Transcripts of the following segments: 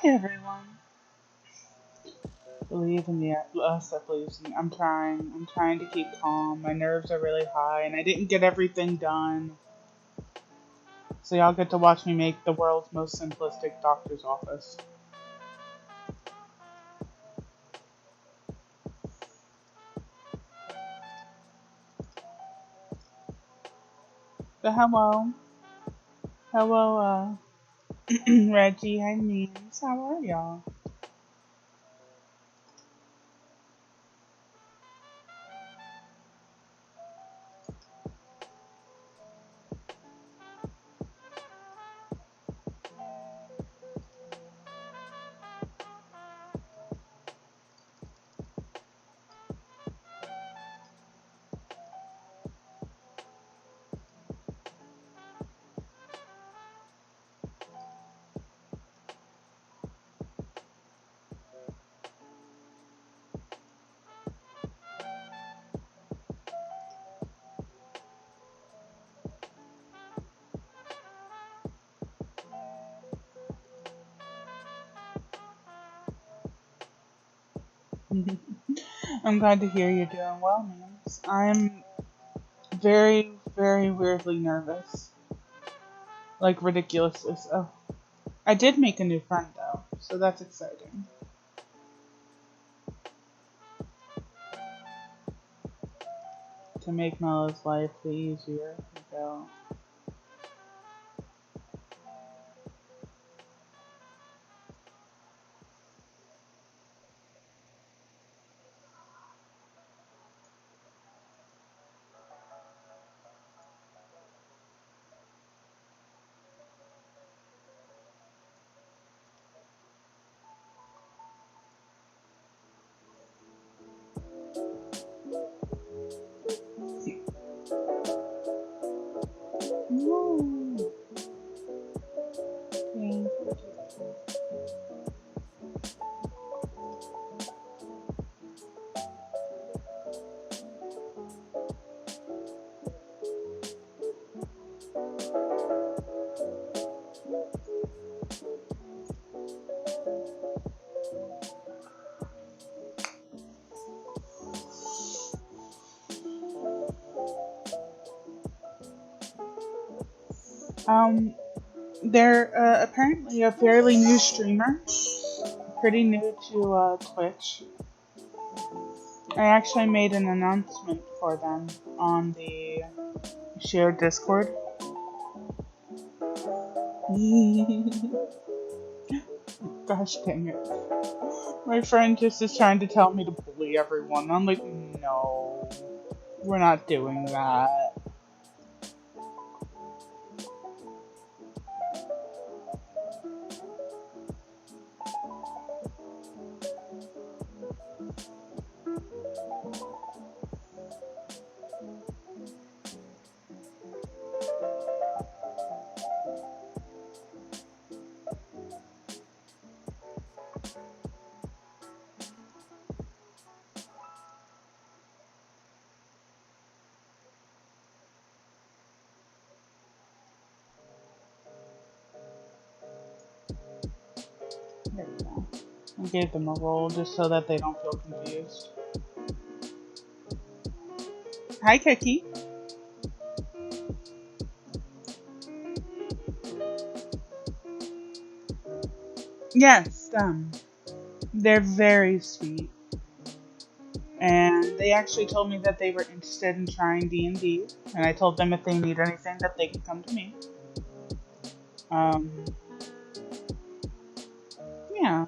Hi everyone. Believe in the us that believes in me. I'm trying. I'm trying to keep calm. My nerves are really high, and I didn't get everything done. So y'all get to watch me make the world's most simplistic doctor's office. So hello, Reggie. Hi, Means. How are y'all? I'm glad to hear you're doing well, Means. I'm very, very weirdly nervous. Like ridiculously so. I did make a new friend though, so that's exciting. To make Melo's life easier. So, woo. Um, they're apparently a fairly new streamer, pretty new to Twitch. I actually made an announcement for them on the shared Discord. Gosh dang it. My friend just is trying to tell me to bully everyone. I'm like, no, we're not doing that. There we go. I gave them a roll just so that they don't feel confused. Hi, Cookie. Yes, they're very sweet. And they actually told me that they were interested in trying D&D, and I told them if they need anything that they could come to me. Um, yeah.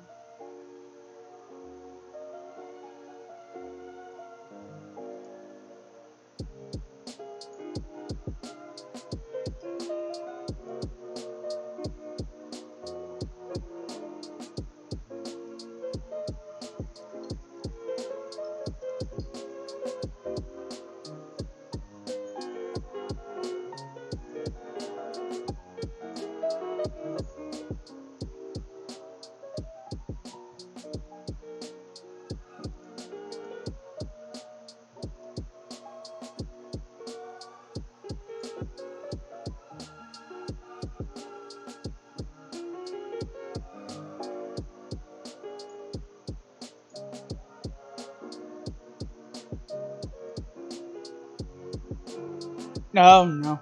Oh no.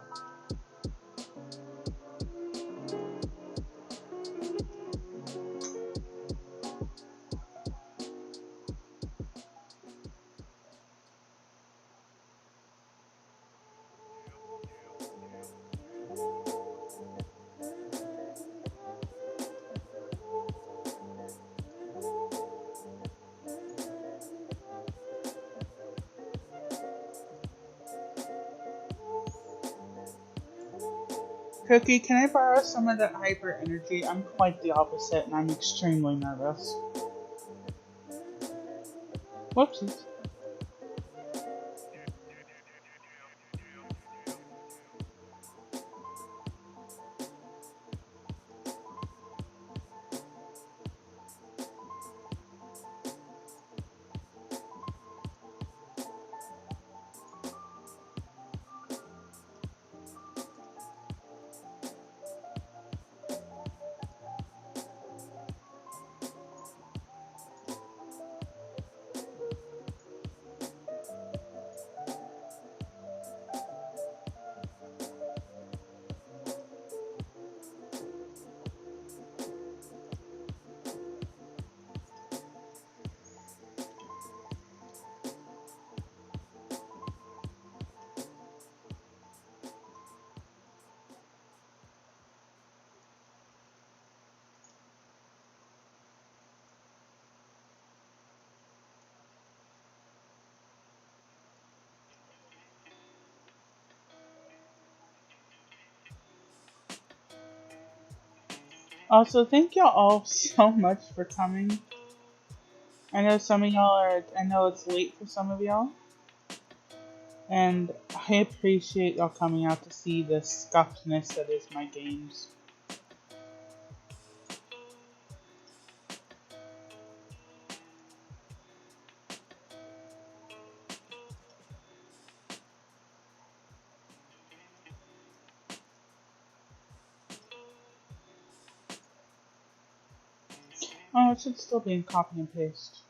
Cookie, can I borrow some of that hyper energy? I'm quite the opposite and I'm extremely nervous. Whoopsies. Also, thank y'all all so much for coming. I know some of y'all are, I know it's late for some of y'all. And I appreciate y'all coming out to see the scuffedness that is my games. Oh, it should still be in copy and paste.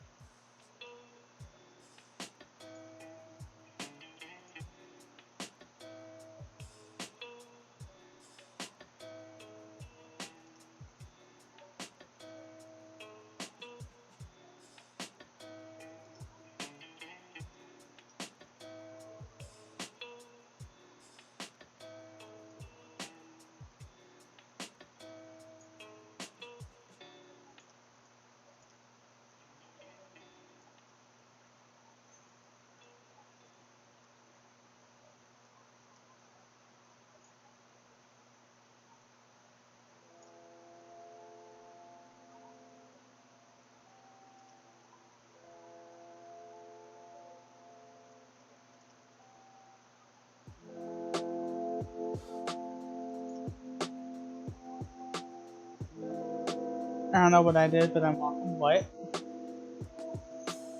I don't know what I did, but I'm on what?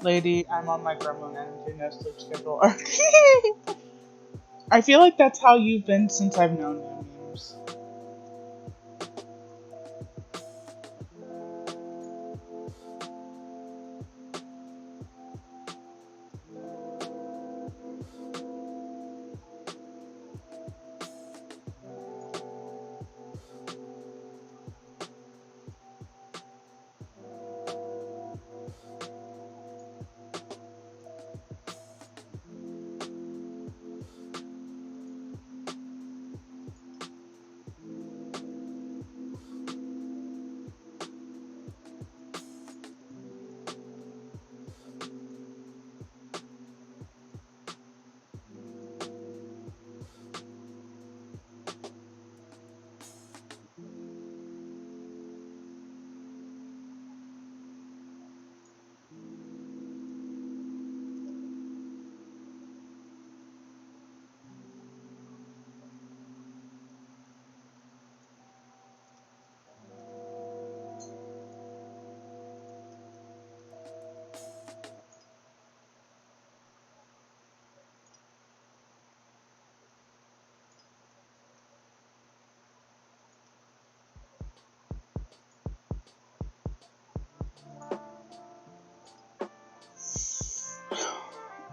Lady, I'm on my gremlin energy, no sleep schedule. I feel like that's how you've been since I've known you, memes.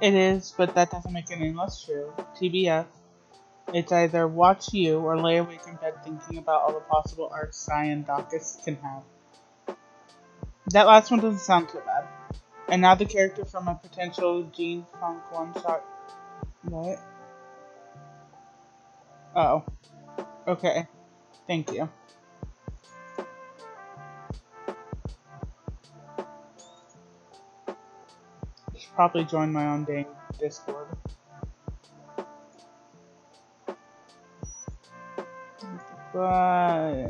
It is, but that doesn't make it any less true. TBF. It's either watch you or lay awake in bed thinking about all the possible arcs Sai and Dacus can have. That last one doesn't sound too bad. And now the character from a potential Gene Funk one-shot. What? Oh. Okay. Thank you. I should probably join my own dang Discord. But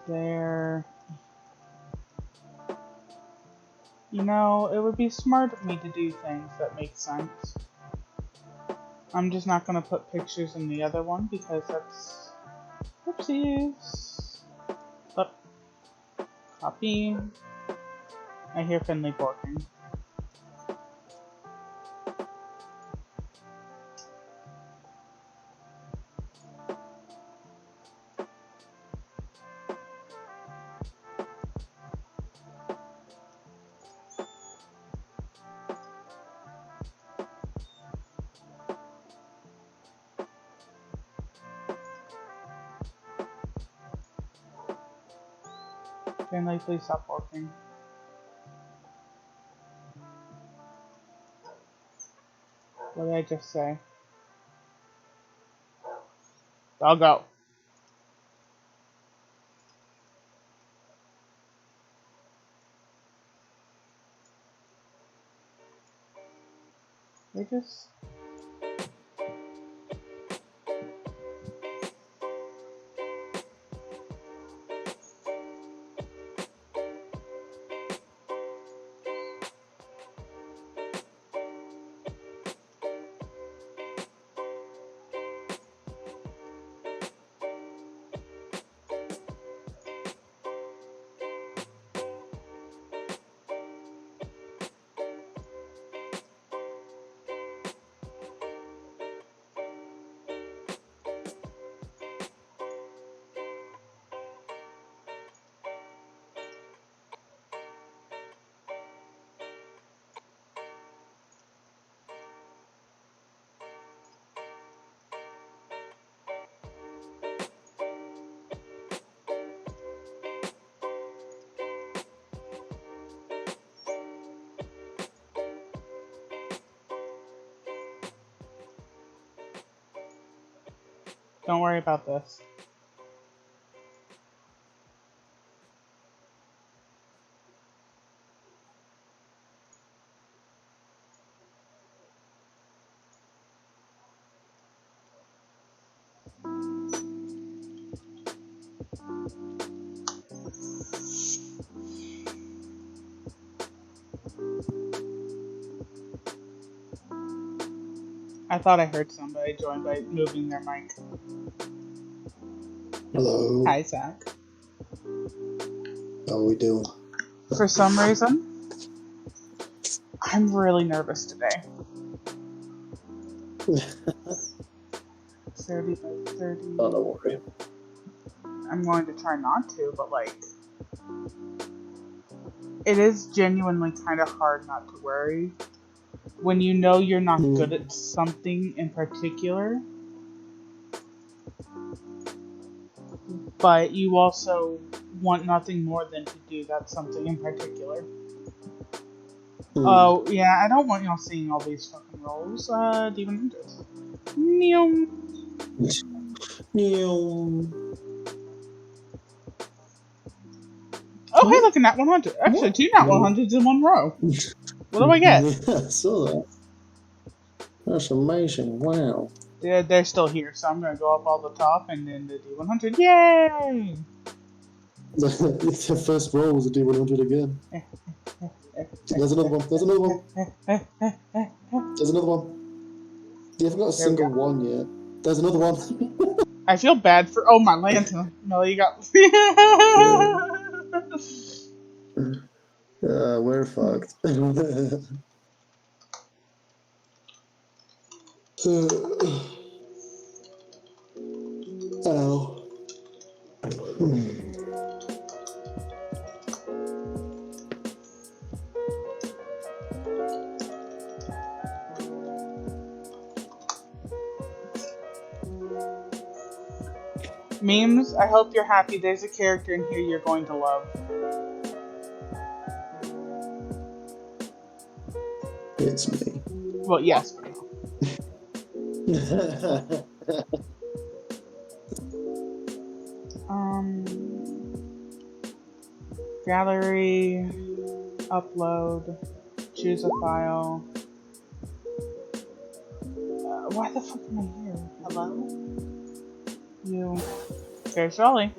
there. You know, it would be smart of me to do things that make sense. I'm just not gonna put pictures in the other one because that's whoopsies. But copy. I hear Finley barking. Finley, please stop barking. What did I just say? I'll go. They just... Don't worry about this. I thought I heard somebody join by moving their mic. Hello. Hi, Zach. How are we doing? For some reason, I'm really nervous today. 30 by 30. Oh, don't worry. I'm going to try not to, but like, it is genuinely kind of hard not to worry when you know you're not good at something in particular, but you also want nothing more than to do that something in particular. Oh, yeah, I don't want y'all seeing all these fucking rolls. D100s. Neom. Oh, hey, look at that 100. Actually, two nat 100s in one row. What do I get? Yeah, I saw that. That's amazing. Wow. They're still here, so I'm going to go up all the top and then the D100. Yay! The first roll was a D100 again. There's another one. There's another one. There's another one. You haven't got a single one yet. There's another one. I feel bad for... Oh, my lantern. No, you got... We're fucked. Ow. Memes, I hope you're happy. There's a character in here you're going to love. It's me. Well, yes, but no. Gallery, upload, choose a file. Why the fuck am I here? Hello? You. Okay, Sully.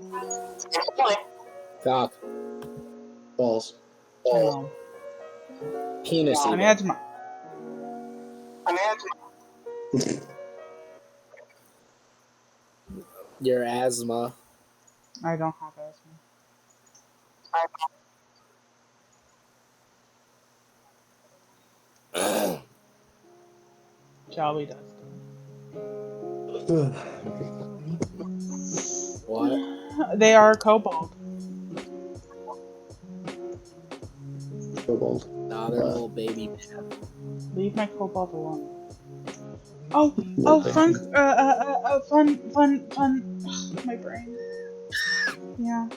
Cock. Balls. Hello. Penis I'm eating. asthma. Your asthma. I don't have asthma. Charlie does. What? They are kobold. Kobold. Nah, they're little baby. Leave my kobold alone. Oh, Okay. fun, fun. My brain. Yeah.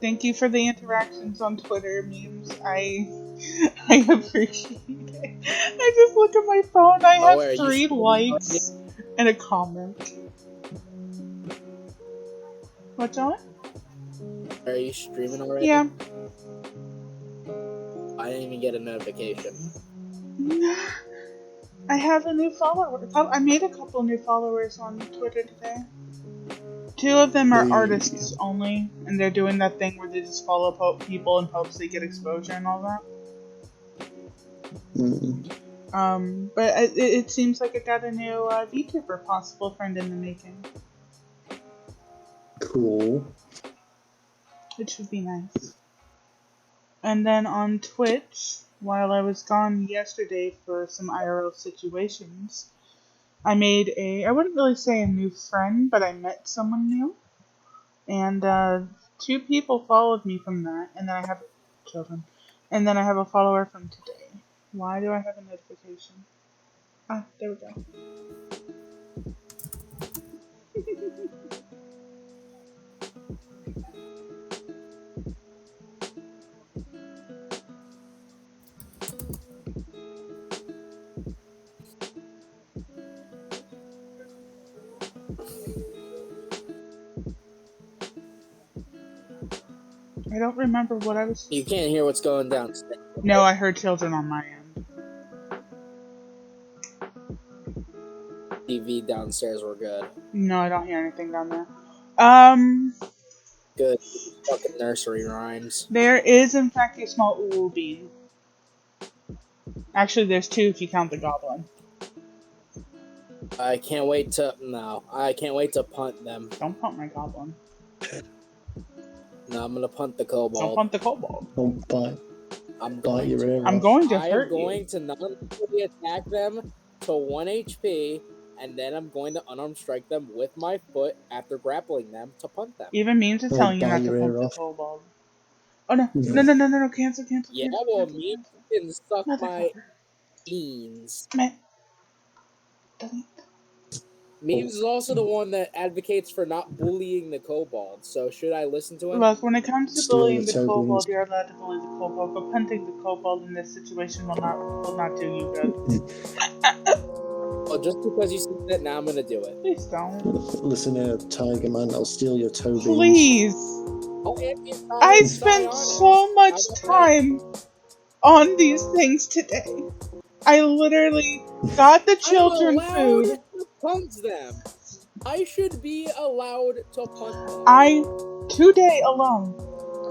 Thank you for the interactions on Twitter memes. I appreciate it. I just look at my phone. I have 3 likes and a comment. What's on? Are you streaming already? Yeah. I didn't even get a notification. I have a new follower. I made a couple new followers on Twitter today. 2 of them are artists only, and they're doing that thing where they just follow people in hopes they get exposure and all that. But it seems like I got a new VTuber possible friend in the making. Cool. It should be nice. And then on Twitch, while I was gone yesterday for some IRL situations, I made I wouldn't really say a new friend, but I met someone new. And 2 people followed me from that, and then I have children. And then I have a follower from today. Why do I have a notification? Ah, there we go. I don't remember what I was... You can't hear what's going down. No, I heard children on my end. TV downstairs were good. No, I don't hear anything down there. Good. Fucking nursery rhymes. There is, in fact, a small Ulu bean. Actually, there's 2 if you count the goblin. I can't wait to... No. I can't wait to punt them. Don't punt my goblin. No, I'm gonna punt the kobold. Don't punt the kobold. Don't bite. I'm Bite your ear I'm off. going to I hurt am going to non-lethally attack them to 1 HP, and then I'm going to unarmed strike them with my foot after grappling them to punt them. Even memes are telling you not to punt the kobold. Oh no. No, cancel. Yeah, well, me can suck my beans. Delete. Memes is also the one that advocates for not bullying the kobold, so should I listen to him? Look, when it comes to bullying the kobold, you're allowed to bully the kobold, but punting the kobold in this situation will not do you good. Well, just because you said that, now I'm gonna do it. Please don't. Listen here, Tiger Man, I'll steal your toe beans. Please! Oh, I spent so much time on these things today. I literally got the children food. To punt them. I should be allowed to punt them. I, today alone,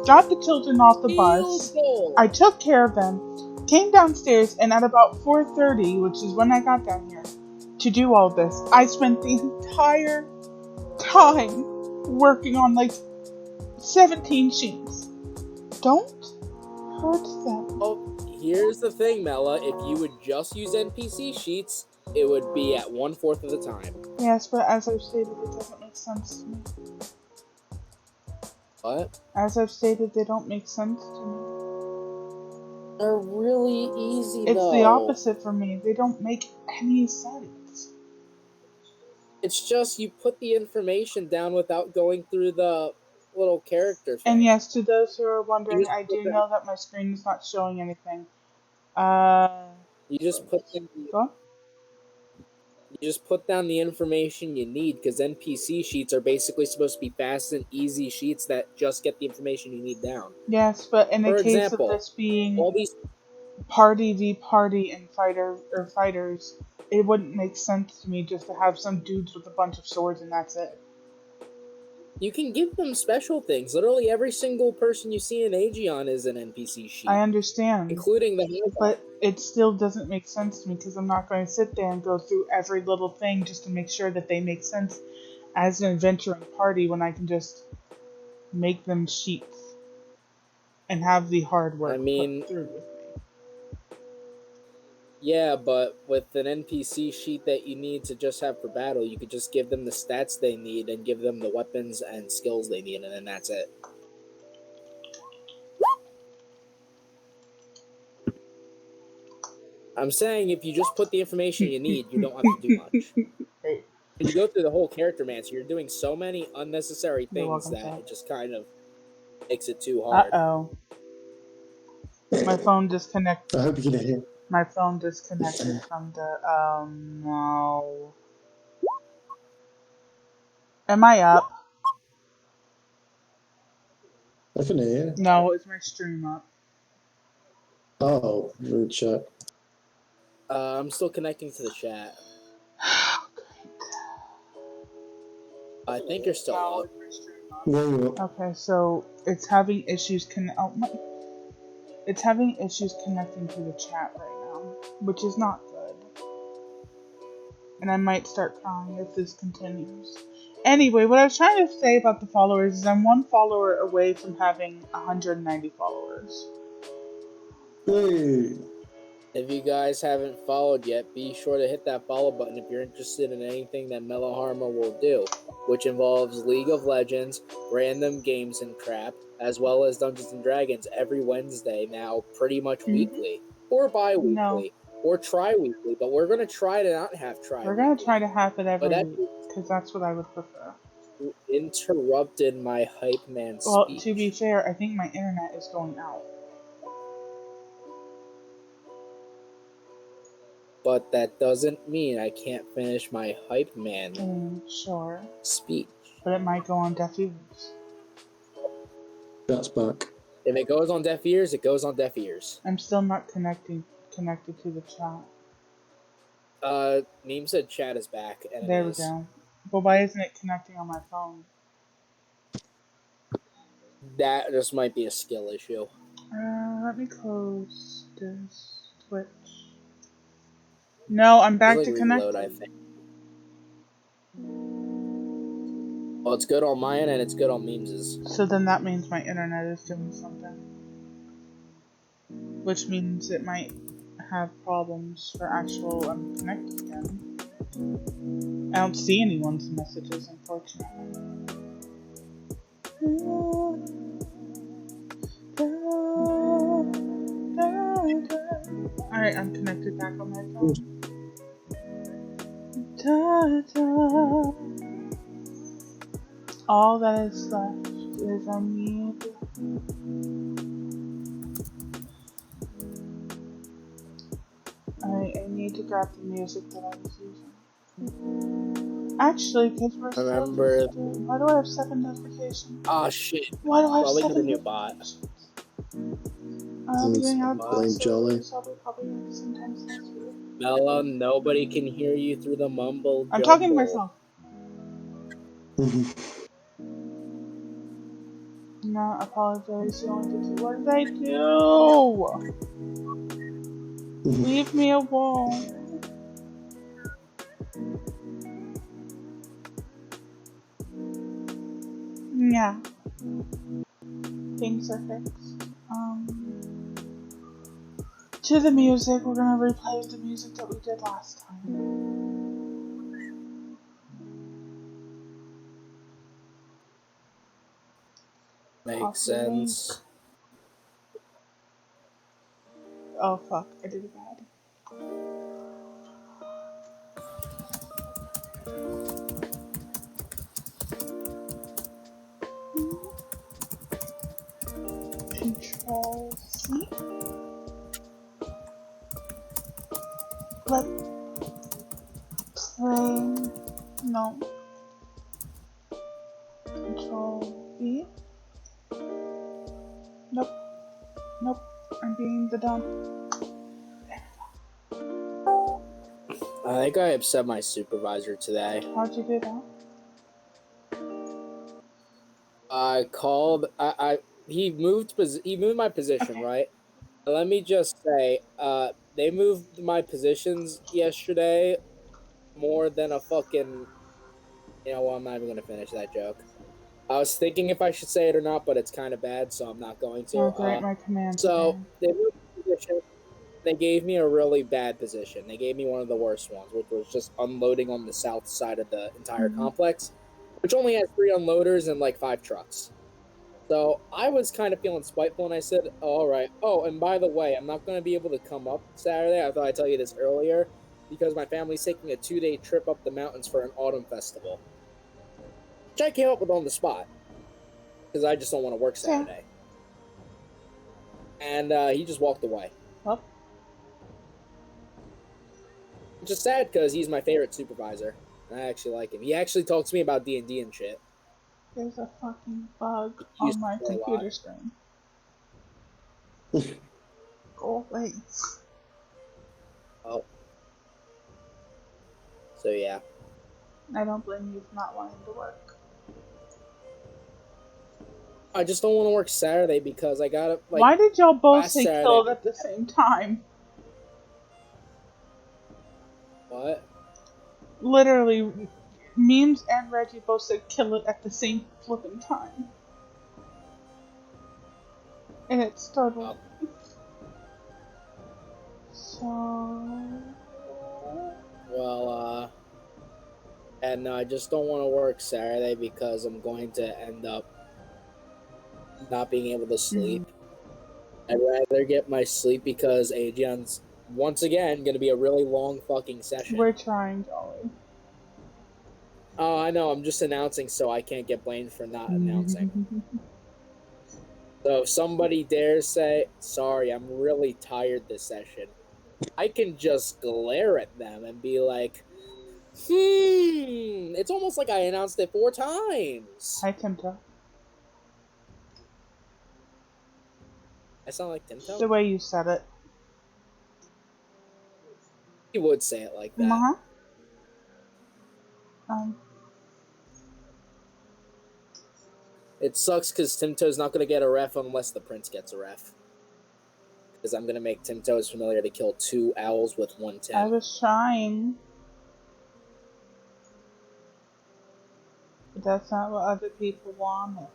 got the children off the bus. I took care of them, came downstairs, and at about 4:30, which is when I got down here, to do all this, I spent the entire time working on like 17 sheets. Don't hurt them. Oh, here's the thing, Mela. If you would just use NPC sheets, it would be at 1/4 of the time. Yes, but as I've stated, it doesn't make sense to me. What? As I've stated, they don't make sense to me. They're really easy, It's though. the opposite for me. They don't make any sense. It's just you put the information down without going through the little character thing. And yes, to those who are wondering, You I do just know that my screen is not showing anything. you just put down Go on. you just put down the information you need, because NPC sheets are basically supposed to be fast and easy sheets that just get the information you need down. Yes, but in the For case of example, this being all these party v party and fighters, it wouldn't make sense to me just to have some dudes with a bunch of swords and that's it. you can give them special things. Literally every single person you see in Aegeon is an NPC sheet, I understand, including the hands. but it still doesn't make sense to me because I'm not going to sit there and go through every little thing just to make sure that they make sense as an adventuring party when I can just make them sheets and have the hard work put through with me. Yeah, but with an NPC sheet that you need to just have for battle, you could just give them the stats they need and give them the weapons and skills they need, and then that's it. I'm saying if you just put the information you need, you don't have to do much. Hey, You go through the whole character man, so you're doing so many unnecessary you're things welcome, that sir. it just kind of makes it too hard. Uh-oh. My phone disconnected. I hope you can hear. My phone disconnected from the, no. Am I up? I can hear. No, is my stream up? Oh, rude chat. I'm still connecting to the chat. I think you're still No, up. is my stream up? Yeah, you're up. Okay, so it's having issues it's having issues connecting to the chat right now, which is not good. And I might start crying if this continues. Anyway, what I was trying to say about the followers is I'm one follower away from having 190 followers. Hey. If you guys haven't followed yet, be sure to hit that follow button if you're interested in anything that Mellow Harma will do, which involves League of Legends, random games and crap, as well as Dungeons and Dragons every Wednesday now, pretty much weekly, or bi-weekly, or tri-weekly, but we're going to try to not have tri-weekly. We're going to try to have it But every that week, because that's what I would prefer. interrupted my hype man Well, speech. to be fair, I think my internet is going out. But that doesn't mean I can't finish my hype man Sure. speech. But it might go on deaf ears. Chat's back. If it goes on deaf ears, it goes on deaf ears. I'm still not connected to the chat. Meme said chat is back, and There it we is. go. But why isn't it connecting on my phone? That just might be a skill issue. Let me close this Twitch. No, I'm back Just, to like, reload, connected. I think. Well, it's good on my end, and it's good on Memes's. So then that means my internet is doing something. Which means it might have problems for actual connected again. I don't see anyone's messages, unfortunately. Alright, I'm connected back on my phone. All that is left is I need to grab the music that I was using. Actually, because we're Remember. why do I have 7 notifications? Ah, shit. Why do I have Probably 7 the new bot. Blame Jolly. Sometimes less weird. Mella, nobody can hear you through the mumble I'm jumble. talking to myself. No, apologize. You only did 2. What did I do? Leave me alone. Yeah. Things are fixed. To the music. We're gonna replay the music that we did last time. Makes sense. Oh fuck, I did it bad. Control C. Let's play. No. Control V. Nope. Nope. I'm being the dumb. I think I upset my supervisor today. How'd you do that? I called. He moved my position, Okay. right? Let me just say, they moved my positions yesterday more than a fucking. You know what? I'm not even gonna finish that joke. I was thinking if I should say it or not, but it's kind of bad, so I'm not going to. Don't write my commands So again. they moved my position. They gave me a really bad position. They gave me one of the worst ones, which was just unloading on the south side of the entire complex, which only has 3 unloaders and like 5 trucks. So I was kind of feeling spiteful, and I said, oh, all right. Oh, and by the way, I'm not going to be able to come up Saturday. I thought I'd tell you this earlier because my family's taking a 2-day trip up the mountains for an autumn festival, which I came up with on the spot because I just don't want to work Yeah. Saturday. And he just walked away. Well, Which is sad because he's my favorite supervisor. I actually like him. He actually talks to me about D&D and shit. there's a fucking bug He used on to my play a lot. computer screen. Go away. Oh. So yeah. I don't blame you for not wanting to work. I just don't want to work Saturday because I got it. Like, why did y'all both last say Saturday. killed at the same time? What? Literally, Memes and Reggie both said kill it at the same flipping time. And it startled me. So... Well, and I just don't want to work Saturday because I'm going to end up not being able to sleep. I'd rather get my sleep because Aegon's once again going to be a really long fucking session. We're trying, Jolly. Oh, I know. I'm just announcing so I can't get blamed for not announcing. So if somebody dares say, sorry, I'm really tired this session, I can just glare at them and be like, it's almost like I announced it 4 times. Hi, Timto. I sound like Timto? The way you said it. He would say it like that. It sucks because Timto's not going to get a ref unless the Prince gets a ref. Because I'm going to make Timto's familiar to kill 2 owls with 1 Tim. I was trying. But that's not what other people wanted.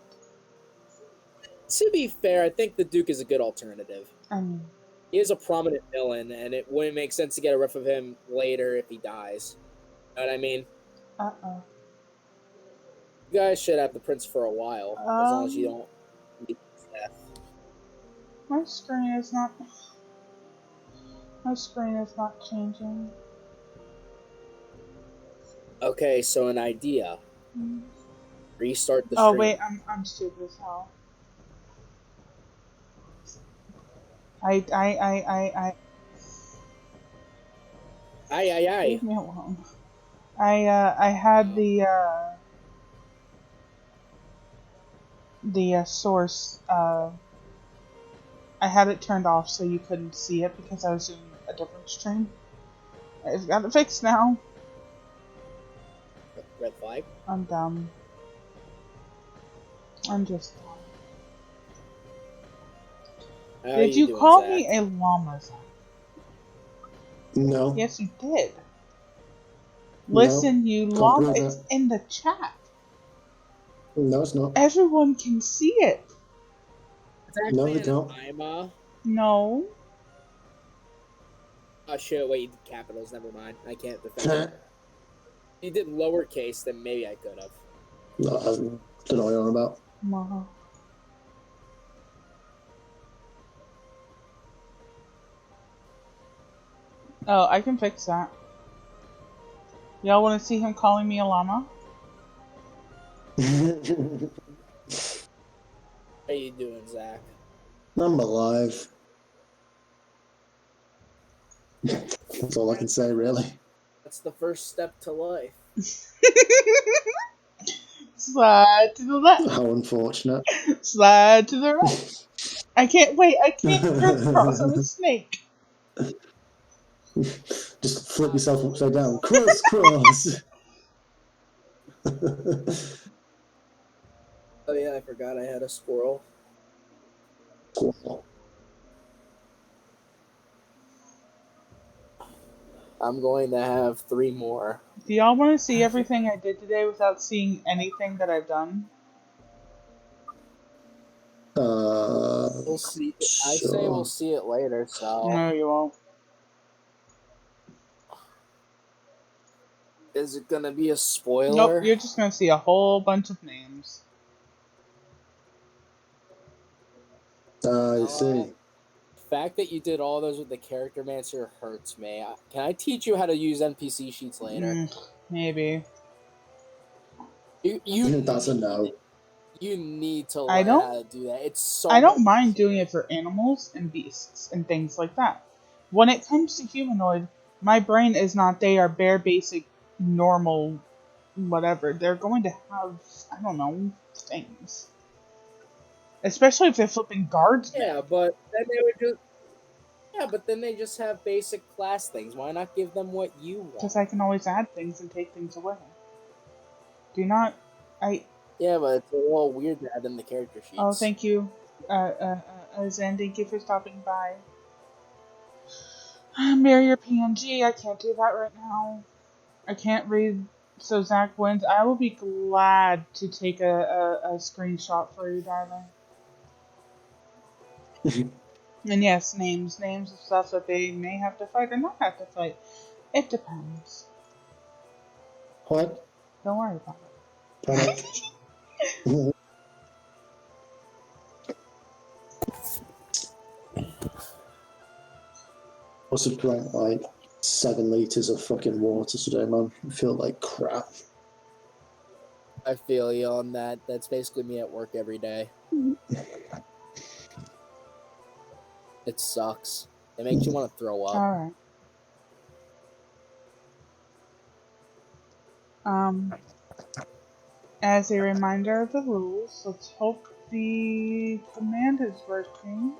To be fair, I think the Duke is a good alternative. I mean... He is a prominent villain, and it wouldn't make sense to get a ref of him later if he dies. You know what I mean? Uh-oh. You guys should have the Prince for a while, as long as you don't meet his death. My screen is not... My screen is not changing. Okay, so an idea. Restart the stream. Oh wait, I'm stupid as hell. Aye. Leave me alone. I had the source, I had it turned off so you couldn't see it because I was doing a different stream. I've got it fixed now. Red flag? I'm dumb. I'm just dumb. Did you call me a llama? No. Yes, you did. Listen, No. you Can't llama, prove it's it. in the chat. No, it's not. Everyone can see it. It's No, actually they can't. Ima. No. Oh shit, wait, you did capitals, never mind. I can't defend it. You did lowercase, then maybe I could have. No, I don't know what you're on about. Oh, I can fix that. Y'all want to see him calling me a llama? How you doing, Zach? I'm alive. That's all I can say, really. That's the first step to life. Slide to the left. How unfortunate. Slide to the right. I can't wait. I can't crisscross. I'm a snake. Just flip yourself upside down. Crisscross. Oh yeah, I forgot I had a squirrel. I'm going to have 3 more. Do y'all want to see everything I did today without seeing anything that I've done? We'll see. I say we'll Sure. see it later. So, No, you won't. is it gonna be a Nope, spoiler? you're just gonna see a whole bunch of names. I Uh, see. the fact that you did all those with the character mancer hurts me. Can I teach you how to use NPC sheets later? Maybe. You That's a need no. you need to I learn how don't. to do that. It's so I don't much mind doing easier. it for animals and beasts and things like that. When it comes to humanoid, my brain is not. They are bare, basic, normal, whatever. They're going to have, I don't know, things. Especially if they're flipping guardsmen. Yeah, but then they would just but then they just have basic class things. Why not give them what you Because want? I can always add things and take things away. Do not. I. Yeah, but it's a little weird to add in the character Oh, sheets. thank you, Zen. Thank you for stopping by. Marry your PNG. I can't do that right now. I can't read. So Zach wins. I will be glad to take a screenshot for you, darling. And yes, names of stuff that they may have to fight or not have to fight. It depends. What? Don't worry about Panic. it. Must have drank like 7 liters of fucking water today, man. I feel like crap. I feel you on that. That's basically me at work every day. It sucks. It makes you want to throw up. All right. As a reminder of the rules, let's hope the command is working.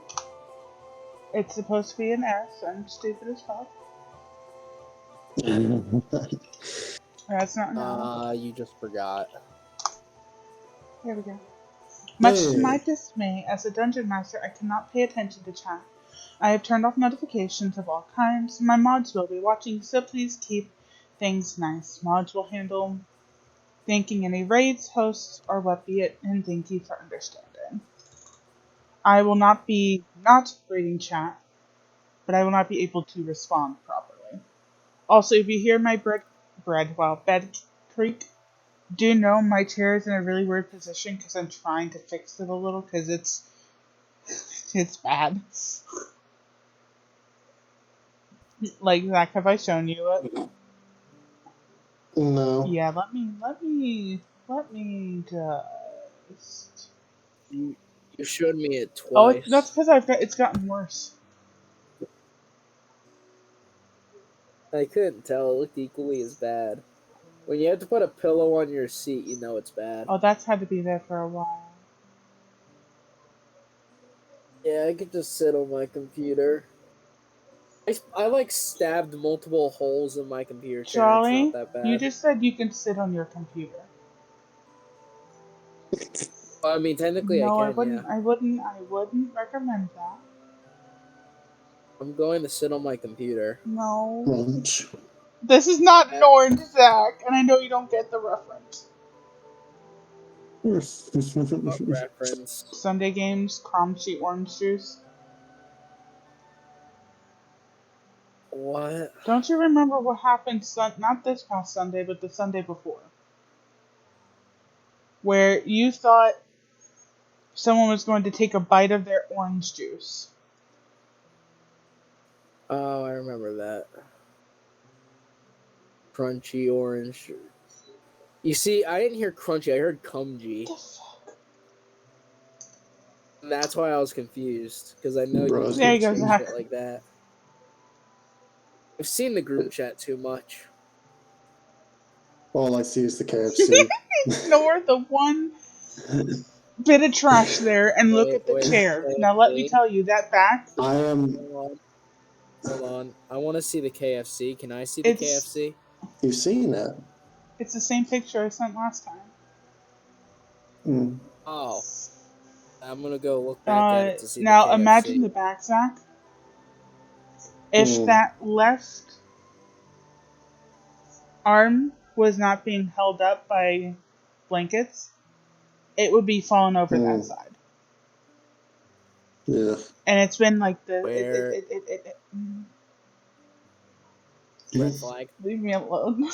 It's supposed to be an S. I'm stupid as fuck. That's not now. You just forgot. Here we go. Much to my Hey. dismay, as a dungeon master, I cannot pay attention to chat. I have turned off notifications of all kinds. My mods will be watching, so please keep things nice. Mods will handle thanking any raids, hosts, or what be it, and thank you for understanding. I will not be not reading chat, but I will not be able to respond properly. Also, if you hear my bed creak, do know my chair is in a really weird position because I'm trying to fix it a little because it's bad. Like, Zach, have I shown you it? No. Yeah, let me just. You showed me it Oh, that's twice. because it's gotten worse. I couldn't tell. It looked equally as bad. When you have to put a pillow on your seat, you know it's bad. Oh, that's had to be there for a while. Yeah, I could just sit on my computer. I like stabbed multiple holes in my computer chair. It's not Charlie, that you bad. just said you can sit on your computer. I mean, technically I No, I can, yeah. wouldn't. I wouldn't recommend that. I'm going to sit on my computer. No, Lunch. this is not an orange, Zach, and I know you don't get the reference. What reference? Sunday games, Cromshy orange juice. What? Don't you remember what happened? Not this past Sunday, but the Sunday before, where you thought someone was going to take a bite of their orange juice. Oh, I remember that. Crunchy orange. You see, I didn't hear crunchy. I heard cumgy. And that's why I was confused because I know Bro, I you was There you might go, say confused. Zach. shit like that. I've seen the group chat too much. All I see is the KFC. Ignore the one bit of trash there and look Wait, at the wait, chair. Now let me KFC. tell you, that back, I am. Hold on. I want to see the KFC. Can I see the it's KFC? You've seen it. it's the same picture I sent last time. Mm. Oh, I'm gonna go look back at it to see the Now imagine KFC. the back, Zach. If Mm. that left arm was not being held up by blankets, it would be falling over that Mm. side. Yeah. And it's been like Where red flag? leave me alone.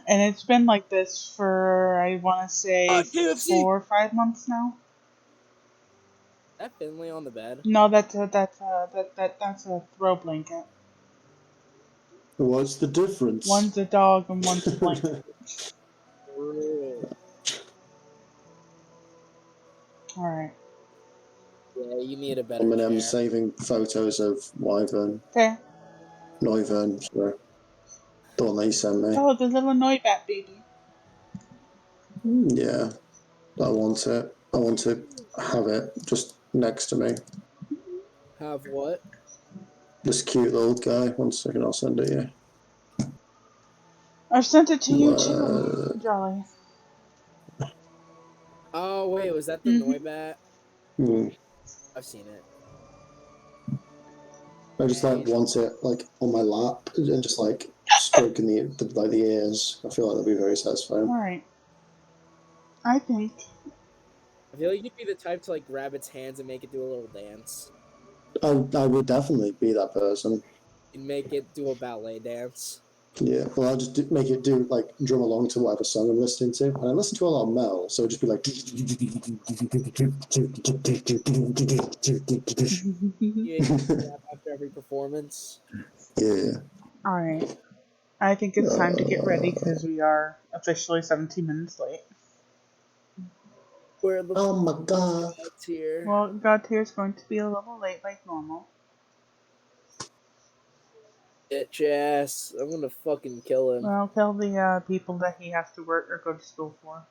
And it's been like this for, I want to say, KFC. 4 or 5 months now. That Finley on the bed. No, that's a throw blanket. What's the difference? One's a dog and one's a blanket. Ooh. All right. Yeah, you need a better I'm chair. saving photos of Wyvern. Fair. Wyvern, sorry. The one that you sent me. Oh, the little Noibat baby. Yeah. I want it. I want to have it just next to me. Have what? This cute little guy. One second, I'll send it you. I've sent it to you too, Uh, Jolly. Oh wait, was that the Mm-hmm. Noibat? hmm. I've seen it. I just Yeah, like want it like on my lap and just like stroking the ears. I feel like that'd be very satisfying. All right. I think I feel like you'd be the type to like grab its hands and make it do a little dance. I would definitely be that person. You'd make it do a ballet dance. Yeah, well, I'll just make it do like drum along to whatever song I'm listening to, and I listen to a lot of metal, so it'd just be like. You rap after every performance. Yeah. all right. I think it's time to get ready because we are officially 17 minutes late. Where the Oh my fuck is god. God's here? Well, God tier is going to be a little late like normal. Bitch ass. I'm gonna fucking kill him. Well, tell the people that he has to work or go to school for.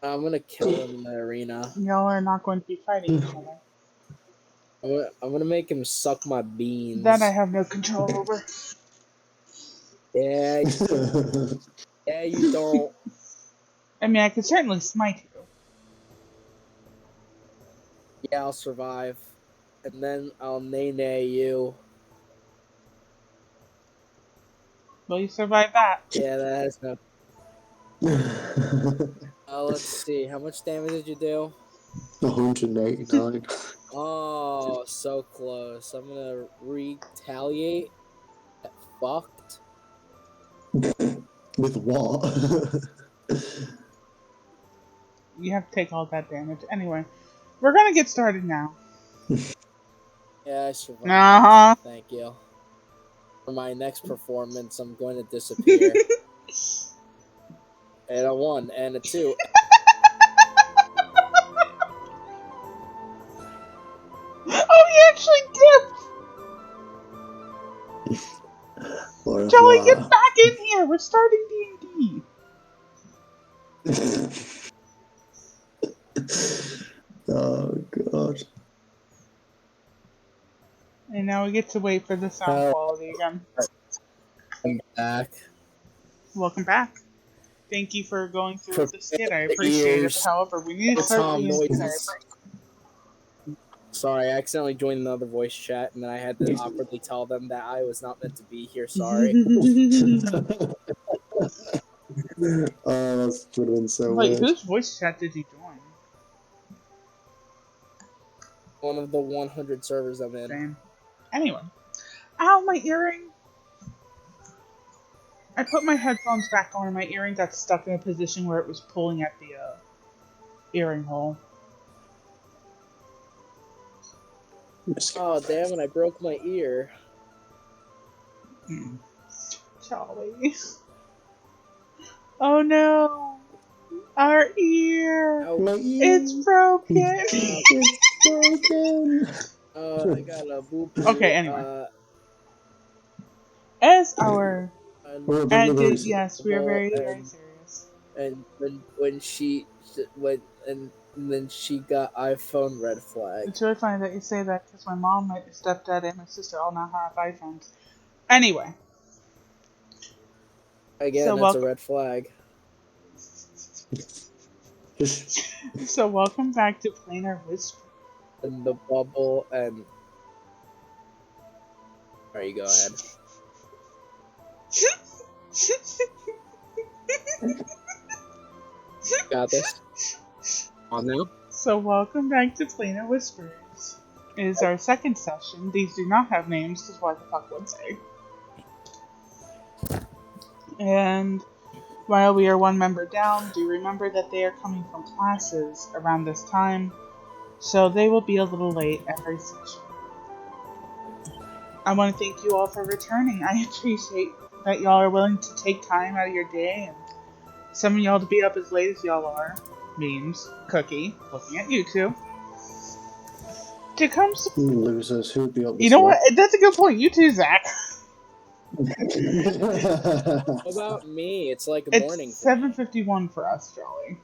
I'm gonna kill him in the arena. Y'all are not going to be fighting each other. I'm gonna make him suck my That I beans. have no control over. Yeah, yeah, you don't. I mean, I could certainly smite you. Yeah, I'll survive. And then I'll nay you. Will you survive that? Yeah, that has no. Let's see. How much damage did you do? 189. Oh, so close. I'm gonna retaliate. Get fucked. With what? You have to take all that damage. Anyway, we're gonna get started now. Yeah, I survived. Uh Thank you. For my next performance, I'm going to disappear. huh. And a 1 and a 2. Oh, he actually Au dipped! Jolly, get revoir. back in here! We're starting D&D! Oh god. And now we get to wait for the sound quality again. I'm back. Welcome back. Thank you for going through with the skit. I The appreciate it. ears. However, we need to The start Tom D&D. noises. Sorry, I accidentally joined another voice chat, and then I had to awkwardly tell them that I was not meant to be here. Sorry. Oh, that would have been so Wait, weird. whose voice chat did you join? One of the 100 servers I'm in. Same. Anyway. Ow, my earring! I put my headphones back on and my earring got stuck in a position where it was pulling at the earring hole. Oh, damn it, I broke my ear. Charlie. Oh no! Our ear! Ow. My It's ear. broken! It's broken. I got a boo-boo. Okay, anyway. As our... We're very yes, we are very, very serious. And then she got iPhone red flag. It's really funny that you say that because my mom, my stepdad, and my sister all now have iPhones. Anyway. Again, that's a red flag. So welcome back to Planar Whisper. And the bubble and... Alright, you go ahead. Got this. On now. So welcome back to Planar Whispers. It is our second session. These do not have names, because why the fuck would they? And while we are one member down, do remember that they are coming from classes around this time, so they will be a little late every session. I want to thank you all for returning. I appreciate that y'all are willing to take time out of your day, and some of y'all to be up as late as y'all are. Memes, Cookie, looking at you two. To come losers, who would be up this You know what? That's a good point. You too, Zach. What about me? It's like morning. It's 7:51 for us, Jolly.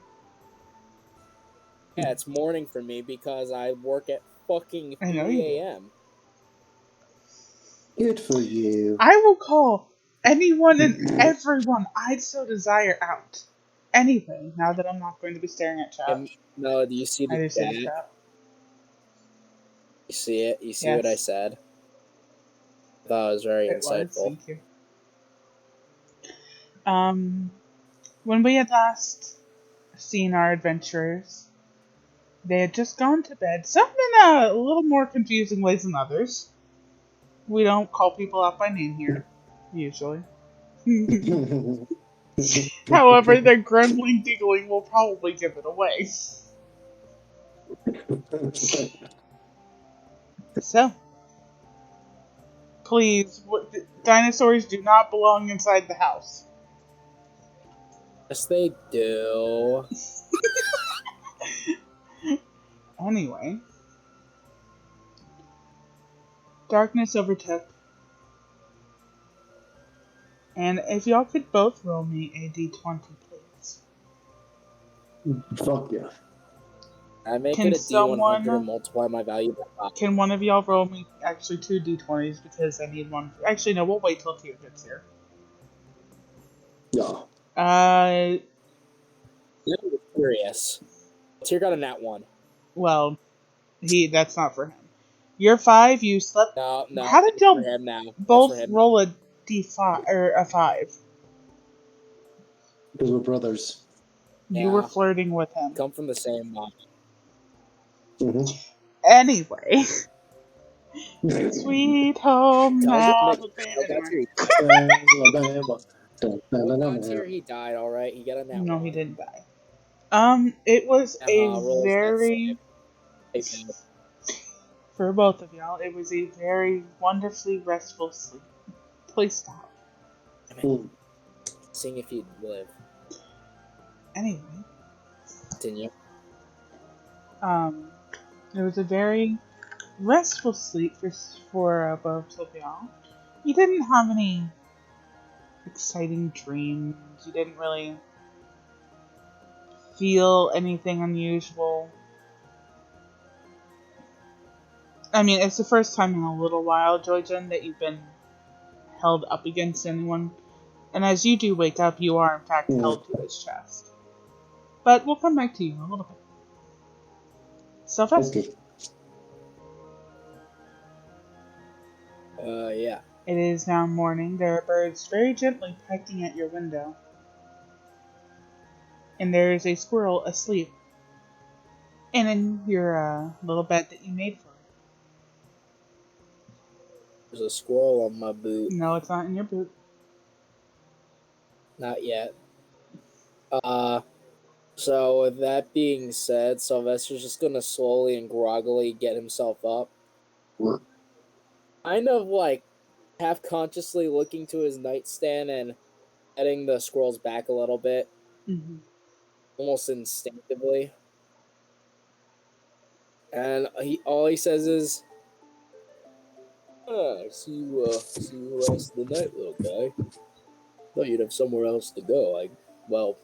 Yeah, it's morning for me because I work at fucking 3 a.m. Good for you. I will call anyone and everyone I'd so desire out. Anyway, now that I'm not going to be staring at chat. No, do you see the I chat? see the chat. You see it? You see Yes. what I said? I thought it was very insightful. Thank you. When we had last seen our adventurers, they had just gone to bed. Some in a little more confusing ways than others. We don't call people out by name here, usually. However, their grumbling, giggling will probably give it away. So, please, dinosaurs do not belong inside the house. Yes, they do. Anyway, darkness overtook. And if y'all could both roll me a d20, please. Fuck yeah. I make it a D100 and multiply my value by 5. Can one of y'all roll me actually 2 d20s because I need one? Actually, no, we'll wait till Tear gets here. Yeah. I'm curious. Tear got a nat 1. Well, that's not for him. You're 5, you slept. No. How did y'all for him now. both roll a d5 or a 5? Because we're brothers. You were flirting with him. Come from the same mom. Anyway. Sweet home Alabama. God's here, he died, alright? He got a nat 1. No, he didn't die. It was for both of y'all, it was a very wonderfully restful sleep. Please stop. Seeing if he'd live. Anyway. Continue. It was a very restful sleep for both of y'all. You didn't have any exciting dreams. You didn't really feel anything unusual. I mean, it's the first time in a little while, Joyjun, that you've been held up against anyone. And as you do wake up, you are in fact held to his chest. But we'll come back to you in a little bit. Sylvester. Yeah. It is now morning. There are birds very gently pecking at your window. And there is a squirrel asleep. And in your little bed that you made for it. There's a squirrel on my boot. No, it's not in your boot. Not yet. So with that being said, Sylvester's just gonna slowly and groggily get himself up. What? Kind of like half consciously looking to his nightstand and heading the squirrels back a little bit, Mm-hmm. almost instinctively. And all he says is, see you the rest of the night, little guy. Thought you'd have somewhere else to go. Well,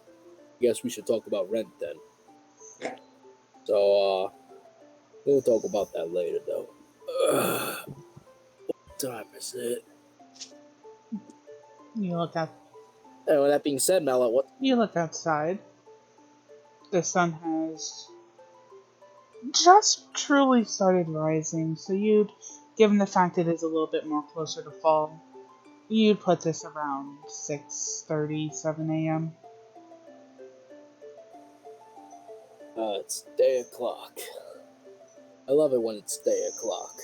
I guess we should talk about rent then. So, we'll talk about that later, though. What time is it? You look out. And with that being said, Mello, what? You look outside. The sun has just truly started rising, so you'd, given the fact it is a little bit more closer to fall, you'd put this around 6:30, 7 a.m. It's day o'clock. I love it when it's day o'clock.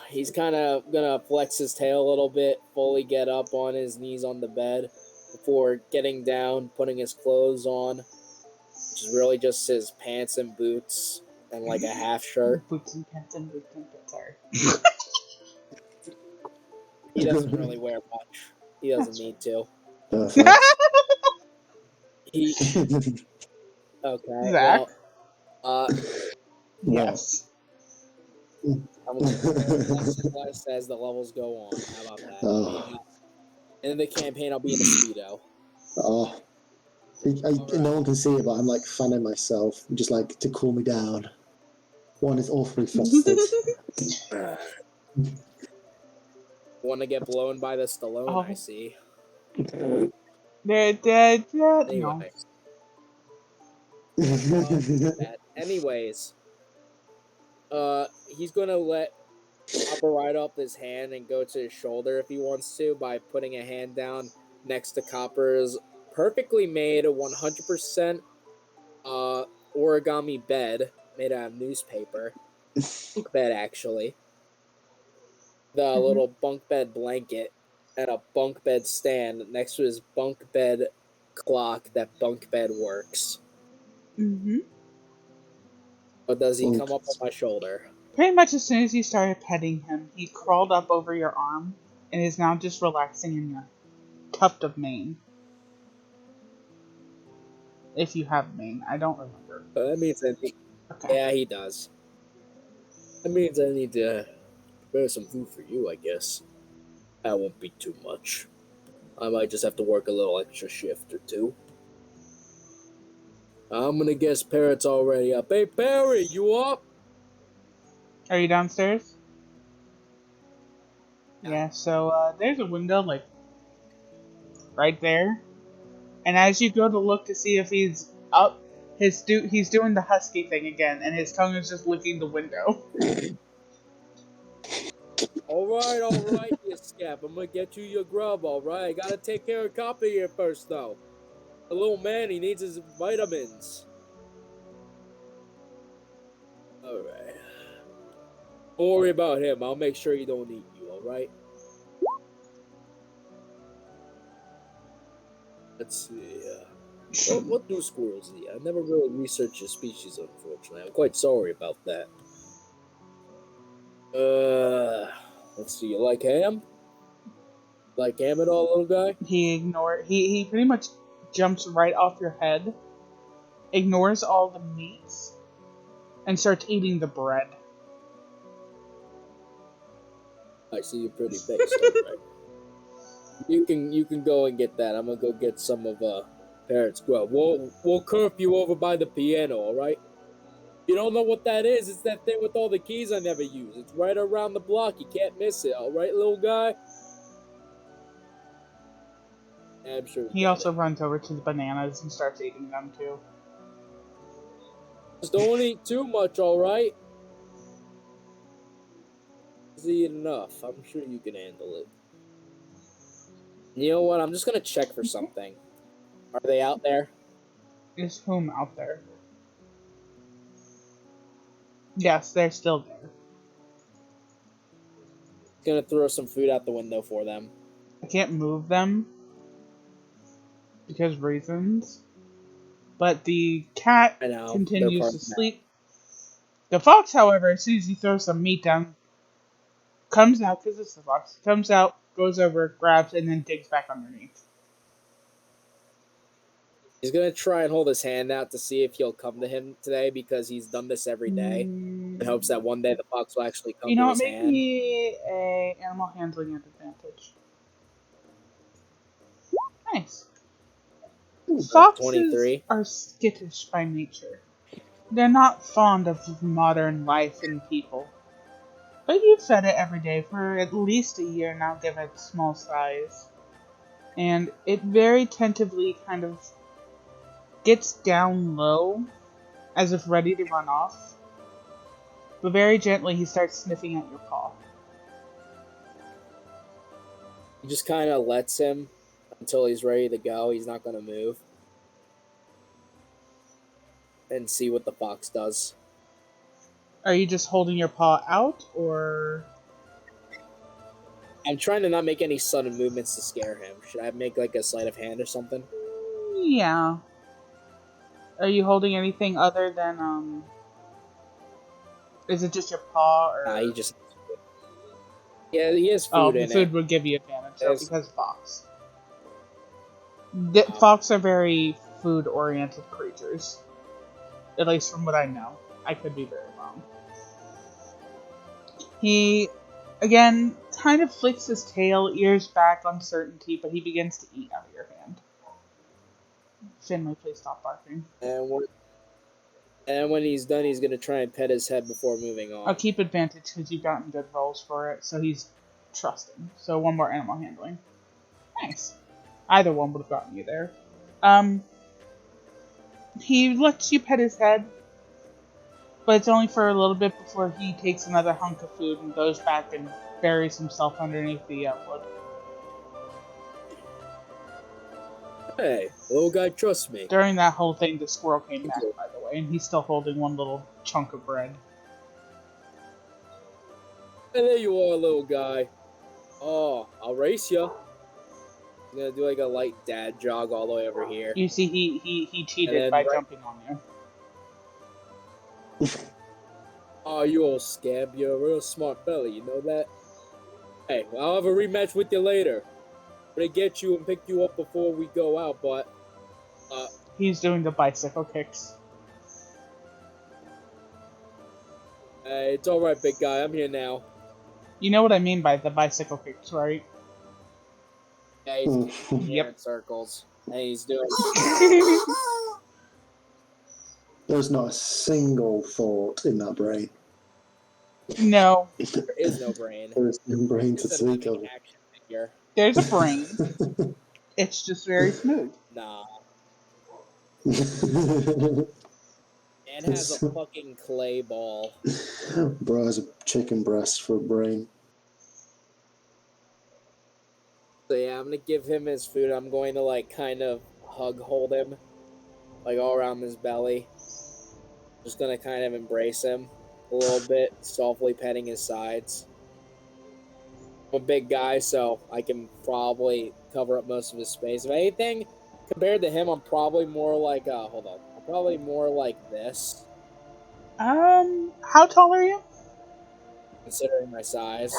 He's kind of gonna flex his tail a little bit, fully get up on his knees on the bed before getting down, putting his clothes on, which is really just his pants and boots and like a half shirt. Boots and pants and boots and pants. Sorry. He doesn't really wear much. He doesn't That's need to. Perfect. He okay. Zach? Well, What? Yes. I'm gonna wear less and less as the levels go on. How about that? Oh. In the campaign, I'll be in a speedo. Oh. Right. No one can see it, but I'm like fanning myself, just like to cool me down. One is awfully flustered. Want to get blown by the Stallone? I Oh. see. They're dead. No. Anyways, anyways, he's gonna let Copper ride up his hand and go to his shoulder if he wants to by putting a hand down next to Copper's perfectly made 100% origami bed made out of newspaper. Bunk bed, actually. The little bunk bed blanket and a bunk bed stand next to his bunk bed clock that bunk bed works. Mm-hmm. But does he come up on my shoulder? Pretty much as soon as you started petting him, he crawled up over your arm and is now just relaxing in your tuft of mane. If you have mane, I don't remember. That means I need. Okay. Yeah, he does. That means I need to prepare some food for you, I guess. That won't be too much. I might just have to work a little extra shift or two. I'm gonna guess Parrot's already up. Hey, Parrot, you up? Are you downstairs? Yeah. Yeah, so there's a window, like, right there. And as you go to look to see if he's up, he's doing the husky thing again, and his tongue is just licking the window. Alright, you scab. I'm gonna get you your grub, alright? I gotta take care of Copper here first, though. The little man, he needs his vitamins. Alright. Don't worry about him. I'll make sure he don't eat you, alright? Let's see. What do squirrels eat? I never really researched the species, unfortunately. I'm quite sorry about that. Let's see. You like ham? Like ham at all, little guy? He pretty much jumps right off your head, ignores all the meats, and starts eating the bread. I see you're pretty based, alright. You can go and get that. I'm gonna go get some of Parrot's grub. We'll curfew over by the piano, alright? You don't know what that is? It's that thing with all the keys I never use. It's right around the block. You can't miss it, alright, little guy? I'm sure you He got also it. runs over to the bananas and starts eating them too. Just don't eat too much, alright? Just eat enough. I'm sure you can handle it. You know what? I'm just gonna check for something. Are they out there? Is whom out there? Yes, they're still there. Gonna throw some food out the window for them. I can't move them because reasons. But the cat I know. They're continues part to of that. sleep. The fox, however, as soon as you throw some meat down, comes out, because it's the fox, comes out, goes over, grabs, and then digs back underneath. He's gonna try and hold his hand out to see if he'll come to him today because he's done this every day in hopes that one day the fox will actually come You to know what? his Make hand. me a animal handling at advantage. Nice. Foxes 23. are skittish by nature. They're not fond of modern life and people. But you've fed it every day for at least a year now, given its small size. And it very tentatively kind of gets down low, as if ready to run off. But very gently, he starts sniffing at your paw. He just kind of lets him until he's ready to go. He's not gonna move. And see what the fox does. Are you just holding your paw out, or... I'm trying to not make any sudden movements to scare him. Should I make like a sleight of hand or something? Yeah. Are you holding anything other than, Is it just your paw, or... He just... Yeah, he has Oh, food the in it. food would give you advantage, so There's... because fox. Fox are very food-oriented creatures. At least from what I know. I could be very wrong. He, again, kind of flicks his tail, ears back, uncertainty, but he begins to eat out of your hand. Finley, please stop barking. And when he's done, he's gonna try and pet his head before moving on. I'll keep advantage because you've gotten good rolls for it, so he's trusting. So one more animal handling. Nice. Either one would have gotten you there. He lets you pet his head, but it's only for a little bit before he takes another hunk of food and goes back and buries himself underneath the wood. Hey, little guy, trust me. During that whole thing, the squirrel came back, by the way, and he's still holding one little chunk of bread. Hey, there you are, little guy. Oh, I'll race you. I'm gonna do like a light dad jog all the way over here. You see, he cheated by jumping on you. Oh, you old scab. You're a real smart fella, you know that? Hey, I'll have a rematch with you later. I'm gonna get you and pick you up before we go out, but... He's doing the bicycle kicks. Hey, it's alright, big guy. I'm here now. You know what I mean by the bicycle kicks, right? Yeah, he's kicking in circles. And he's doing... There's not a single thought in that brain. No. There is no brain. There's no brain to It's a speak of. living action figure. There's a brain. It's just very smooth. Nah. Man has a fucking clay ball. Bro has a chicken breast for a brain. So yeah, I'm gonna give him his food. I'm going to like kind of hold him, like all around his belly. Just gonna kind of embrace him a little bit, softly petting his sides. I'm a big guy, so I can probably cover up most of his space. If anything, compared to him, I'm probably more like I'm probably more like this. How tall are you? Considering my size.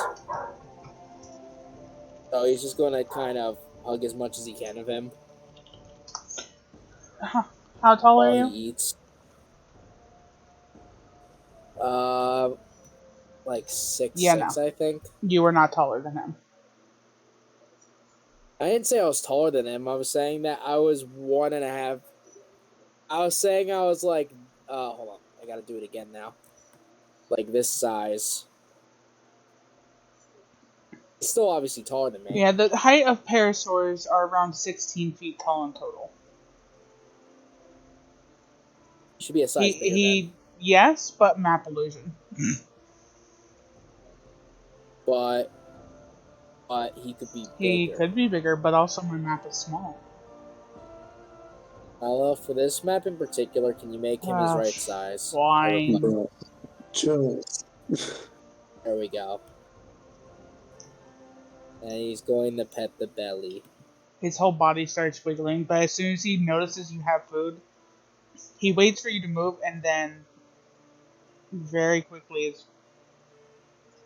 So he's just gonna kind of hug as much as he can of him. How tall are While you? he eats. Like 6'6", I think. You are not taller than him. I didn't say I was taller than him. I was saying that I was 1.5. I was saying I was like, hold on, I gotta do it again now. Like this size. He's still obviously taller than me. Yeah, the height of parasaurs are around 16 feet tall in total. Should be a size bigger then. Yes, but map illusion. But he could be bigger. He could be bigger, but also my map is small. Well, for this map in particular, can you make him his right size? Fine. Bro. Just. There we go. And he's going to pet the belly. His whole body starts wiggling, but as soon as he notices you have food, he waits for you to move and then very quickly is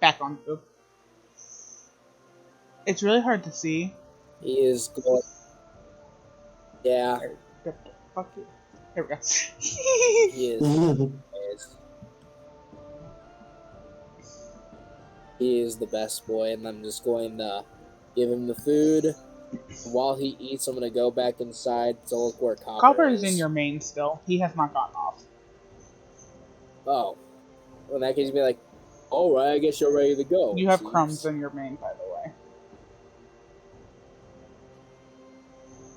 back on poop. It's really hard to see. He is going. Yeah, Fuck you. Here we go. he is. He is the best boy, and I'm just going to give him the food. While he eats, I'm going to go back inside to look where Copper Copper is in is. your main still. He has not gotten off. Oh. Well, in that case, you'd be like, all right, I guess you're ready to go, You it have crumbs seems. in your main, by the way.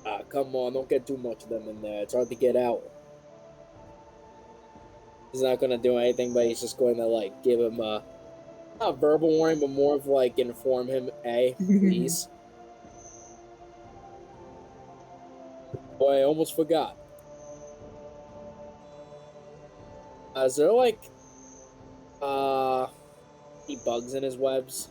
Ah, come on, don't get too much of them in there. It's hard to get out. He's not going to do anything, but he's just going to, like, give him a, not a verbal warning, but more of, like, inform him, hey, please. Boy, I almost forgot. Is there, like, any bugs in his webs?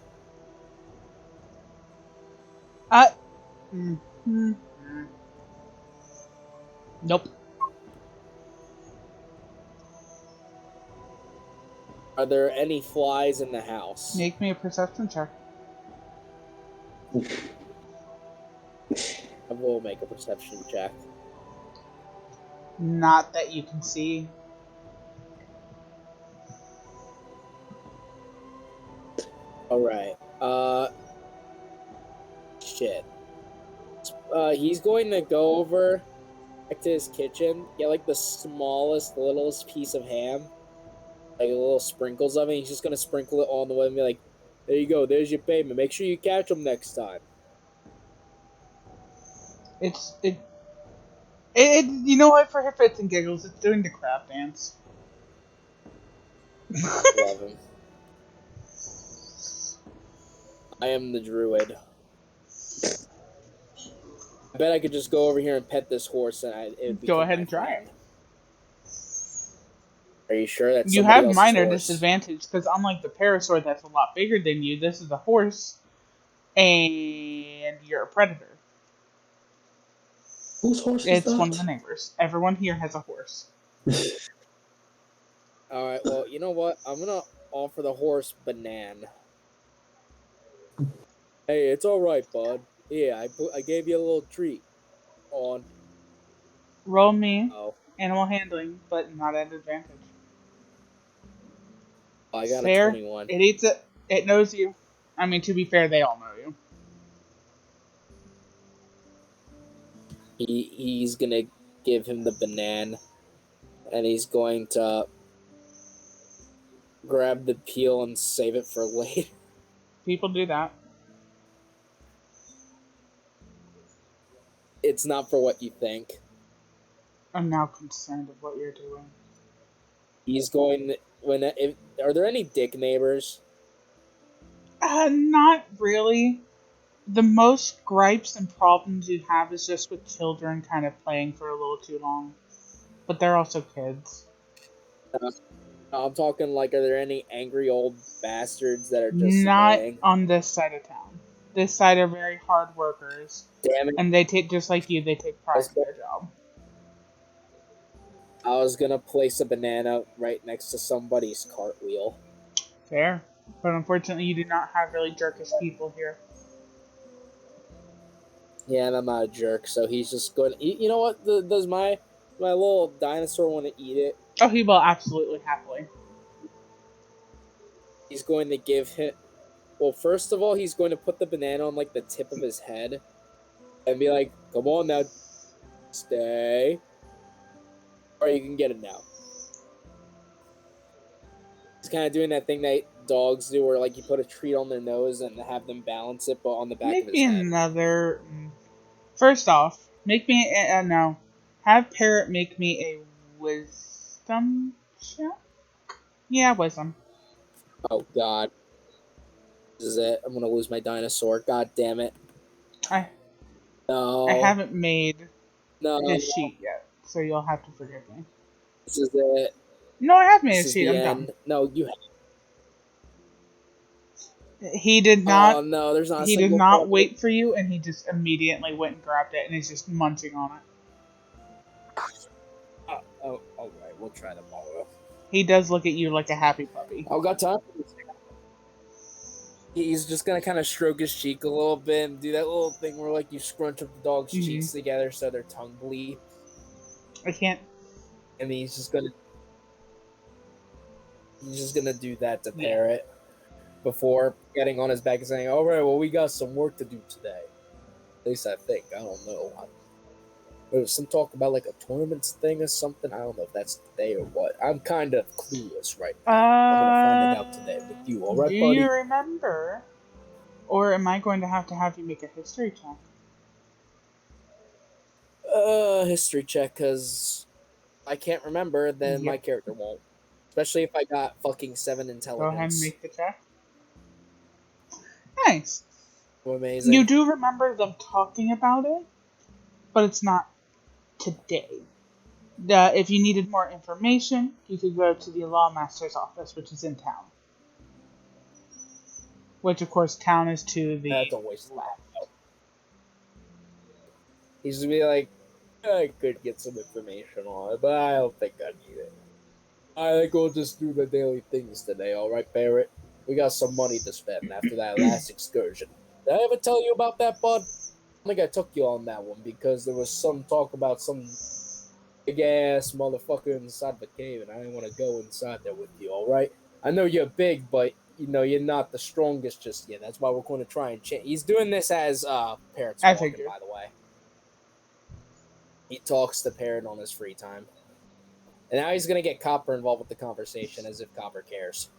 Nope. Are there any flies in the house? Make me a perception check. I will make a perception check. Not that you can see. Alright. Shit. He's going to go over back to his kitchen, get like the smallest, littlest piece of ham, like little sprinkles of it. He's just gonna sprinkle it all on the way and be like, "There you go. There's your payment. Make sure you catch him next time." You know what? For fits and giggles, it's doing the crab dance. Love him. I am the druid. I bet I could just go over here and pet this horse, and it would become Go ahead my and try friend. it. Are you sure that's You somebody have else's minor horse? disadvantage because unlike the parasaur that's a lot bigger than you, this is a horse, and you're a predator. Whose horse is It's one of the that? neighbors. Everyone here has a horse. All right. Well, you know what? I'm gonna offer the horse banana. Hey, it's all right, bud. Yeah, I gave you a little treat. On. Roll me Oh, animal handling, but not at advantage. I got a Fair. 21. It eats it. It knows you. I mean, to be fair, they all know you. He's gonna give him the banana, and he's going to grab the peel and save it for later. People do that. It's not for what you think. I'm now concerned of what you're doing. He's going are there any dick neighbors? Not really. The most gripes and problems you have is just with children kind of playing for a little too long. But they're also kids. I'm talking like, are there any angry old bastards that are just Not annoying? on this side of town. This side are very hard workers. Damn it! And they take, just like you, they take I pride was, in their job. I was gonna place a banana right next to somebody's cartwheel. Fair. But unfortunately, you do not have really jerkish people here. Yeah, and I'm not a jerk, so he's just going to eat. You know what? Does my little dinosaur want to eat it? Oh, he will absolutely happily. He's going to give him. Well, first of all, he's going to put the banana on like the tip of his head, and be like, "Come on now, stay, or you can get it now." He's kind of doing that thing that dogs do, where like you put a treat on their nose and have them balance it, but on the back of Make his me head. another. First off, make me no. Have Parrot make me a wisdom check. Yeah, wisdom. Oh God, this is it. I'm gonna lose my dinosaur. God damn it! I No, haven't made no, his sheet yet, so you'll have to forgive me. this is it. No, I have made This a is sheet. the I'm dumb. end. No, you. He did Oh not. no, there's not a He did single not part. wait for you, and he just immediately went and grabbed it, and he's just munching on it. Oh, all right. We'll try tomorrow. He does look at you like a happy puppy. I've got time for this. He's just gonna kind of stroke his cheek a little bit and do that little thing where like you scrunch up the dog's cheeks together so their tongue bleed. I can't. And he's just gonna do that to Parrot before getting on his back and saying, "All right, well, we got some work to do today." At least I think. I don't know. There was some talk about like a tournaments thing or something. I don't know if that's today or what. I'm kind of clueless right now. I'm gonna find it out today with you. All right, do buddy? you remember? Or am I going to have you make a history check? History check, because I can't remember, then my character won't. Especially if I got fucking 7 intelligence. Go ahead and make the check. Nice. Amazing. You do remember them talking about it, but it's not today. If you needed more information, you could go to the Lawmaster's office, which is in town. Which, of course, town is to the... That's always loud. He's gonna be like, I could get some information on it, but I don't think I need it. I think we'll just do the daily things today, alright, Barrett? We got some money to spend after that last excursion. Did I ever tell you about that, bud? I think I took you on that one because there was some talk about some big ass motherfucker inside the cave, and I didn't want to go inside there with you, alright? I know you're big, but you know you're not the strongest just yet. That's why we're going to try and change. He's doing this as Parrot's walking, by the way. He talks to Parrot on his free time. And now he's going to get Copper involved with the conversation as if Copper cares.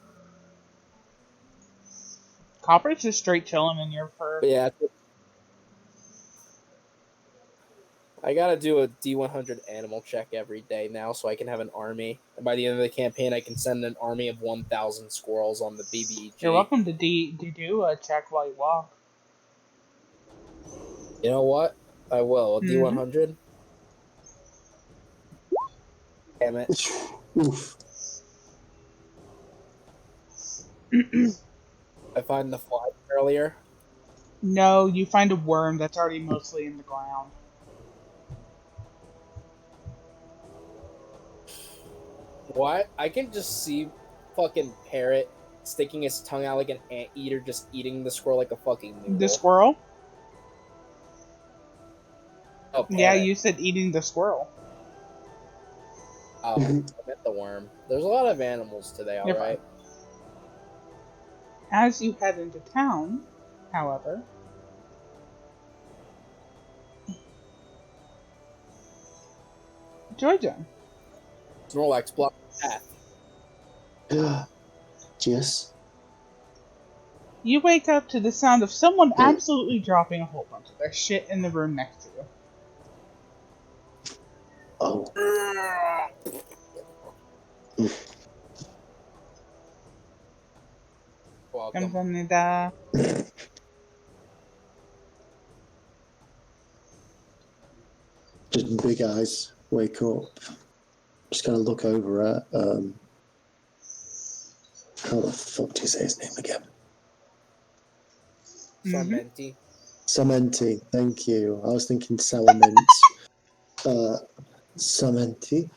Copper's just straight chilling in your fur. But yeah. I got to do a D100 animal check every day now so I can have an army. And by the end of the campaign, I can send an army of 1,000 squirrels on the BBG. You're welcome to do a check while you walk. You know what? I will. A D100. Damn it. Oof. I find the fly earlier. No, you find a worm that's already mostly in the ground. What? I can just see fucking Parrot sticking his tongue out like an anteater, just eating the squirrel like a fucking noodle. The squirrel? Oh, Parrot. Yeah, you said eating the squirrel. Oh, I meant the worm. There's a lot of animals today, alright? As you head into town, however... Georgia. Snorlax, block the path. Yes. You wake up to the sound of someone absolutely dropping a whole bunch of their shit in the room next to you. Oh. Welcome. 감사합니다. Just big eyes, wake up. Just gonna look over at, how the fuck do you say his name again? Sarmenti. Samenti, thank you. I was thinking Salamence. Samenti.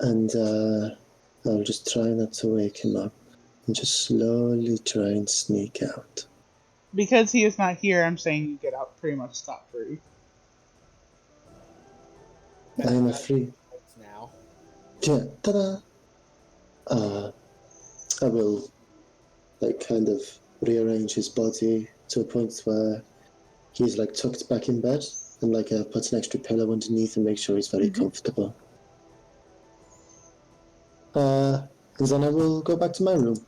And, I'll just try not to wake him up. And just slowly try and sneak out. Because he is not here, I'm saying you get out pretty much scot-free. I am free. Now. Yeah, ta-da! I will, like, kind of rearrange his body to a point where he's, like, tucked back in bed and, like, put an extra pillow underneath and make sure he's very comfortable. And then I will go back to my room.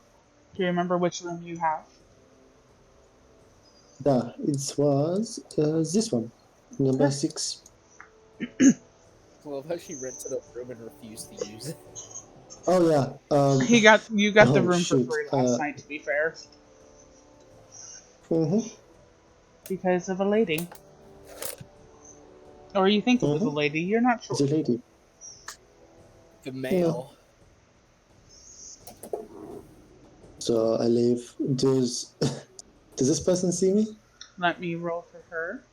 Do you remember which room you have? Yeah, it was this one, number 6. I love how she rented a room and refused to use it. Oh yeah. You got the room for free last night, to be fair. Because of a lady. Or you think it was a lady, you're not sure. It's a lady. The male. So I leave. Does this person see me? Let me roll for her.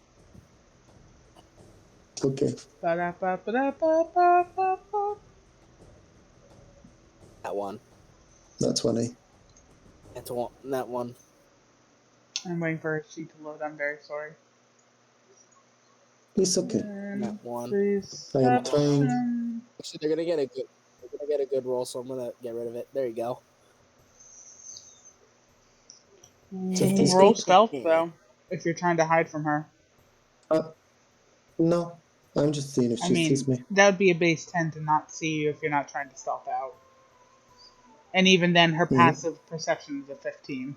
Okay. That one. That's funny. That's one. That one. I'm waiting for her sheet to load. I'm very sorry. It's okay. That one. I am trying. Reception. Actually, they're gonna get a good. They're gonna get a good roll, so I'm gonna get rid of it. There you go. 50 Roll speed. stealth though, if you're trying to hide from her. No, I'm just seeing if I she sees mean, me. that would be a base 10 to not see you if you're not trying to stealth out. And even then, her passive perception is a 15.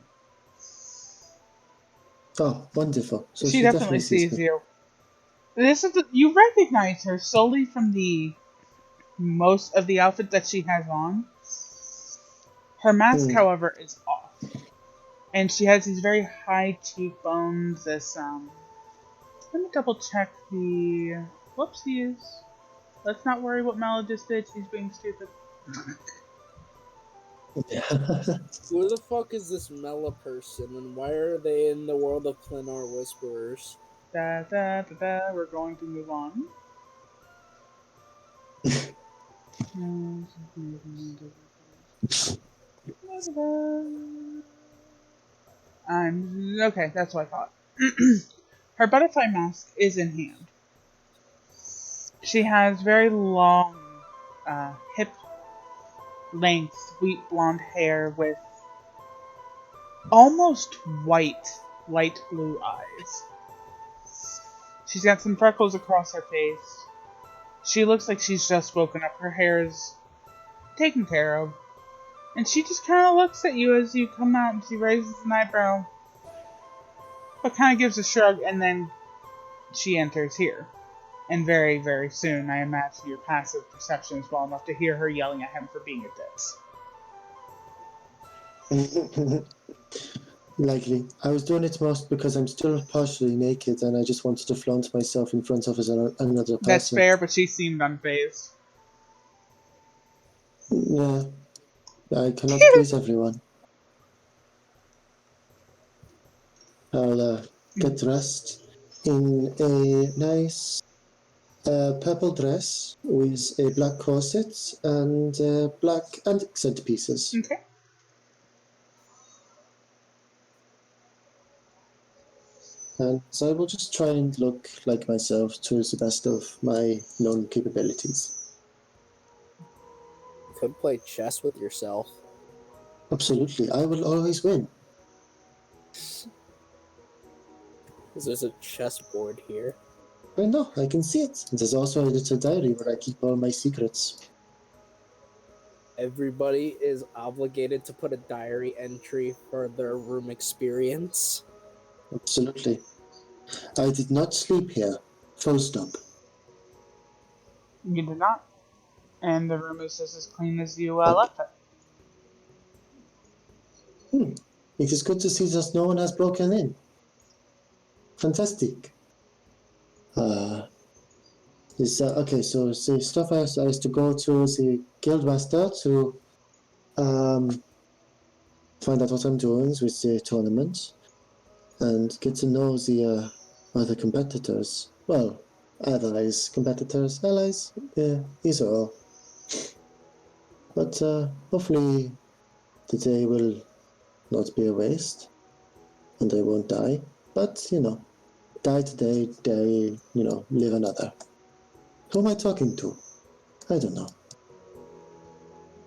Oh, wonderful. So She she definitely definitely sees sees me. you. You recognize her solely from the most of the outfit that she has on. Her mask, however, is off. And she has these very high cheekbones, let me double check the... Whoopsies. Let's not worry what Mala just did, she's being stupid. Who the fuck is this Mela person, and why are they in the world of Planar Whisperers? We're going to move on. Okay, that's what I thought. Her butterfly mask is in hand. She has very long, hip length, sweet blonde hair with almost white, light blue eyes. She's got some freckles across her face. She looks like she's just woken up. Her hair is taken care of. And she just kind of looks at you as you come out and she raises an eyebrow. But kind of gives a shrug and then she enters here. And very, very soon, I imagine your passive perception is well enough to hear her yelling at him for being a ditz. Likely. I was doing it most because I'm still partially naked and I just wanted to flaunt myself in front of another That's person. fair, but she seemed unfazed. Yeah, I cannot please everyone. I'll get dressed in a nice purple dress with a black corset and black accent pieces. Okay. And so I will just try and look like myself to the best of my known capabilities. Could play chess with yourself. Absolutely, I will always win. There's a chessboard here. I know, I can see it. There's also a little diary where I keep all my secrets. Everybody is obligated to put a diary entry for their room experience. Absolutely. I did not sleep here. Full stop. You did not. And the room is just as clean as you Up. left it. It is good to see that no one has broken in. Fantastic. Okay, so the stuff I used to go to the guildmaster to find out what I'm doing with the tournament and get to know the other competitors. Well, allies, competitors, allies, these are all. But hopefully the day will not be a waste and I won't die. But, die today, live another. Who am I talking to? I don't know.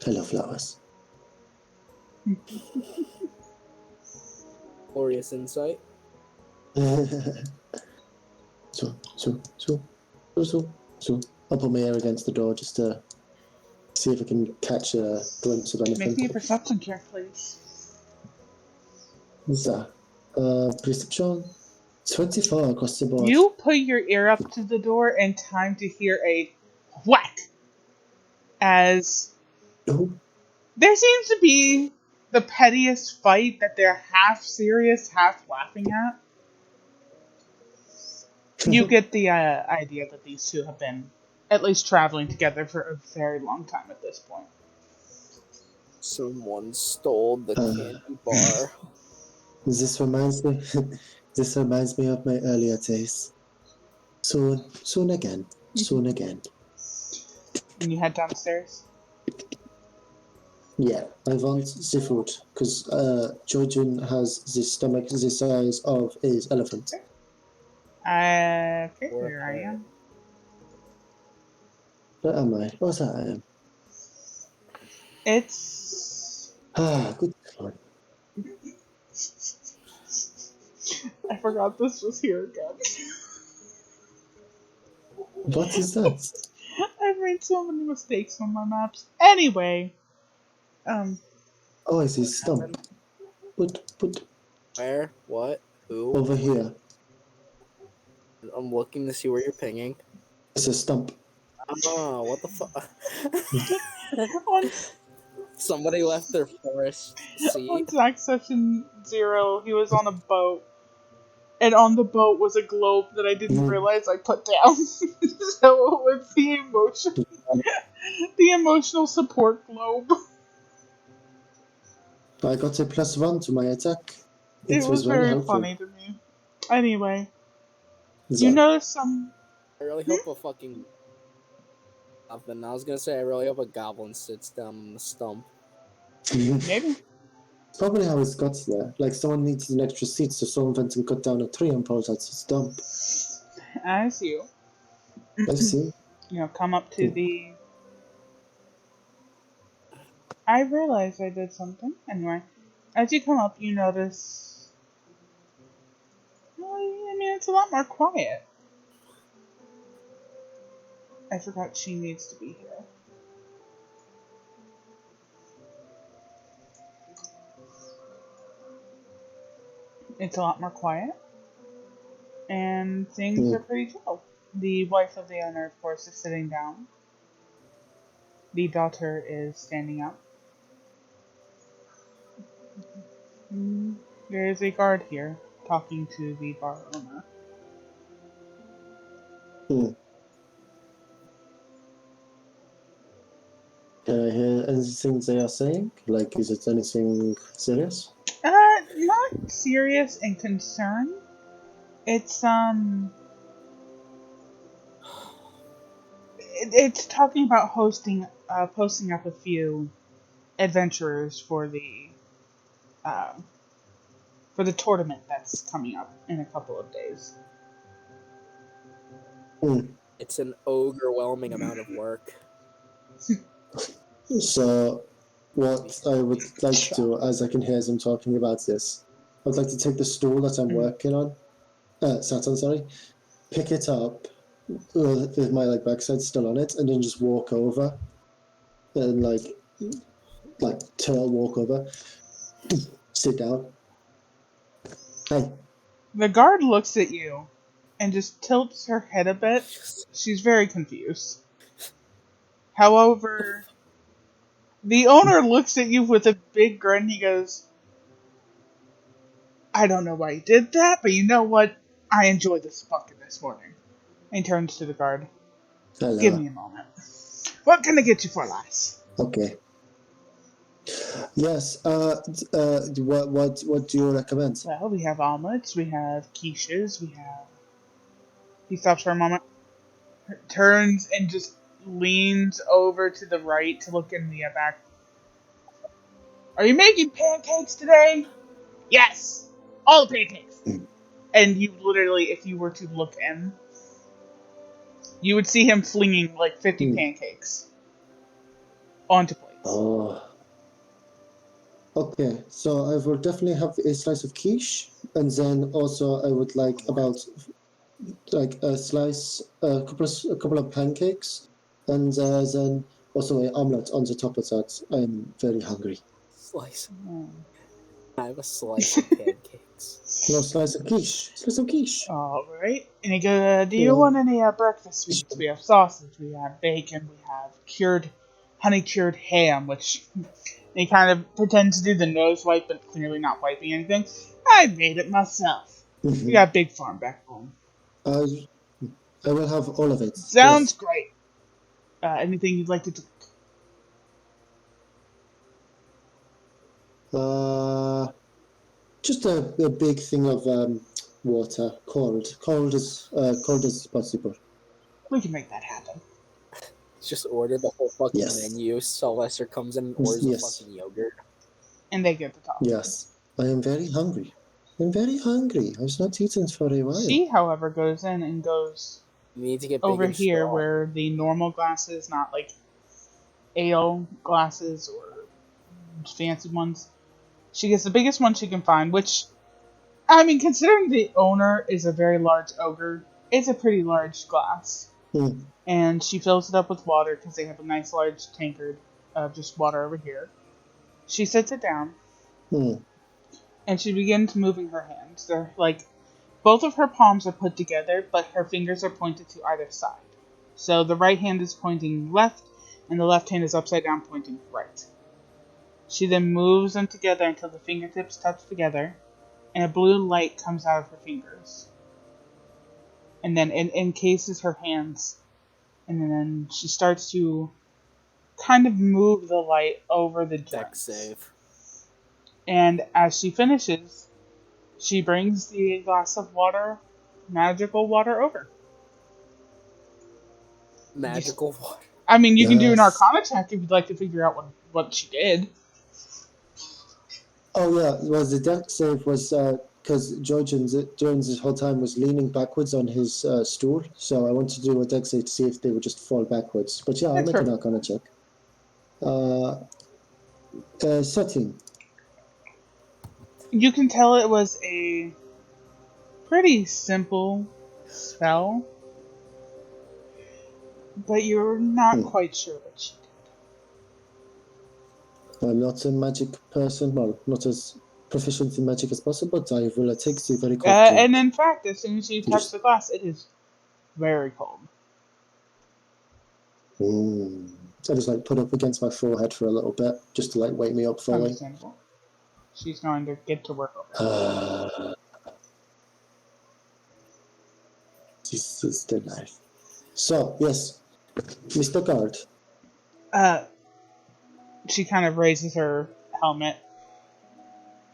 Hello, flowers. Glorious insight. So. I'll put my ear against the door just to see if I can catch a glimpse of anything. Make me a perception check, please. Perception 24 across the board. You put your ear up to the door in time to hear a whack as Oh. there seems to be the pettiest fight that they're half serious, half laughing at. You get the idea that these two have been at least traveling together for a very long time at this point. Someone stole the candy bar. This reminds me. This reminds me of my earlier days. Soon again. Soon again. And you head downstairs. Yeah, I want seafood because Jojen has the stomach the size of his elephant. Okay, Or a here I parrot. am. Where am I? What's that I am? It's. Good one. I forgot this was here again. What is that? I've made so many mistakes on my maps. Anyway, um, Oh, I see What stump. happened? Put Where? What? Who? over When? here. I'm looking to see where you're pinging. It's a stump. Oh, what the fuck? on Somebody left their forest on seat. Zach Session 0, he was on a boat, and on the boat was a globe that I didn't Mm. realize I put down. So it was the emotional support globe. I got a +1 to my attack. It It was was very very helpful. funny to me. Anyway, you So, notice some. I really hope a fucking goblin. I was gonna say I really hope a goblin sits down on the stump. Maybe. probably how it got there. Like someone needs an extra seat, so someone went and cut down a tree and pulled out a stump. As you, I see. come up to the. I realized I did something. Anyway, as you come up, you notice. Well, I mean, it's a lot more quiet. I forgot she needs to be here. It's a lot more quiet, and things are Mm. pretty chill. The wife of the owner, of course, is sitting down. The daughter is standing up. There is a guard here talking to the bar owner. Mm. Can I hear anything they are saying? Like, is it anything serious? Not serious and concerned. It's it's talking about posting up a few adventurers uh, for the tournament that's coming up in a couple of days. Mm. It's an overwhelming amount of work. So, what I would like to do, as I can hear them talking about this, I would like to take the stool that I'm working on, sat on, sorry, pick it up with my like backside still on it, and then just walk over and like tail walk over, sit down. Hey. The guard looks at you and just tilts her head a bit. She's very confused. However, the owner looks at you with a big grin. He goes, I don't know why you did that, but you know what? I enjoyed this fucking this morning. And he turns to the guard. Give Hello. me a moment. What can I get you for, lass? Okay. Yes. What do you recommend? Well, we have omelets, we have quiches, we have. He stops for a moment, turns and just leans over to the right to look in the back. Are you making pancakes today? Yes! All the pancakes! And you literally, if you were to look in, you would see him flinging like 50 Hmm. pancakes onto plates. Oh. Okay. So I will definitely have a slice of quiche, and then also I would like about like a slice, a couple of pancakes, and then also an omelette on the top of that. I'm very hungry. Slice. Mm. I have a slice of pancakes. No slice of quiche. Slice of quiche. Alright. And he goes, do you Yeah. want any breakfast sweets? We have sausage, we have bacon, we have honey cured ham, which he kind of pretends to do the nose wipe, but clearly not wiping anything. I made it myself. We Mm-hmm. got a big farm back home. I will have all of it. Sounds Yes. great. Anything you'd like to drink? Uh, just a big thing of water, cold as possible. We can make that happen. Just order the whole fucking Yes. menu. Sylvester comes in and orders a Yes. fucking yogurt. And they get to talk. Yes. I am very hungry. I'm very hungry. I've not eaten for a while. She, however, goes in and goes You need to get big over and here strong. where the normal glasses, not like ale glasses or fancy ones. She gets the biggest one she can find, which, I mean, considering the owner is a very large ogre, it's a pretty large glass. Hmm. And she fills it up with water because they have a nice large tankard of just water over here. She sits it down Hmm. and she begins moving her hands. They're like both of her palms are put together, but her fingers are pointed to either side. So the right hand is pointing left, and the left hand is upside down pointing right. She then moves them together until the fingertips touch together, and a blue light comes out of her fingers. And then it encases her hands, and then she starts to kind of move the light over the Deck drinks. save. And as she finishes, she brings the glass of water, magical water, over. Magical water. I mean, you can do an Yes. Arcana check if you'd like to figure out what she did. Oh yeah, well the deck save was because Jones this whole time was leaning backwards on his stool, so I wanted to do a deck save to see if they would just fall backwards. But yeah, I'll That's make an perfect. Arcana check. 13. You can tell it was a pretty simple spell, but you're not quite sure what she did. I'm not a magic person, well, not as proficient in magic as possible, but I will take the very cold drink. And in fact, as soon as you touch the glass, it is very cold. I just like put up against my forehead for a little bit, just to like wake me up fully. Understandable. She's going to get to work over it. This is the life. So, yes, Mr. Guard. She kind of raises her helmet.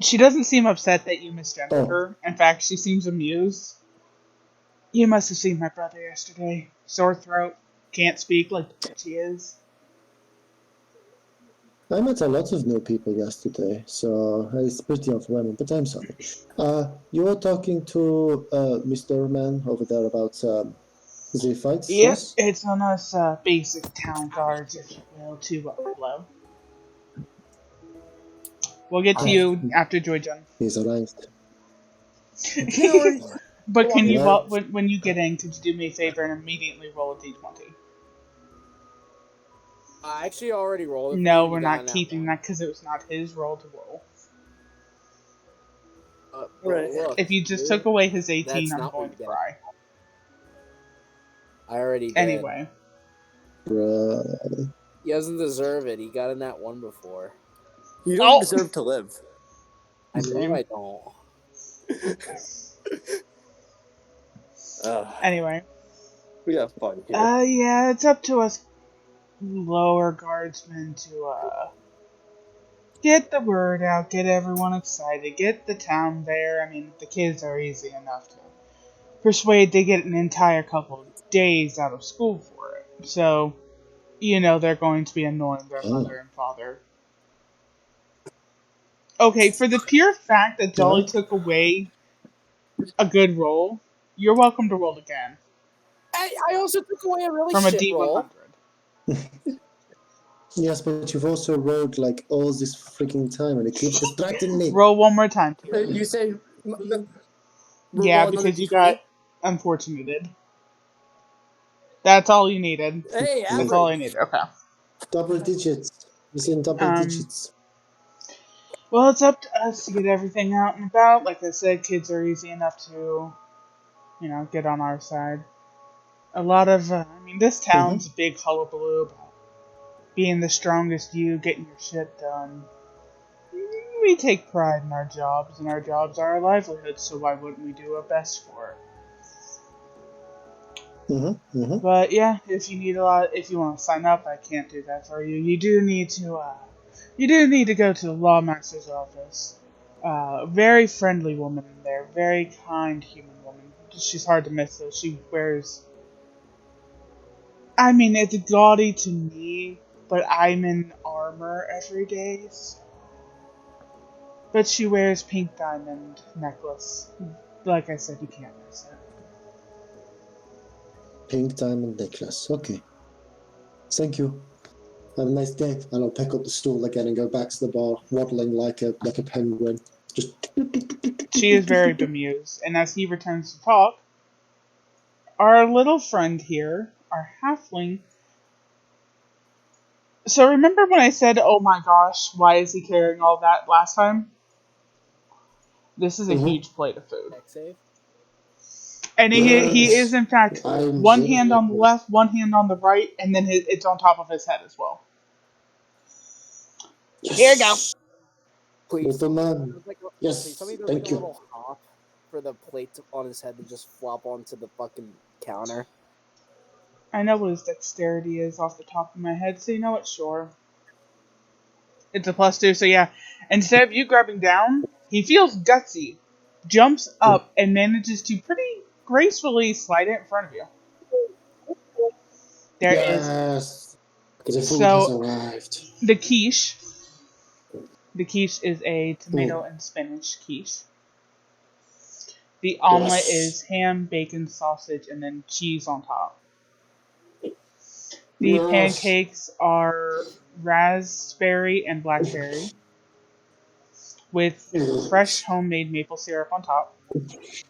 She doesn't seem upset that you misgendered her. In fact, she seems amused. You must have seen my brother yesterday. Sore throat. Can't speak like the bitch he is. I met a lot of new people yesterday, so it's pretty overwhelming, but I'm sorry. You were talking to Mr. Man over there about the fights, Yep, yes? it's on us basic town guards, if you will, to hello. We'll get to you after Joy Jun. He's arrived. But can you, Well, when you get in, could you do me a favor and immediately roll a d20? I actually already rolled it for you. No, and we're you got not an keeping outline. that because it was not his roll to roll. Right. Look, If you just took away his 18, that's I'm not going what to you cry. I already did. Anyway. He doesn't deserve it. He got in that one before. You don't deserve to live. I Same. know I don't. Anyway. We have fun here. Yeah, it's up to us lower guardsmen to, get the word out, get everyone excited, get the town there. I mean, the kids are easy enough to persuade. They get an entire couple of days out of school for it. So, you know, they're going to be annoying their mother and father. Okay, for the pure fact that Jolly took away a good roll, you're welcome to roll again. I also took away a really From a shit D100. roll. Yes, but you've also rolled like all this freaking time and it keeps distracting me. Roll one more time. You say... Yeah, because you got unfortunated. That's all you needed. Hey, average. That's all I needed. Okay. Double digits. It's in double digits. Well, it's up to us to get everything out and about. Like I said, kids are easy enough to, you know, get on our side. A lot of, I mean, this town's a big hullabaloo about being the strongest you, getting your shit done. We take pride in our jobs, and our jobs are our livelihood, so why wouldn't we do our best for it? But yeah, if you need if you want to sign up, I can't do that for you. You do need to go to the lawmaster's office. Very friendly woman in there, very kind human woman. She's hard to miss though. She wears I mean, it's gaudy to me, but I'm in armor every day. But she wears pink diamond necklace. Like I said, you can't miss it. Pink diamond necklace. Okay. Thank you. Have a nice day. And I'll pick up the stool again and go back to the bar, waddling like a penguin. Just. She is very bemused, and as he returns to talk, our little friend here, our halfling. So remember when I said, "Oh my gosh, why is he carrying all that?" last time? This is a huge plate of food. Deck save. And he is in fact I'm one hand kidding. on the left, one hand on the right, and then it's on top of his head as well. Yes. Here you go. Please tell me Superman. there's like a, Yes, please tell me there's thank like a you. little hop for the plate on his head to just flop onto the fucking counter. I know what his dexterity is off the top of my head, so you know what? Sure. It's a +2, so yeah. Instead of you grabbing down, he feels gutsy, jumps up, and manages to pretty gracefully slide it in front of you. There is Yes. The food has so arrived. the quiche. The quiche is a tomato and spinach quiche. The omelet is Yes. ham, bacon, sausage, and then cheese on top. The Yes. pancakes are raspberry and blackberry with fresh homemade maple syrup on top. Yes,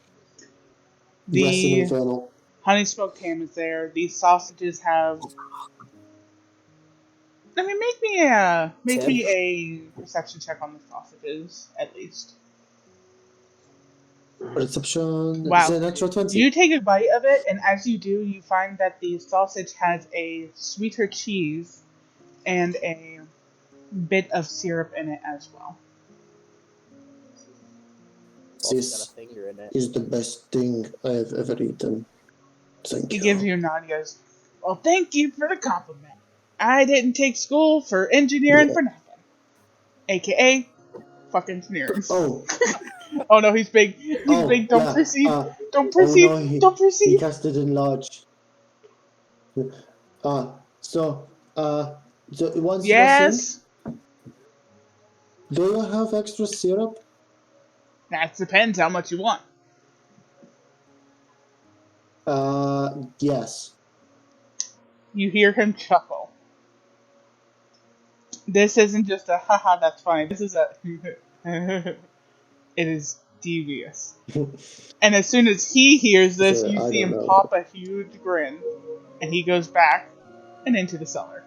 and The infernal. honey smoked ham is there. These sausages have. I mean, make Tip. me a perception check on the sausages at least. Reception. Is Wow. it a natural 20? You take a bite of it, and as you do, you find that the sausage has a sweeter cheese and a bit of syrup in it as well. It's also got a This finger in it. is the best thing I have ever eaten. Thank He you. gives you a nod. He goes, "Well, thank you for the compliment. I didn't take school for engineering for nothing, aka fuck engineering." Oh, Oh no, he's big. He's big. Don't yeah. proceed. Don't Oh proceed. no, Don't he proceed. casted in large. So, once you are saying, Yes. do you have extra syrup? That depends how much you want. Yes. You hear him chuckle. This isn't just a haha, that's funny. This is a it is devious. And as soon as he hears this, So, you I see don't him know. pop a huge grin, and he goes back and into the cellar.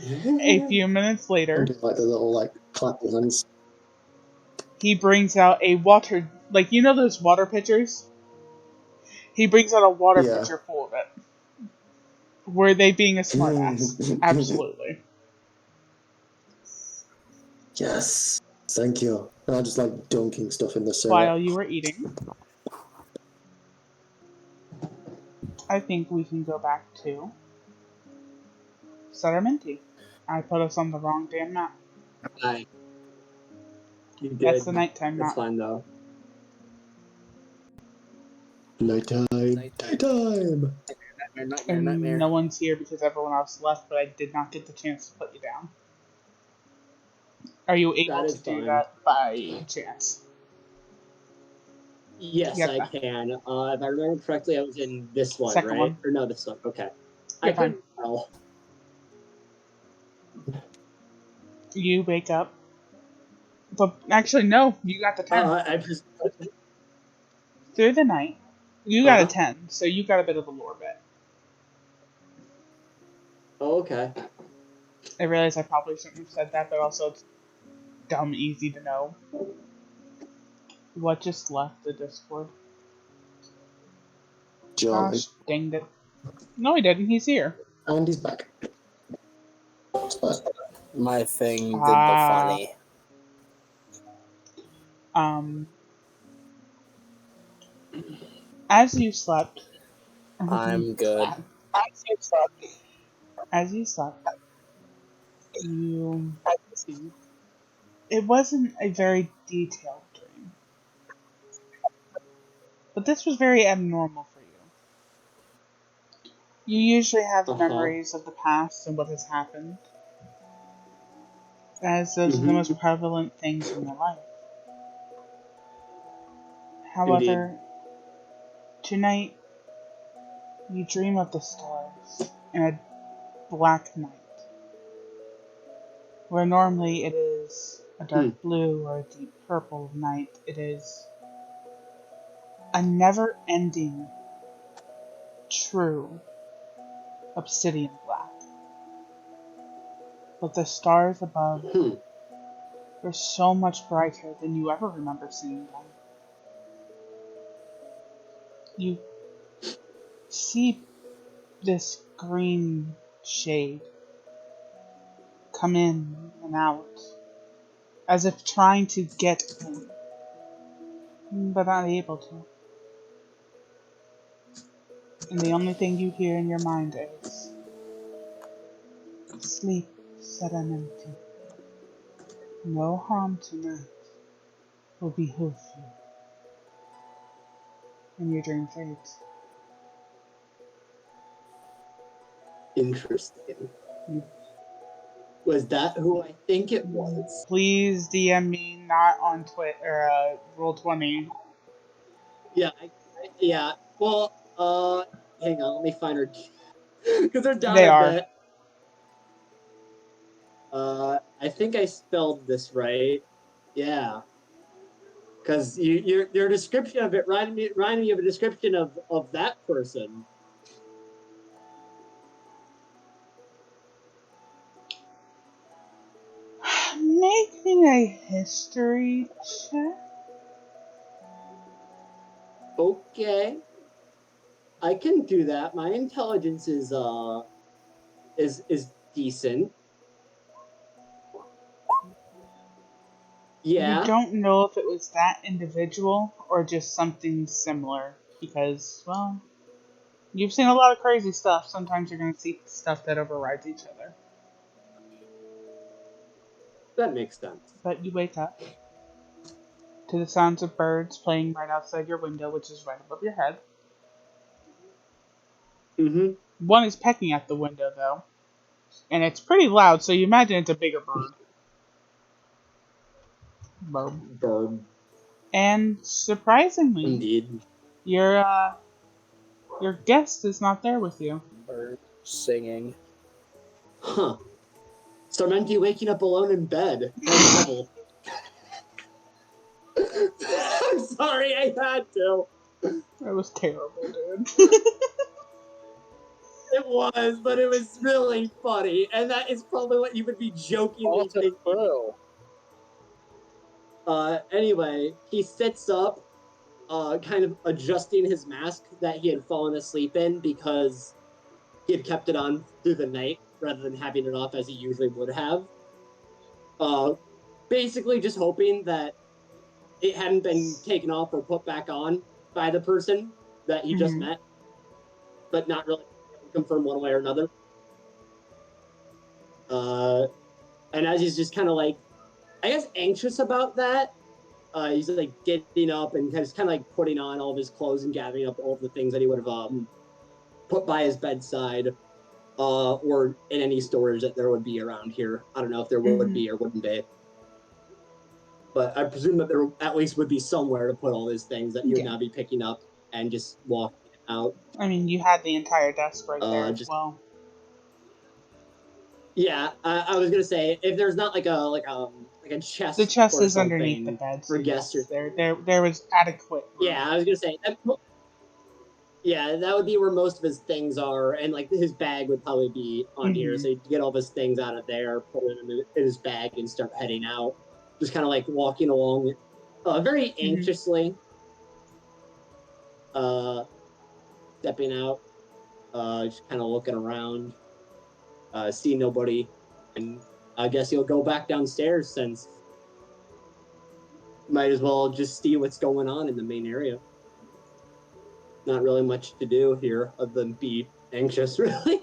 A few minutes I'm later, doing like the little like clapping hands. he brings out a water, like you know those water pitchers? He brings out a water Yeah. pitcher full of it. Were they being a smartass? Absolutely. Yes. Thank you. And I just like dunking stuff in the While syrup. you were eating, I think we can go back to Sutterminty. I put us on the wrong damn map. Hi. You That's did. the nighttime It's map. fine though. Nighttime. Nighttime. Daytime. Nightmare. And no one's here because everyone else left, but I did not get the chance to put you down. Are you able That to is do fine. that by chance? Yes, Yep. I can. If I remember correctly, I was in this one, Second right? one. Or no, this one. Okay. You're I fine. couldn't tell. You wake up. But actually, no, you got the 10. I just. Through the night, you got a Huh? 10, so you got a bit of a lore bit. Oh, okay. I realize I probably shouldn't have said that, but also it's dumb easy to know. What just left the Discord? Jolly. Gosh, danged it. No, he didn't. He's here. And he's back. My thing did the Ah. funny. As you slept, I'm good. as you slept, you. It wasn't a very detailed dream, but this was very abnormal for you. You usually have Uh-huh. memories of the past and what has happened, as those are the most prevalent things in your life. Indeed. However, tonight you dream of the stars in a black night, where normally it is a dark blue or a deep purple night. It is a never-ending, true obsidian black. But the stars above are so much brighter than you ever remember seeing them. You see this green shade come in and out, as if trying to get in, but not able to. And the only thing you hear in your mind is, "Sleep, serenity. No harm tonight will behoove you." And your dream fades. Interesting. You, Was that who I think it was? please DM me, not on Twitter, Roll20. Yeah. Well, hang on, let me find her because they're down They a are. bit. I think I spelled this right. Yeah, because your description of it reminded me of a description of that person. Make me a history check. Okay, I can do that. My intelligence is decent. You Yeah, don't know if it was that individual or just something similar because, well, you've seen a lot of crazy stuff. Sometimes you're going to see stuff that overrides each other. that makes sense. But you wake up to the sounds of birds playing right outside your window, which is right above your head. Mm-hmm. One is pecking at the window, though, and it's pretty loud, so you imagine it's a bigger bird. Bird. Bird. And surprisingly, Indeed. your your guest is not there with you. Bird singing. Huh. So it meant you waking up alone in bed. How novel. I'm sorry, I had to. That was terrible, dude. It was, but it was really funny, and that is probably what you would be jokingly Also thinking. true. Anyway, he sits up, kind of adjusting his mask that he had fallen asleep in because he had kept it on through the night rather than having it off as he usually would have. Uh, Basically just hoping that it hadn't been taken off or put back on by the person that he just Mm-hmm. met, but not really able to confirm one way or another. Uh, and as he's just kind of like, I guess, anxious about that, he's like getting up and kind of like putting on all of his clothes and gathering up all of the things that he would have put by his bedside, or in any storage that there would be around here. I don't know if there would Mm-hmm. be or wouldn't be, but I presume that there at least would be somewhere to put all his things that he would Yeah. now be picking up and just walking out. I mean, you had the entire desk right there as Just well. Yeah, I was gonna say if there's not like a The chest chest or is underneath the something bed, for so guests or yes, there was adequate room. yeah, I was gonna say that, yeah, that would be where most of his things are, and like his bag would probably be on here, Mm-hmm. so he'd get all of his things out of there, put it in his bag, and start heading out. Just kind of like walking along, very Mm-hmm. anxiously, uh, stepping out, just kind of looking around, see nobody, and I guess he'll go back downstairs since might as well just see what's going on in the main area. Not really much to do here other than be anxious, really.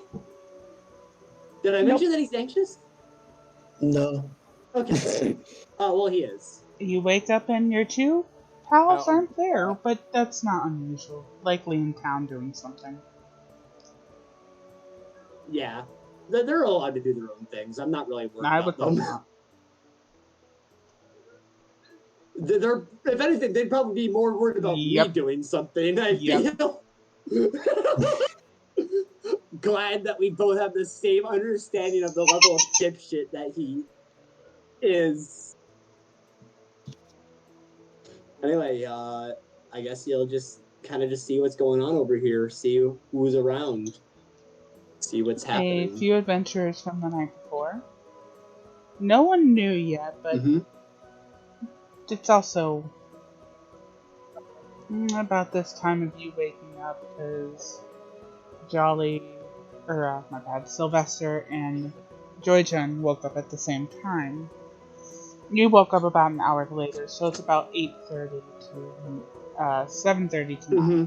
Did I Nope. mention that he's anxious? No. Okay. Oh, well, he is. You wake up and your two pals Out. aren't there, but that's not unusual. Likely in town doing something. Yeah, they're allowed to do their own things. I'm not really worried I about would hope them. not. They're, if anything, they'd probably be more worried about me Yep. doing something. I Yep. feel. Glad that we both have the same understanding of the level of dipshit that he is. Anyway, I guess you'll just kind of just see what's going on over here, see who's around, see what's A happening. few adventures from the night before. No one knew yet, but Mm-hmm. it's also about this time of you waking up because my bad, Sylvester and Joy-Chan woke up at the same time. You woke up about an hour later, so it's about 8:30 to 7:30 to 9. Mm-hmm.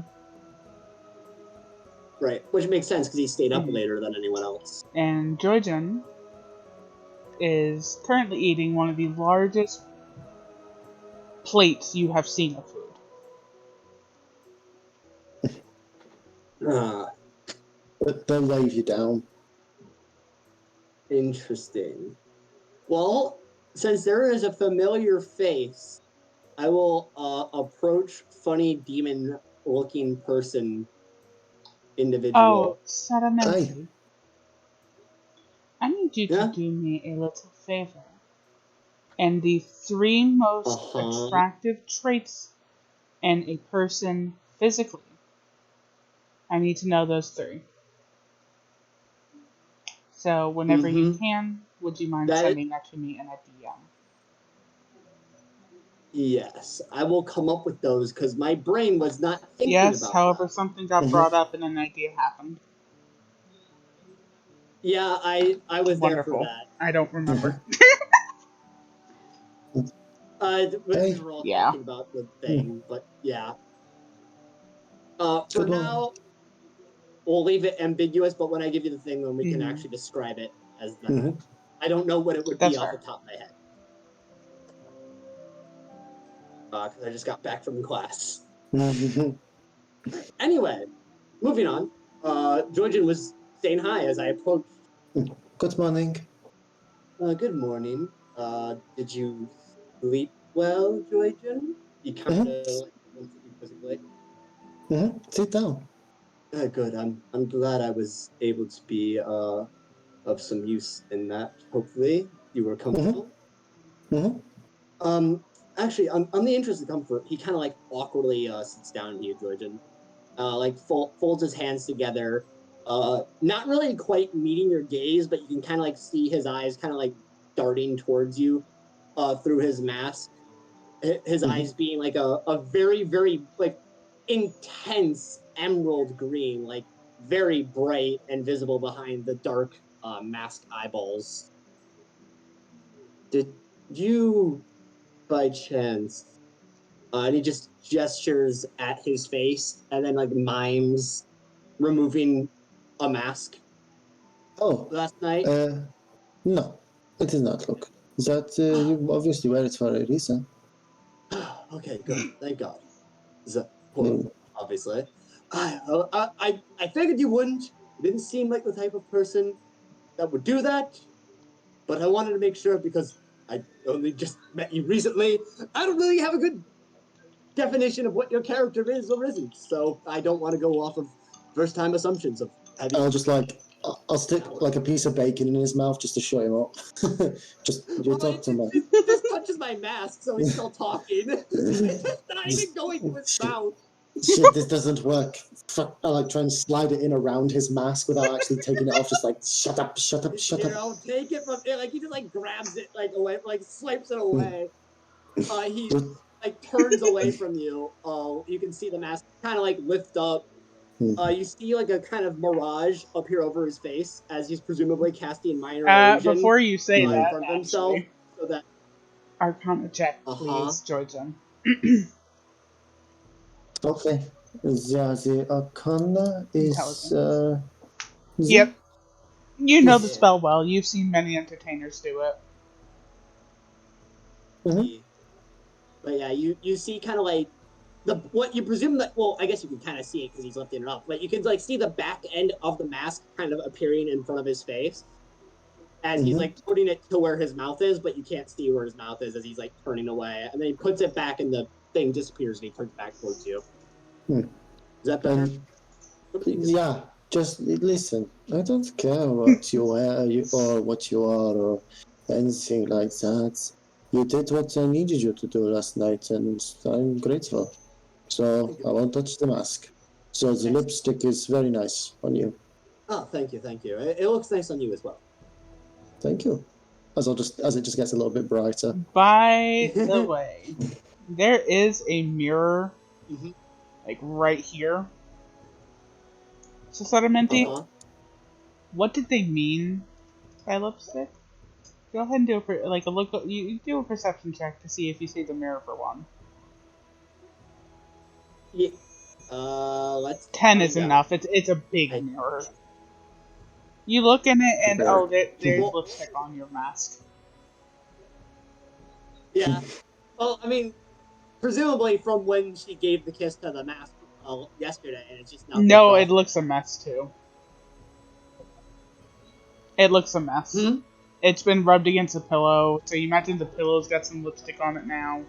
Right, which makes sense because he stayed up Mhm. later than anyone else. And Joy-Chan is currently eating one of the largest plates you have seen of food. Ah, But they'll wave you down. interesting. Well, since there is a familiar face, I will approach funny demon-looking person Oh, individual. Aye. Sadamenti, I need you to Yeah. do me a little favor. And the three most Uh-huh. attractive traits in a person physically. I need to know those three. So whenever you Mm-hmm. can, would you mind That is, sending that to me in a DM? yes, I will come up with those because my brain was not thinking Yes, about however, that. something got Mm-hmm. brought up and an idea happened. Yeah, I was there for Wonderful. that. I don't remember. Mm-hmm. When we Aye. were all Yeah. talking about the Mm. thing, but yeah. For Good one. now, we'll leave it ambiguous. But when I give you the thing, then we can Hmm. actually describe it as that. Mm-hmm. I don't know what it would be That's off the fair. top of my head because I just got back from class. Mm-hmm. Anyway, moving on. Georgian was saying hi as I approached. Good morning. Good morning. Did you sleep well, Georgian? He kind Mm-hmm. of like looks at you quizzically. Mm-hmm. Sit down. Good. I'm glad I was able to be of some use in that. Hopefully, you were Mm-hmm. comfortable. Mm-hmm. Um, actually, on the interest of comfort, he kind of like awkwardly sits down to you, Georgian. Like folds his hands together. Not really quite meeting your gaze, but you can kind of like see his eyes kind of like darting towards you through his mask. His Mm-hmm. eyes being like a very, very like intense emerald green, like very bright and visible behind the dark mask eyeballs. Did you, by chance, and he just gestures at his face and then like mimes removing a mask Oh, last night? no, it did not look. That you obviously wear it for a reason. Okay, good. Thank God. This is Mm. horrible, obviously. I figured you wouldn't. You didn't seem like the type of person that would do that, but I wanted to make sure because I only just met you recently. I don't really have a good definition of what your character is or isn't, so I don't want to go off of first time assumptions of have you. I'll just like I'll stick like a piece of bacon in his mouth just to shut him up. Just you Well, talk to him. it just touches my mask, so he's still talking. It's just not even Just, going to his mouth. shit, this doesn't work. Fuck, I like try and slide it in around his mask without actually taking it off. Just like shut up, shut up, shut You up. know, take it from it. Like he just like grabs it like away, like swipes it Mm. away. He Just, like turns away from you. You can see the mask kind of like lift up. mm. You see like a kind of mirage appear over his face as he's presumably casting minor illusion Before you say in Mm. that, front of himself, actually, so that Arcana check, uh-huh. please, Georgian. Okay. The Arcana is Intelligence. Z. Yep. You know the Yeah. spell well. You've seen many entertainers do it. Mm-hmm. But yeah, you see kind of like what you presume that, well, I guess you can kind of see it because he's lifting it up, but you can like see the back end of the mask kind of appearing in front of his face as he's like putting it to where his mouth is, but you can't see where his mouth is as he's like turning away, and then he puts it back and the thing disappears and he turns back towards you. Hmm. Is that better? Yeah, just listen. I don't care what you wear or what you are or anything like that. You did what I needed you to do last night, and I'm grateful. So I won't touch the mask. So the lipstick is very nice on you. Oh, thank you, thank you. It looks nice on you as well. Thank you. As it just gets a little bit brighter. By the way, there is a mirror, Mhm. like right here. So, Sedimenti, Uh-huh. what did they mean by lipstick? Go ahead and do a look. You do a perception check to see if you see the mirror for one. Yeah. Let's 10 is find out. enough. It's a big I, mirror. You look in it, and Sure. there's well, lipstick on your mask. yeah. Well, I mean, presumably from when she gave the kiss to the mask yesterday, and it's just now baked No, it off. looks a mess too. It looks a mess. Hmm? It's been rubbed against a pillow, so you imagine the pillow's got some lipstick on it now.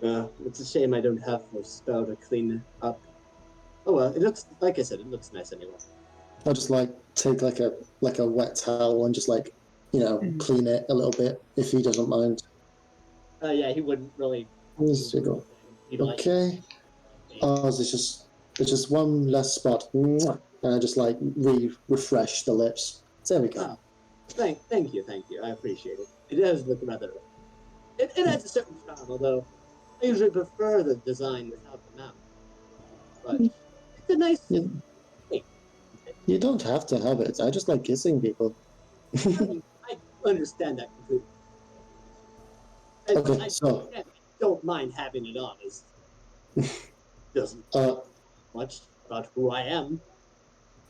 It's a shame I don't have a spell to clean it up. Oh well, it looks like I said, it looks nice anyway. I'll just like take like a wet towel and just like clean it a little bit if he doesn't mind. Yeah, he wouldn't really. There you go. He'd like. Okay. Oh, there's just one less spot. Mwah. And I just like refresh the lips. There we go. Oh, thank you. I appreciate it. It does look rather. It adds a certain charm, although I usually prefer the design without the mouth. But it's a nice You, thing. you don't have to have it. I just like kissing people. I understand that completely. Okay, I so don't mind having it on. It doesn't uh, much about who I am.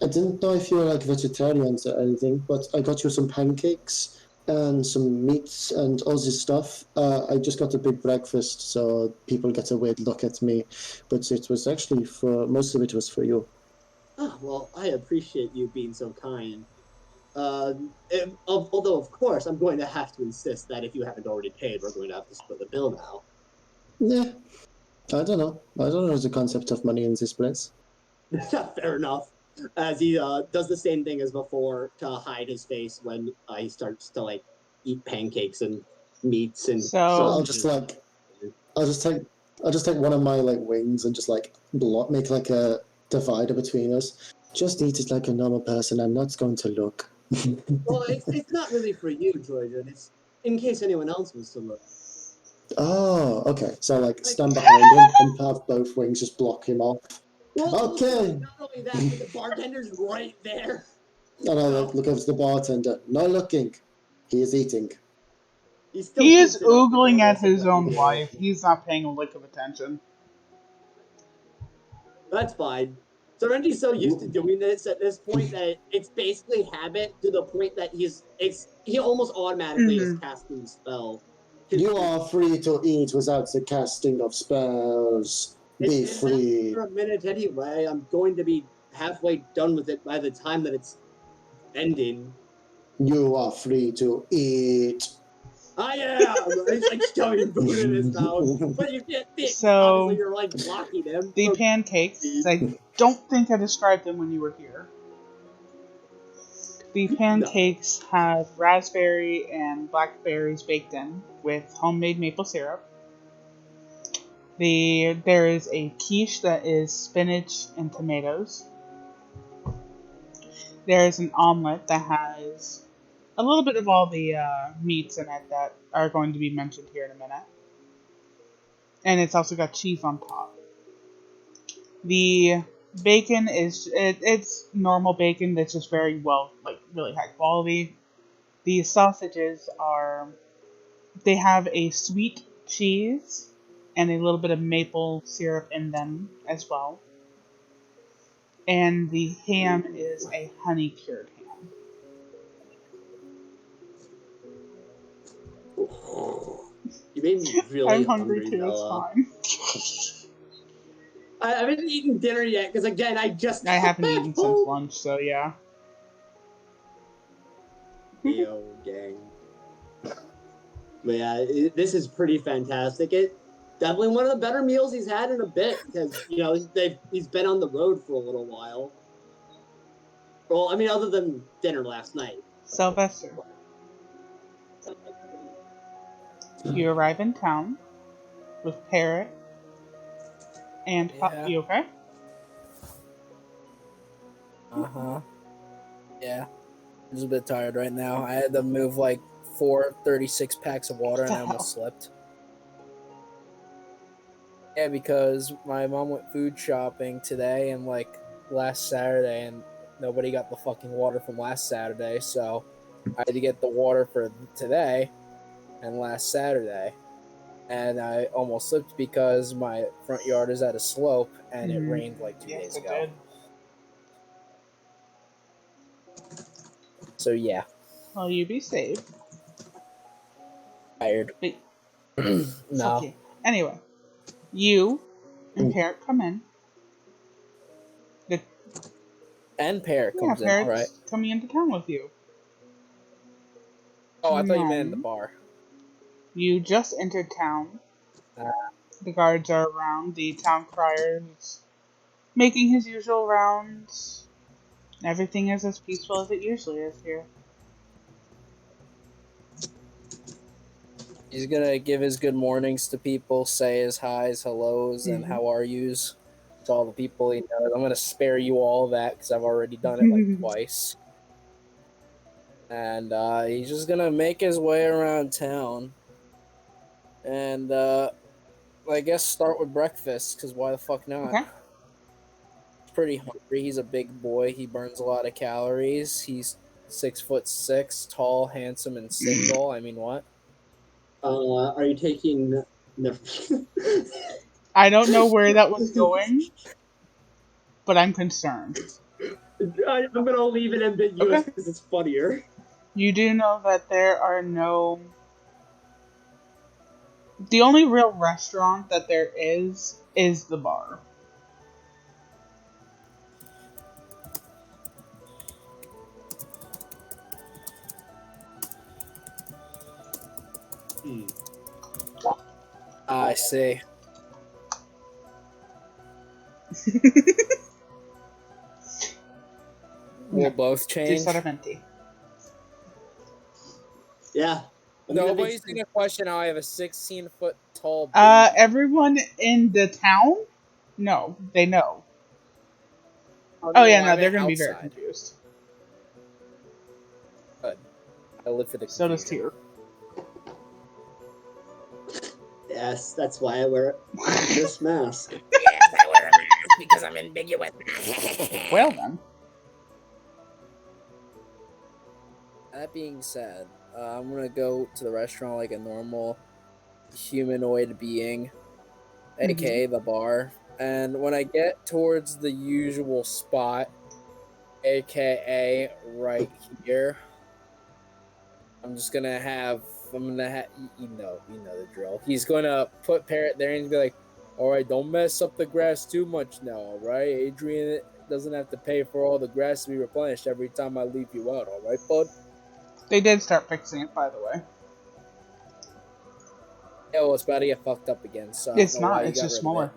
I didn't know if you were like vegetarians or anything, but I got you some pancakes and some meats and all this stuff. I just got a big breakfast, so people get a weird look at me, but it was actually for most of it was for you. Oh, well, I appreciate you being so kind. Although, of course, I'm going to have to insist that if you haven't already paid, we're going to have to split the bill now. Yeah, I don't know. I don't know the concept of money in this place. Fair enough. As he does the same thing as before to hide his face when he starts to like eat pancakes and meats and So So, I'll just take I'll just take one of my like wings and just like make like a divider between us. Just eat it like a normal person. I'm not going to look. Well, it's not really for you, Jordan. It's in case anyone else wants to look. Oh, okay. So I like Like, stand behind him and have both wings just block him off. well, Okay. not only that, but the bartender's right there. And I So like look over to the bartender. No looking. He is eating. he still he is keeps it up oogling at regardless of his what you own do. wife. He's not paying a lick of attention. That's fine. Serendi's so used to doing this at this point that it's basically habit to the point that he almost automatically is Mm-hmm. casting the spell. You are free to eat without the casting of spells. Be It's happened free. for a minute anyway. I'm going to be halfway done with it by the time that it's ending. You are free to eat. I am. He's like shoving food in his mouth, but you can't see it because obviously So, you're like blocking him. the So pancakes, I don't think I described them when you were here. The no. pancakes have raspberry and blackberries baked in with homemade maple syrup. There is a quiche that is spinach and tomatoes. There is an omelet that has a little bit of all the meats in it that are going to be mentioned here in a minute. And it's also got cheese on top. The bacon it's normal bacon that's just very well, like really high quality. The sausages they have a sweet cheese and a little bit of maple syrup in them as well. And the ham is a honey cured ham. You made me really I'm hungry too, it's Bella. fine. I haven't eaten dinner yet because again I just I got haven't back eaten home. since lunch, so yeah. Yo, gang. But yeah, this is pretty fantastic. It definitely one of the better meals he's had in a bit because he's been on the road for a little while. Well, I mean, other than dinner last night. Sylvester, you arrive in town with Parrot and Yeah. you okay? Uh-huh. Yeah. I'm just a bit tired right now. I had to move like 4 36 packs of water What and the I almost hell? slipped. Yeah, because my mom went food shopping today and like last Saturday, and nobody got the fucking water from last Saturday, so I had to get the water for today and last Saturday. And I almost slipped because my front yard is at a slope and it rained like 2 days Yes, it ago. did. So yeah, Well, you be safe. tired. But fuck No. you. Anyway, you and Parrot come in. The, And Parrot yeah, comes in, alright. Parrot's coming into town with you. Oh, I thought you meant in the No. bar. You just entered town. The guards are around. The town crier is making his usual rounds. Everything is as peaceful as it usually is here. He's gonna give his good mornings to people, say his highs, hellos, and how are yous to all the people he knows. I'm gonna spare you all that because I've already done it like twice. And he's just gonna make his way around town. And I guess start with breakfast because why the fuck not? Okay. He's pretty hungry. He's a big boy. He burns a lot of calories. He's 6'6", tall, handsome, and single. I mean, what? Are you taking the? I don't know where that was going, but I'm concerned. I'm gonna leave it ambiguous Okay. because it's funnier. You do know that there are no. The only real restaurant that there is the bar. I see. We'll both change. Just out of empty. Yeah. Nobody's gonna question how I have a 16-foot tall baby. Everyone in the town? No, they know. Oh, Oh yeah, I no, they're meant gonna be very outside. confused. Good. I live for the So does confusion. Tyr. Yes, that's why I wear this mask. Yes, I wear a mask because I'm ambiguous. Well then. That being said, I'm gonna go to the restaurant like a normal humanoid being, aka the bar. And when I get towards the usual spot, aka right here, I'm just gonna have. You know the drill. He's gonna put Parrot there and be like, "All right, don't mess up the grass too much now, all right? Adrian doesn't have to pay for all the grass to be replenished every time I leave you out, all right, bud?" They did start fixing it, by the way. Yeah, well, it's about to get fucked up again, so I don't It's know why not, you it's got just rid smaller. of it.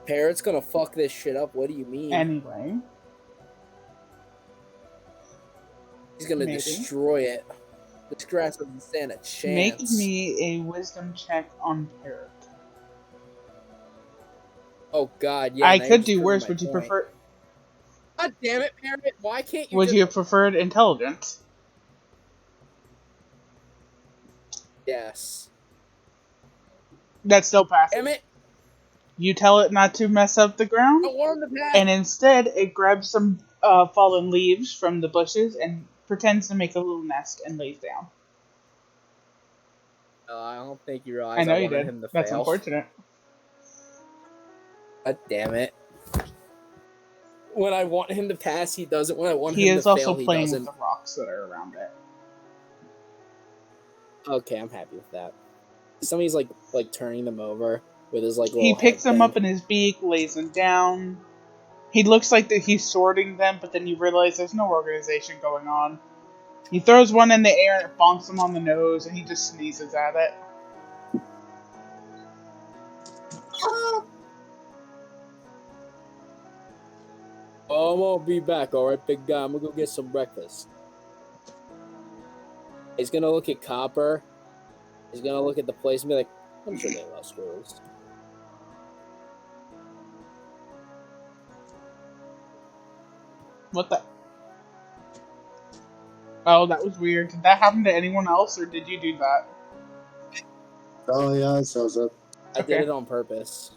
Parrot's gonna fuck this shit up. What do you mean? Anyway. He's gonna Maybe. destroy it. This grass doesn't stand a chance. Make me a wisdom check on Parrot. Oh god, yeah. I now could you're do just worse. proving Would you my point. prefer? God damn it, Parrot! Why can't you Would just? you have preferred intelligence? Yes. That still passes. Damn it! You tell it not to mess up the ground, I want him to pass. and instead it grabs some fallen leaves from the bushes and pretends to make a little nest and lays down. I don't think you realize I know you wanted did. him to That's fail. unfortunate. God damn it! When I want him to pass, he doesn't. When I want He him is to also fail, he playing with doesn't. the rocks that are around it. Okay, I'm happy with that. Somebody's like turning them over with his like He little head picks them thing. up in his beak, lays them down. He looks like that he's sorting them, but then you realize there's no organization going on. He throws one in the air and it bonks him on the nose, and he just sneezes at it. Oh, I'm gonna be back, alright, big guy. I'm gonna go get some breakfast. He's gonna look at Copper. He's gonna look at the place and be like, I'm sure they allow squirrels. What the? Oh, that was weird. Did that happen to anyone else, or did you do that? Oh yeah, so that. I did Okay. it on purpose.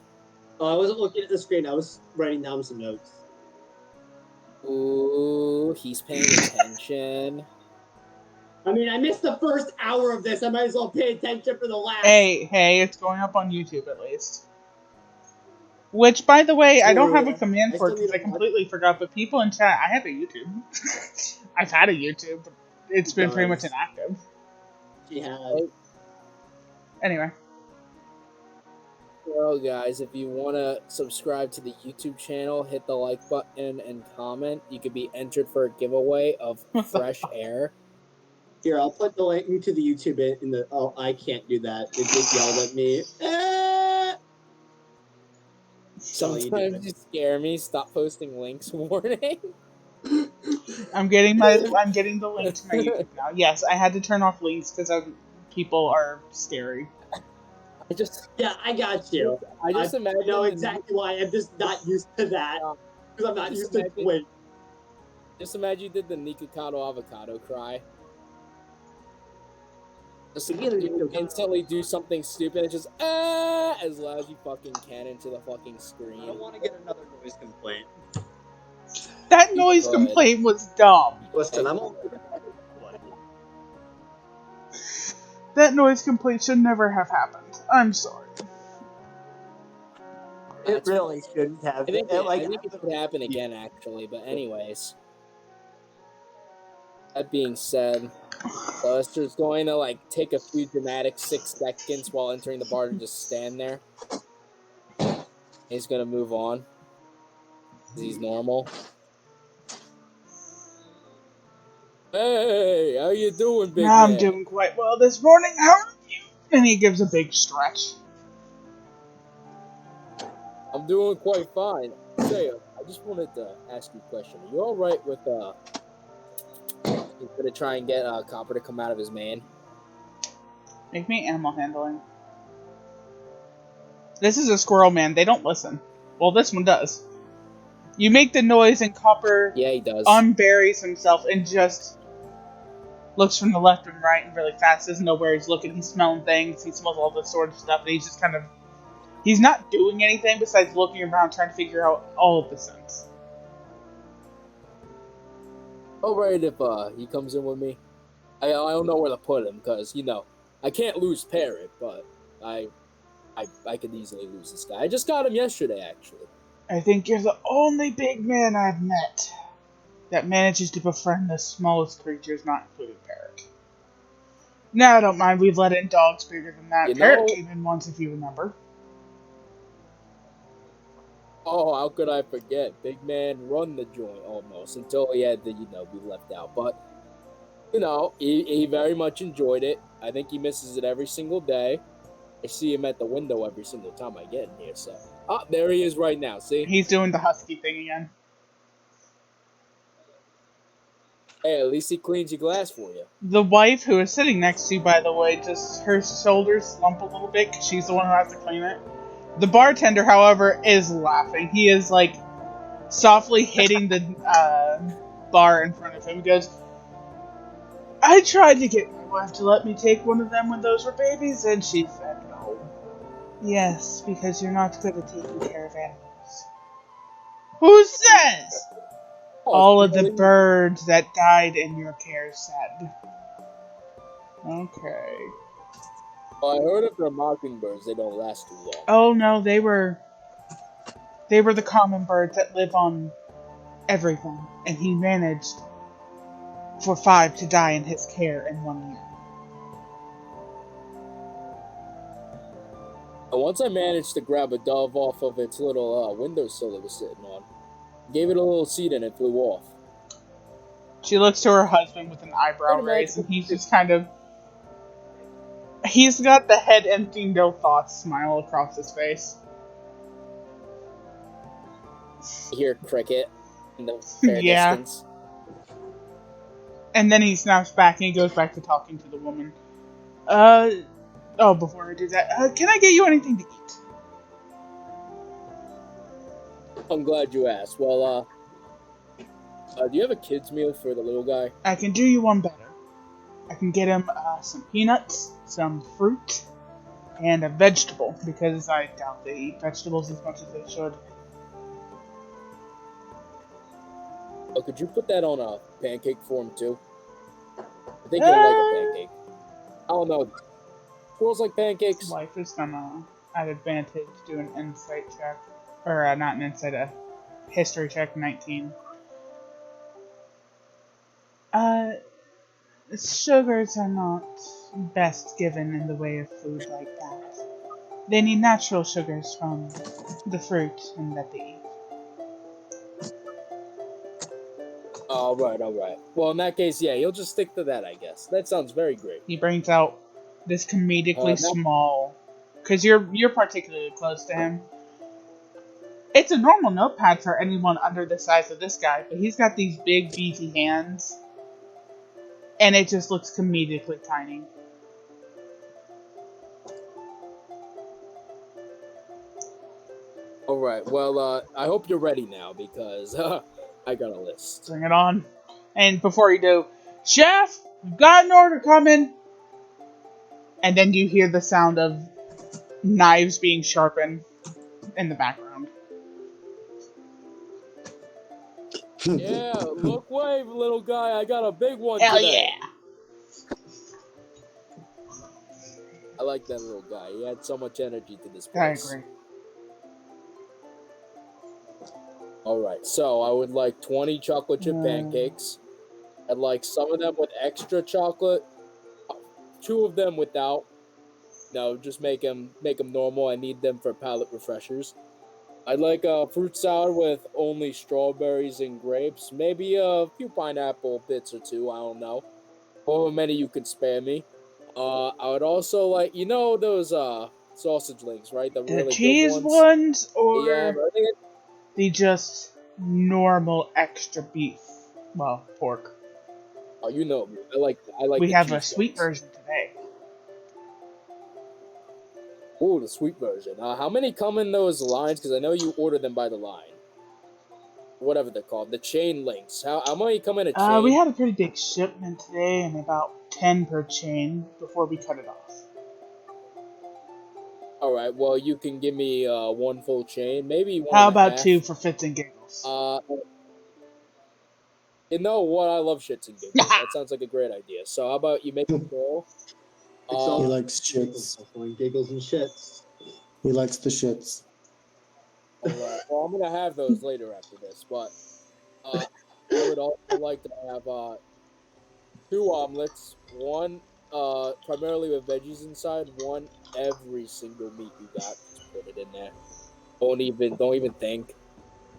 Oh, I wasn't looking at the screen. I was writing down some notes. Ooh, he's paying attention. I mean, I missed the first hour of this. I might as well pay attention for the last. Hey, it's going up on YouTube at least. Which, by the way, I don't True. have a command I for still it because need I to watch. completely forgot, but people in chat, I have a YouTube. I've had a YouTube, but it's been pretty much Does. inactive. She has. Anyway. Well, guys, if you want to subscribe to the YouTube channel, hit the like button and comment. You could be entered for a giveaway of fresh air. Here, I'll put the link to the YouTube in the. Oh, I can't do that. It yelled at me. Sometimes you scare me. Stop posting links. Warning. I'm getting the link to my YouTube now. Yes, I had to turn off links because people are scary. Yeah, I got you. I just imagine. know exactly why. I'm just not used to that because I'm not used to wait. Just imagine you did the Nikocado avocado cry. Just instantly do something stupid and just as loud as you fucking can into the fucking screen. I don't want to get another noise complaint. That noise complaint was dumb. Listen, I'm all. That noise complaint should never have happened. I'm sorry. It really shouldn't have. I think it should happen again, actually. But anyways, that being said, so it's just going to like take a few dramatic 6 seconds while entering the bar to just stand there. He's gonna move on. He's normal. Hey, how you doing, big man? I'm doing quite well this morning. How are you? And he gives a big stretch. I'm doing quite fine. Say, I just wanted to ask you a question. Are you all right with he's gonna try and get Copper to come out of his mane? Make me animal handling. This is a squirrel man. They don't listen. Well, this one does. You make the noise and Copper Yeah, he does. unburies himself and just looks from the left and right and really fast. Doesn't know where he's looking. He's smelling things. He smells all this sort of stuff. And he's just kind of... He's not doing anything besides looking around trying to figure out all of the scents. Alright, if he comes in with me. I don't know where to put him because, you know, I can't lose Parrot, but I could easily lose this guy. I just got him yesterday, actually. I think you're the only big man I've met that manages to befriend the smallest creatures, not including Parrot. No, I don't mind. We've let in dogs bigger than that. Parrot came in once, if you remember. Oh, how could I forget? Big man run the joint almost until he had to, you know, be left out. But, you know, he very much enjoyed it. I think he misses it every single day. I see him at the window every single time I get in here. So, there he is right now. See? He's doing the husky thing again. Hey, at least he cleans your glass for you. The wife who is sitting next to you, by the way, just her shoulders slump a little bit because she's the one who has to clean it. The bartender, however, is laughing. He is, like, softly hitting the bar in front of him. He goes, I tried to get my wife to let me take one of them when those were babies, and she said no. Yes, because you're not good at taking care of animals. Who says? All of the birds that died in your care said. Okay. Well, I heard if they're mockingbirds, they don't last too long. Oh no, they were the common birds that live on everything, and he managed for 5 to die in his care in 1 year. And once I managed to grab a dove off of its little windowsill it was sitting on, gave it a little seat and it flew off. She looks to her husband with an eyebrow Pretty raise, and magical. he's just kind of. He's got the head empty, no thoughts smile across his face. You hear cricket in the fair Yeah. distance. And then he snaps back and he goes back to talking to the woman. Before I do that, can I get you anything to eat? I'm glad you asked. Well, do you have a kid's meal for the little guy? I can do you one better. I can get him some peanuts, some fruit, and a vegetable, because I doubt they eat vegetables as much as they should. Oh, could you put that on a pancake for him too? I think he'll like a pancake. I don't know. Squirrels like pancakes. Wife is gonna, at advantage, do an insight check. Or, not an insight, a history check, 19. Sugars are not best given in the way of food like that. They need natural sugars from the fruit and that they eat. Alright. Well, in that case, yeah, you'll just stick to that, I guess. That sounds very great. He brings out this comedically Now- small, because you're particularly close to him. It's a normal notepad for anyone under the size of this guy, but he's got these big, beefy hands, and it just looks comedically tiny. Alright, well, I hope you're ready now, because I got a list. Bring it on. And before you do, Chef, we've got an order coming. And then you hear the sound of knives being sharpened in the background. Yeah, look wave, little guy, I got a big one Hell today. yeah! I like that little guy. He had so much energy to this I place. agree. Alright, so I would like 20 chocolate chip pancakes. I'd like some of them with extra chocolate. 2 of them without. No, just make them normal. I need them for palate refreshers. I'd like a fruit salad with only strawberries and grapes. Maybe a few pineapple bits or 2, I don't know. However many you can spare me. I would also like, you know those sausage links, right? The The really cheese good ones? ones or Yeah, but I think the just normal extra beef? Well, pork. oh, you know me. I like We the have a cheese sweet ones. version today. Ooh, the sweet version. How many come in those lines? Because I know you order them by the line. Whatever they're called. The chain links. How many come in a chain? We had a pretty big shipment today, and about 10 per chain before we cut it off. Alright, well, you can give me 1 full chain. Maybe 1 How and a about half. 2 for fits and giggles? You know what? I love shits and giggles. That sounds like a great idea. So how about you make it full? He likes shits. Giggles and shits. He likes the shits. Alright. Well, I'm gonna have those later after this, but I would also like to have 2 omelets. 1 primarily with veggies inside. 1 every single meat you got. Just put it in there. Don't even think.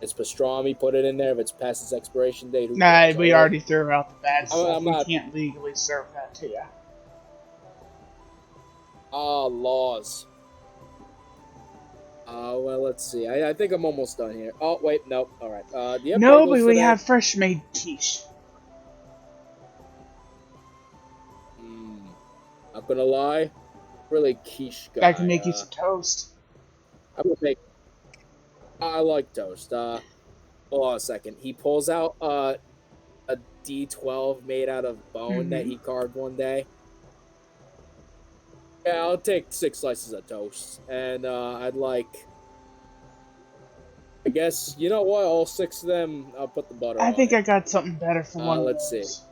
It's pastrami. Put it in there. If it's past its expiration date, who Nah, cares? we Alright? already threw out the bad stuff. I'm We not- can't legally serve that to you. Laws. Well, let's see. I think I'm almost done here. Oh, wait, nope. All right. Do you have No, bagels but we today? have fresh made quiche. Not gonna lie, really quiche guy. I can make you some toast. I'm gonna make. I like toast. Hold on a second. He pulls out a D12 made out of bone that he carved one day. Yeah, I'll take 6 slices of toast, and I'd like. I guess you know what? All 6 of them. I'll put the butter. I on think it. I got something better for one of Let's see. those.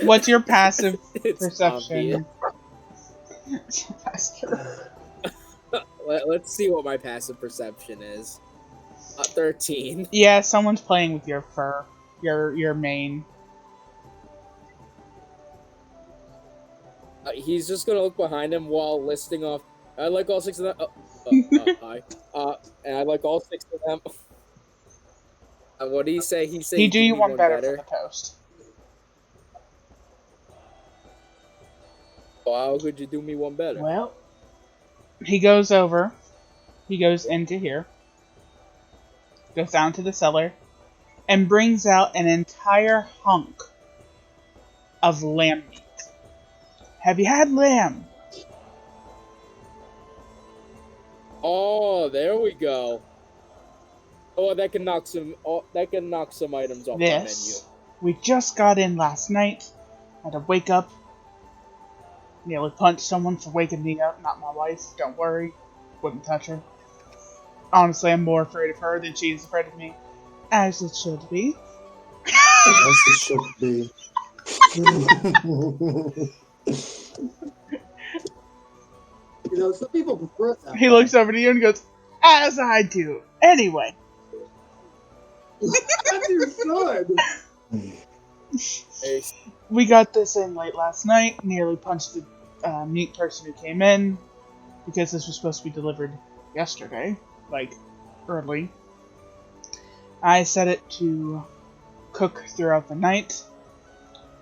What's your passive It's perception? Let's see what my passive perception is. 13. Yeah, someone's playing with your fur. Your mane. He's just gonna look behind him while listing off. I like all six of them. Hi. And I like all six of them. What did he say? He said He he'd do do you me one one better for the better. toast. Well, how could you do me one better? Well, he goes over. He goes into here. Goes down to the cellar. And brings out an entire hunk of lamb meat. Have you had lamb? Oh, there we go. Oh, that can knock some. Oh, that can knock some items off my menu. This. We just got in last night. Had to wake up. Nearly punched someone for waking me up. Not my wife. Don't worry. Wouldn't touch her. Honestly, I'm more afraid of her than she's afraid of me. As it should be. As it should be. Some people prefer it that He way. looks over to you and goes, as I do. Anyway. As you should. Hey, We got this in late last night. Nearly punched the meat person who came in. Because this was supposed to be delivered yesterday. Like, early. I set it to cook throughout the night.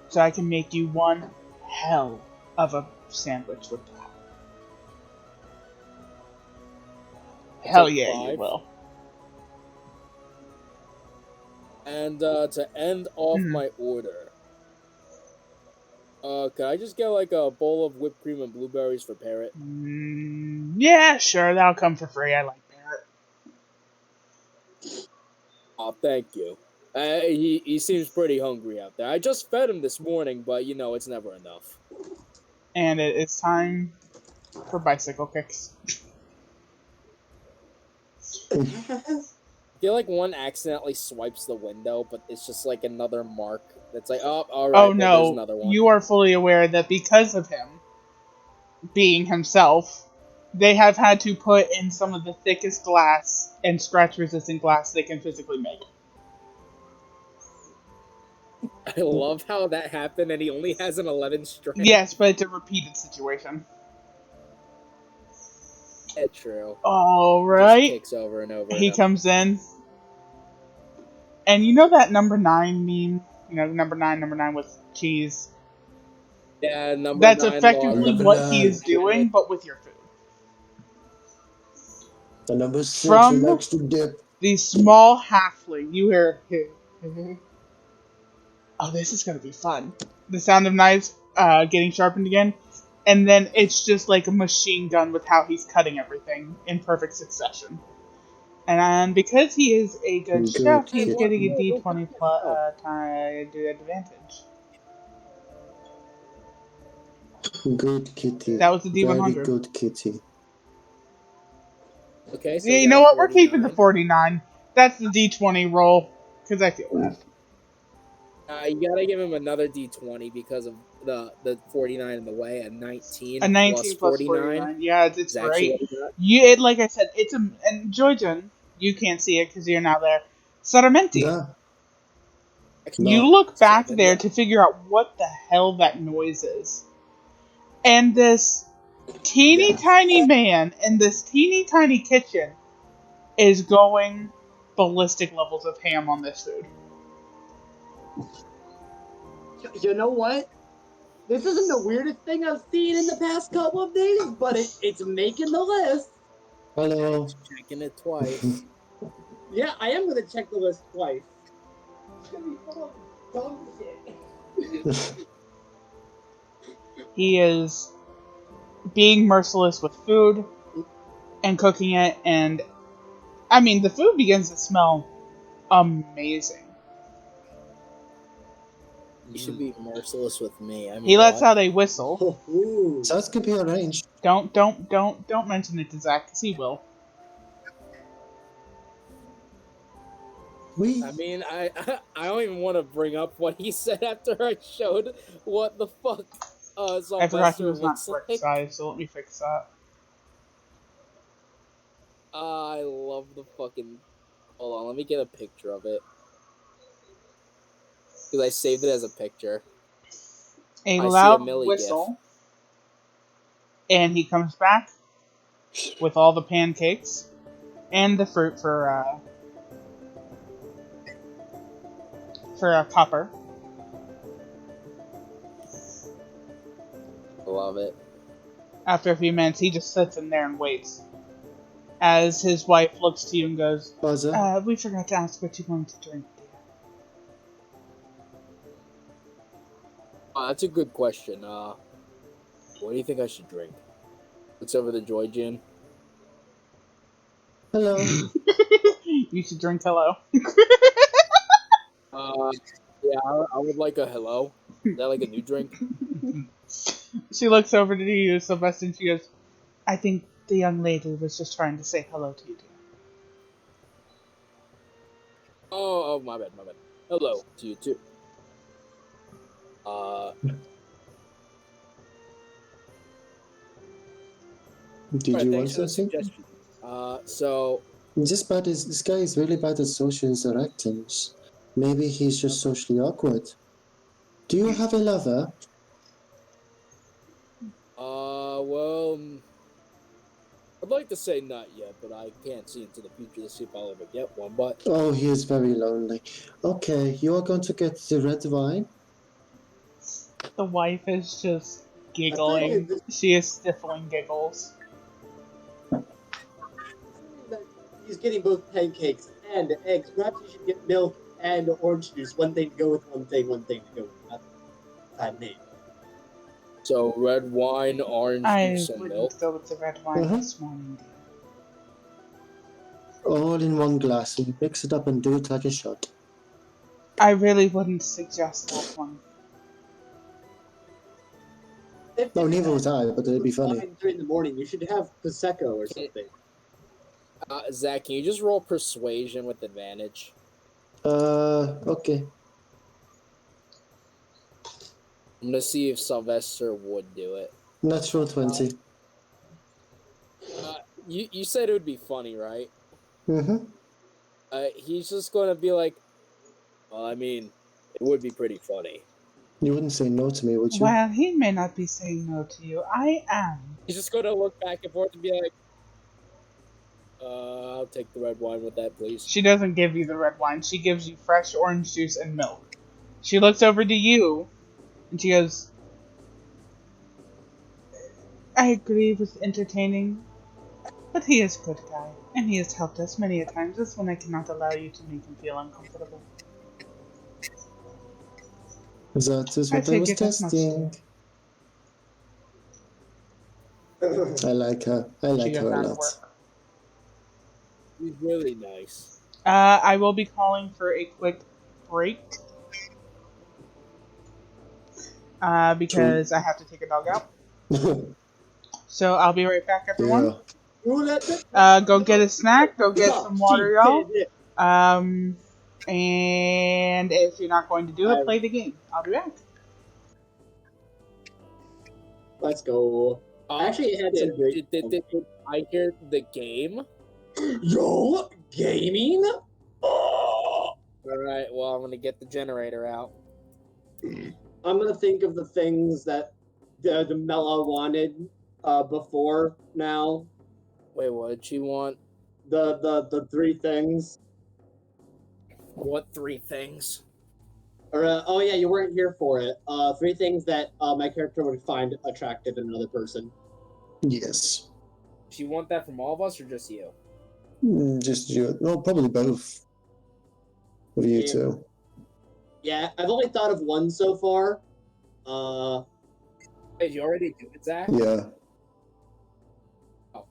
So I can make you one hell of a sandwich with that. Hell take yeah, 5. you will. And to end off Mhm. my order, could I just get like a bowl of whipped cream and blueberries for Parrot? Yeah, sure, that'll come for free. I like Parrot. Oh, thank you. He seems pretty hungry out there. I just fed him this morning, but it's never enough. And it's time for bicycle kicks. I feel like one accidentally swipes the window, but it's just like another mark. That's like, oh, all Oh right. Well, there's no, another one. you are fully aware that because of him being himself, they have had to put in some of the thickest glass and scratch-resistant glass they can physically make. I love how that happened, and he only has an 11 strength. Yes, but it's a repeated situation. Yeah, true. All Just right, kicks over and over. he And comes in, and you know that number 9 meme? You know, number 9 with cheese? yeah, number That's 9 log. effectively Number what he 9. is doing, but with your food. The number 6 with From extra dip. the small halfling, you hear, oh, this is gonna be fun. The sound of knives getting sharpened again, and then it's just like a machine gun with how he's cutting everything in perfect succession. And because he is a good Good chef, he's kid. getting a D20 plus advantage. Good kitty. That was a Very D100. good kitty. Okay, so Yeah, you you got know a what? We're keeping the 49. 49. That's the D20 roll because I feel bad. You gotta give him another D20 because of the 49 in the way. A 19 A plus 19 plus 49 49. Yeah, it's is actually great. what he got. Like I said, it's a and Joyjun, you can't see it because you're not there. Saramenti. Da. You No. look back 7, there yeah. to figure out what the hell that noise is, and this teeny Yes. tiny man in this teeny tiny kitchen is going ballistic levels of ham on this food. You know what? This isn't the weirdest thing I've seen in the past couple of days, but it's making the list. Hello. Checking it twice. Yeah, I am gonna check the list twice. It's gonna be full of dumb shit. He is being merciless with food and cooking it, and I mean, the food begins to smell amazing. You should be merciless with me. I mean, He lets what? out a whistle. Ooh. Sounds could be arranged. Don't mention it to Zach, because he will. We. I mean, I don't even want to bring up what he said after I showed what the fuck I forgot he Sylvester was not looks correct like. size, so let me fix that. I love the fucking. Hold on, let me get a picture of it because I saved it as a picture. A I see a loud Millie gif. whistle And he comes back with all the pancakes and the fruit for a Copper. I love it. After a few minutes, he just sits in there and waits. As his wife looks to you and goes, Buzzer? we forgot to ask what you wanted to drink. That's a good question. What do you think I should drink? Looks over the Joy Gin. Hello. You should drink hello. Yeah, I would like a hello. Is that like a new drink? She looks over to you, Sylvester, and she goes, I think the young lady was just trying to say hello to you, dear. Oh, my bad. Hello to you too. Did Alright, you want thanks for the something? suggestion. So This guy is really bad at social interactions. Maybe he's just socially awkward. Do you have a lover? well, I'd like to say not yet, but I can't see into the future to see if I'll ever get one. But Oh, he is very lonely. Okay, you are going to get the red wine. The wife is just I tell you, giggling. She is stifling giggles. considering that he's getting both pancakes and eggs, perhaps you should get milk and orange juice. One thing to go with one thing to go with another. Time name. so red wine, orange I juice, and milk. wouldn't go with the red wine this morning, dear. All in one glass, and you mix it up and do it like a shot. I really wouldn't suggest that one. If No, you neither had was I, but it'd be funny. wine during the morning, you should have prosecco or something. Zach, can you just roll persuasion with advantage? Okay. I'm gonna see if Sylvester would do it. Natural 20. You said it would be funny, right? Mm-hmm. He's just gonna be like, well, I mean, it would be pretty funny. You wouldn't say no to me, would you? Well, he may not be saying no to you. I am. He's just gonna look back and forth and be like, I'll take the red wine with that, please. She doesn't give you the red wine. She gives you fresh orange juice and milk. She looks over to you and she goes, I agree with entertaining, but he is a good guy, and he has helped us many a times. This one I cannot allow you to make him feel uncomfortable. That is I what I was figured as much, testing. I like her. I She like goes her a down to lot. work. He's really nice. I will be calling for a quick break because I have to take a dog out. So I'll be right back, everyone. Go get a snack. Go get some water, y'all. And if you're not going to do it, play the game. I'll be back. Let's go. I actually had some great. Did I hear the game? Yo, gaming? Oh. Alright, well, I'm gonna get the generator out. I'm gonna think of the things that the Mela wanted before now. Wait, what did she want? The three things. What three things? Or oh yeah, you weren't here for it. Three things that my character would find attractive in another person. Yes. Do you want that from all of us or just you? Just you. Well, probably both of you two. Yeah, I've only thought of one so far. Did you already do it, Zach? Yeah. Oh.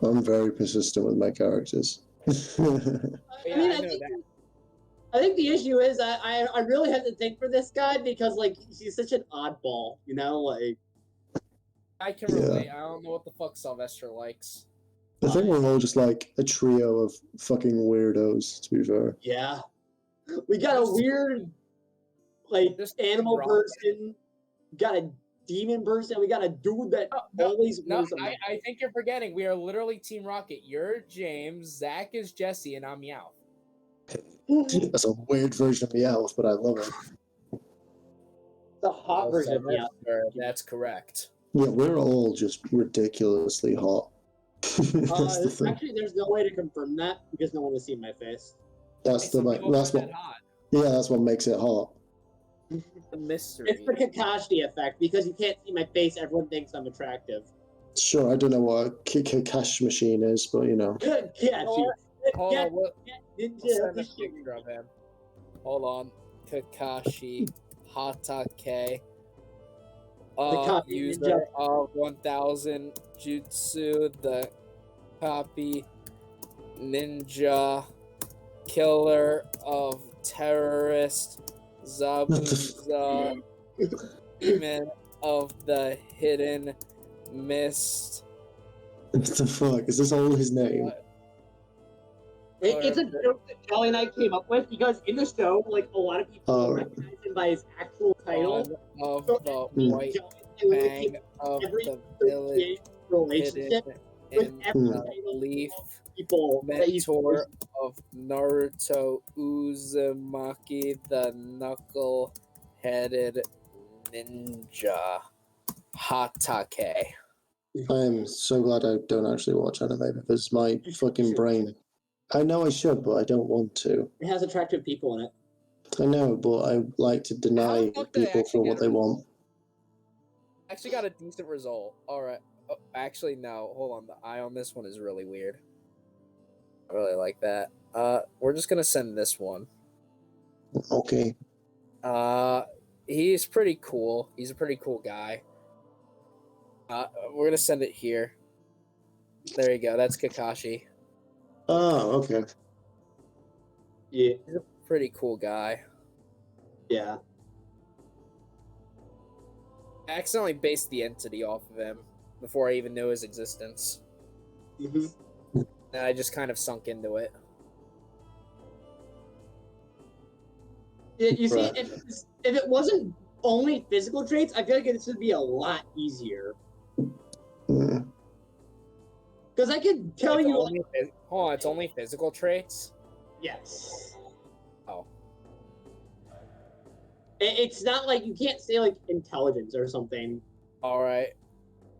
I'm very persistent with my characters. I think the issue is I really have to think for this guy because like he's such an oddball, you know, like. I can relate. I don't know what the fuck Sylvester likes. I think we're all just like a trio of fucking weirdos, to be fair. Yeah. We got a weird, like, animal person, got a demon person, we got a dude that always wears a mask. I think you're forgetting. We are literally Team Rocket. You're James, Zach is Jesse, and I'm Meowth. That's a weird version of Meowth, but I love it. The hot version of Meowth. That's correct. Yeah, we're all just ridiculously hot. That's the thing. Actually, there's no way to confirm that because no one has seen my face. That's the Some like, people that's find what. that hot. Yeah, that's what makes it hot. The mystery. It's the Kakashi effect. Because you can't see my face, everyone thinks I'm attractive. Sure, I don't know what a cash machine is, but you know. Kakashi. Hold on, we'll Ninja, send a this shit- picture of him. Hold on. Kakashi Hatake. copy User ninja. of 1000 Jutsu, the copy ninja, killer of terrorist, Zabuza, demon of the hidden mist. What the fuck? Is this all his name? It's a joke that Jolly and I came up with because in the show, like a lot of people Oh. recognize him by his actual title. Son of So the me, white Jolly, and we would fang take of every the village, relationship hidden with in every the title leaf, of people that he's mentor of Naruto Uzumaki, the knuckle-headed ninja, Hatake. I'm so glad I don't actually watch anime because my fucking brain. I know I should, but I don't want to. It has attractive people in it. I know, but I like to How deny the fuck did I people actually for get what a they result? want. Actually got a decent result. Alright. Oh, actually, no. Hold on. The eye on this one is really weird. I really like that. We're just gonna send this one. Okay. He's pretty cool. He's a pretty cool guy. We're gonna send it here. There you go. That's Kakashi. Oh, okay. Yeah. He's a pretty cool guy. Yeah. I accidentally based the entity off of him before I even knew his existence. Mm-hmm. And I just kind of sunk into it. You see, Right. if it wasn't only physical traits, I feel like this would be a lot easier. Mm. Because I could tell It's you, only, hold on, it's only physical traits? yes. Oh. It's not like you can't say like intelligence or something. Alright.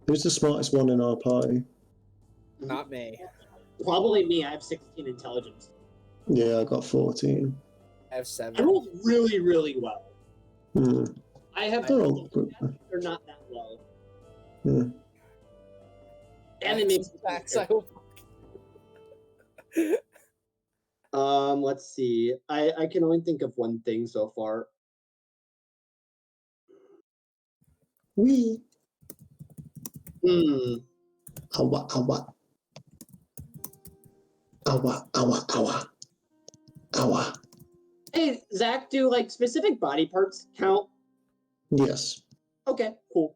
Who's the smartest one in our party? Not me. Probably me. I have 16 intelligence. Yeah, I got 14. I have I 7. rolled really, really well. Hmm. I have They're all good. they're not that low. Hmm. And it makes me Facts, I hope. let's see. I can only think of one thing so far. Wee. Hmm. Awa, awa. Awa, awa, awa. Awa. Hey, Zach, do like specific body parts count? Yes. Okay, cool.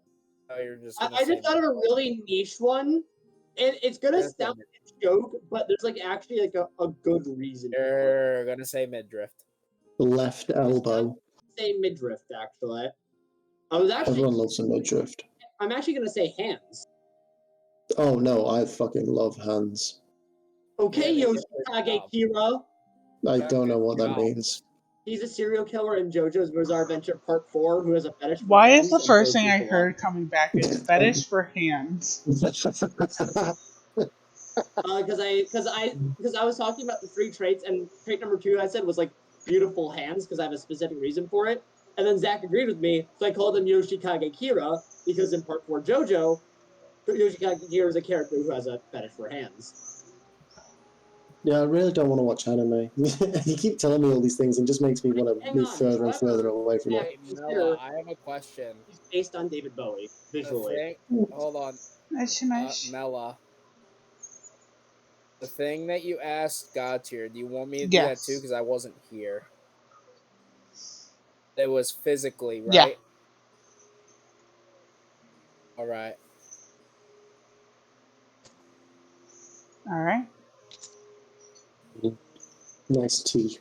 Oh, you're just I just thought of a really niche one. And it's gonna Yes, sound like a joke, but there's like actually like a good reason. for it. You're gonna say midriff. Left elbow. Say midriff, actually. I was actually Everyone loves a midriff. I'm actually gonna say hands. Oh no, I fucking love hands. Okay, Yeah, they get their Yoshikage job. Kira. I Got don't know good what that job. means. He's a serial killer in JoJo's Bizarre Adventure Part 4 who has a fetish for Why hands is the and first blows thing I people up. heard coming back is fetish for hands? Because I was talking about the 3 traits, and trait number 2 I said was like beautiful hands because I have a specific reason for it. And then Zach agreed with me, so I called him Yoshikage Kira because in Part 4 JoJo, Yoshikage Kira is a character who has a fetish for hands. Yeah, I really don't want to watch anime. You keep telling me all these things and just makes me want to Hang move on, further and however, further away from it. Hey, consider Mela, I have a question. he's based on David Bowie visually. Hold on, Shimish. Mela. The thing that you asked God tier, do you want me to do that Yes. too? Because I wasn't here. It was physically, Yeah. right? Alright. Alright. Nice tea.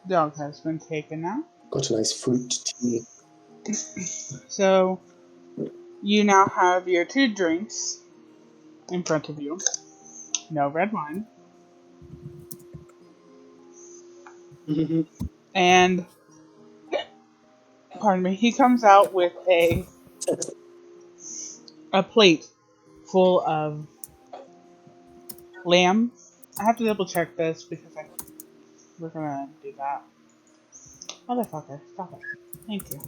Dog has been taken out. Got a nice fruit tea. So, you now have your 2 drinks in front of you. No red wine. And, pardon me, he comes out with a plate full of lamb. I have to double check this because we're gonna do that. Motherfucker, stop it. Thank you.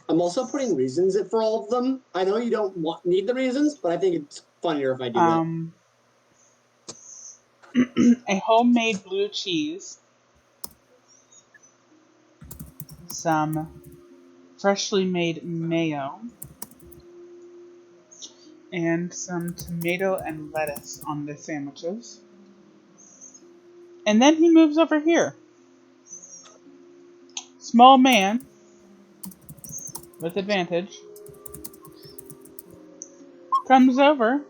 I'm also putting reasons for all of them. I know you don't need the reasons, but I think it's funnier if I do A homemade blue cheese, some freshly made mayo, and some tomato and lettuce on the sandwiches. And then he moves over here. Small man with advantage comes over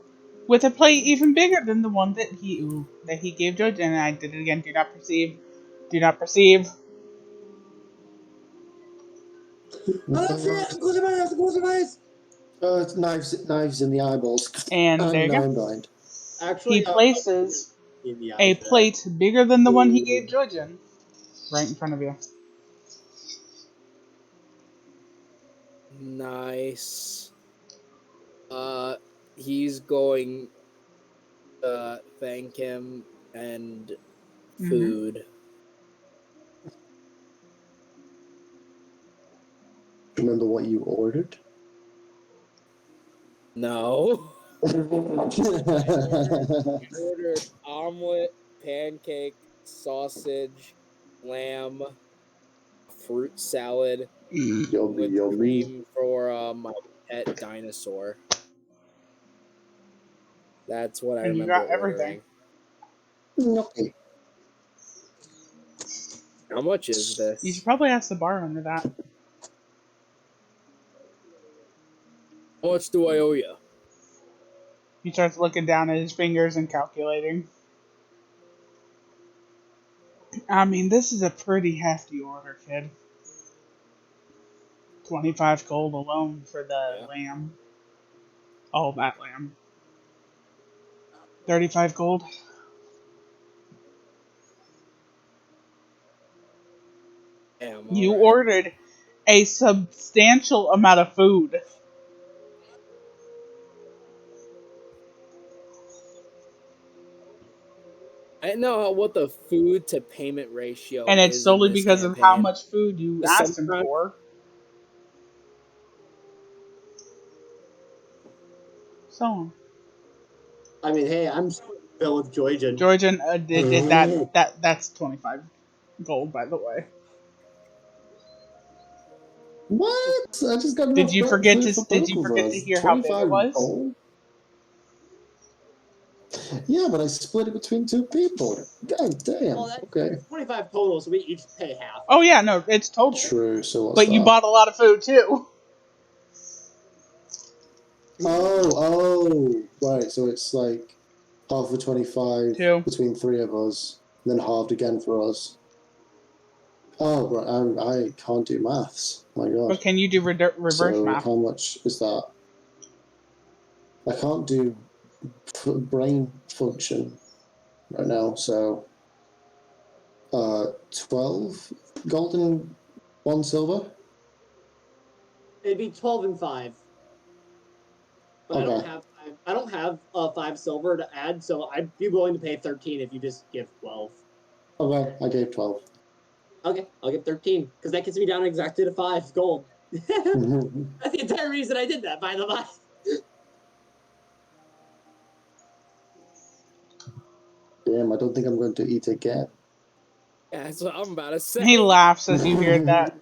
with a plate even bigger than the one that he gave George. And I did it again. Do not perceive. Do not perceive. It's knives in the eyeballs. And there And you now go. I'm blind. Actually, He places in the a eyes there. plate bigger than the one he gave Georgian right in front of you. Nice. He's going to thank him and food. Remember what you ordered? No. I ordered omelet, pancake, sausage, lamb, fruit salad, Yummy, with yummy. cream for my pet dinosaur. That's what I And you remember got everything. ordering. Okay. How much is You this? should probably ask the bar under that. How much do I owe you? He starts looking down at his fingers and calculating. I mean, this is a pretty hefty order, kid. 25 gold alone for the lamb. All that lamb. 35 gold. Damn, You alright. ordered a substantial amount of food. I didn't know what the food to payment ratio And it's is in solely this because of how campaign. much food you asked him Sometimes for. So on. I mean, hey, I'm Bill with Georgian. Georgian did that. That's 25 gold, by the way. What? I just got Did enough you forget food to for Did both you of forget to us. hear how big it 25 was? gold? Yeah, but I split it between two people. God damn. Well, that's Okay. 25 total, so we each pay half. Oh yeah, no, it's total. True, so what's But you that? bought a lot of food too. Oh, right. So it's like half of 25 Two. between three of us, then halved again for us. Oh, right. I can't do maths. My God. But can you do reverse So math? how much is that? I can't do brain function right now. So 12 gold and 1 silver. It'd be 12 and 5. But Okay. I don't have 5 silver to add, so I'd be willing to pay 13 if you just give 12. Okay, I gave 12. Okay, I'll give 13 because that gets me down exactly to 5 gold. That's the entire reason I did that, by the way. Damn, I don't think I'm going to eat again. Yeah, that's what I'm about to say. He laughs as you hear that.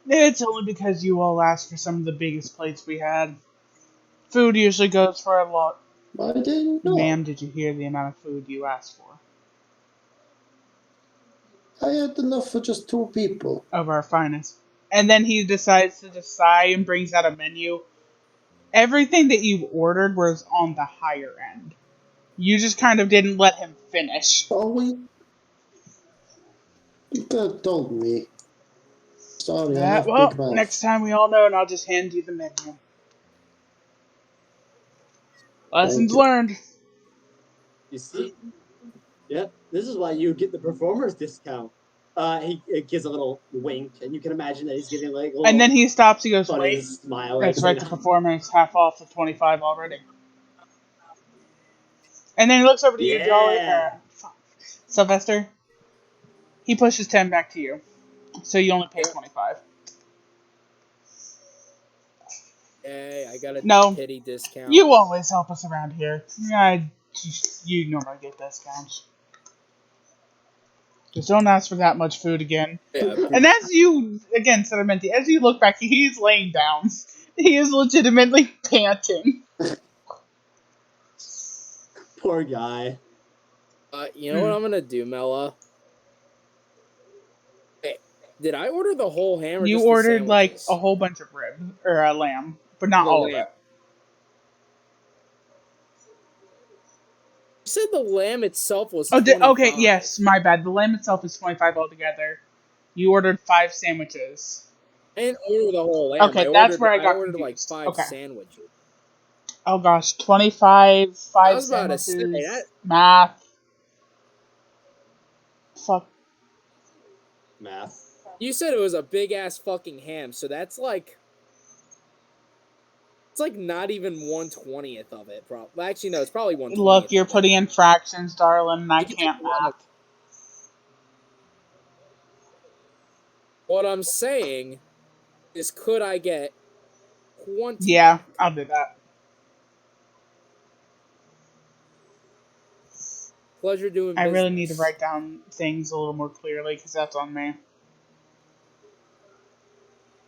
It's only because you all asked for some of the biggest plates we had. Food usually goes for a lot. I didn't know. Ma'am, did you hear the amount of food you asked for? I had enough for just 2 people. Of our finest. And then he decides to just sigh and brings out a menu. Everything that you ordered was on the higher end. You just kind of didn't let him finish. Oh, you could have told me. Sorry, I have big mouth. Next time we all know, and I'll just hand you the menu. Lessons Thank you. learned. You see, Yep, this is why you get the performer's discount. He gives a little wink, and you can imagine that he's giving like a And little then he stops. He goes, funny "Wait, smile. that's right. The performance half off of 25 already." And then he looks over to you, Jolly. Yeah, Sylvester. He pushes 10 back to you, so you only pay 25. Hey, I got a No, titty discount. you always help us around here. Yeah, you normally get discounts. Just don't ask for that much food again. Yeah, And as you, again, Sedimenti, as you look back, he's laying down. He is legitimately panting. poor guy. you know what I'm gonna do, Mela? Hey, did I order the whole ham or You just the ordered, like, a sandwiches? whole bunch of ribs, or a lamb, but not The all of lamb. it. You said the lamb itself was Oh, 25. okay, yes, my bad. The lamb itself is 25 altogether. You ordered 5 sandwiches. I didn't order the whole lamb. Okay, that's where I I got ordered like confused. 5 Okay. sandwiches. Oh gosh, 25, I 5 was about to say that. sandwiches, math. Fuck. Math. You said it was a big ass fucking ham, so that's like it's like not even 1/20th of it. Actually, no, it's probably Look, 1/20th you're of it. putting in fractions, darling, and I You can take can't one of. math. What I'm saying is, could I get 20 Yeah, back? I'll do that. Pleasure doing I really need to business. write down things a little more clearly because that's on me.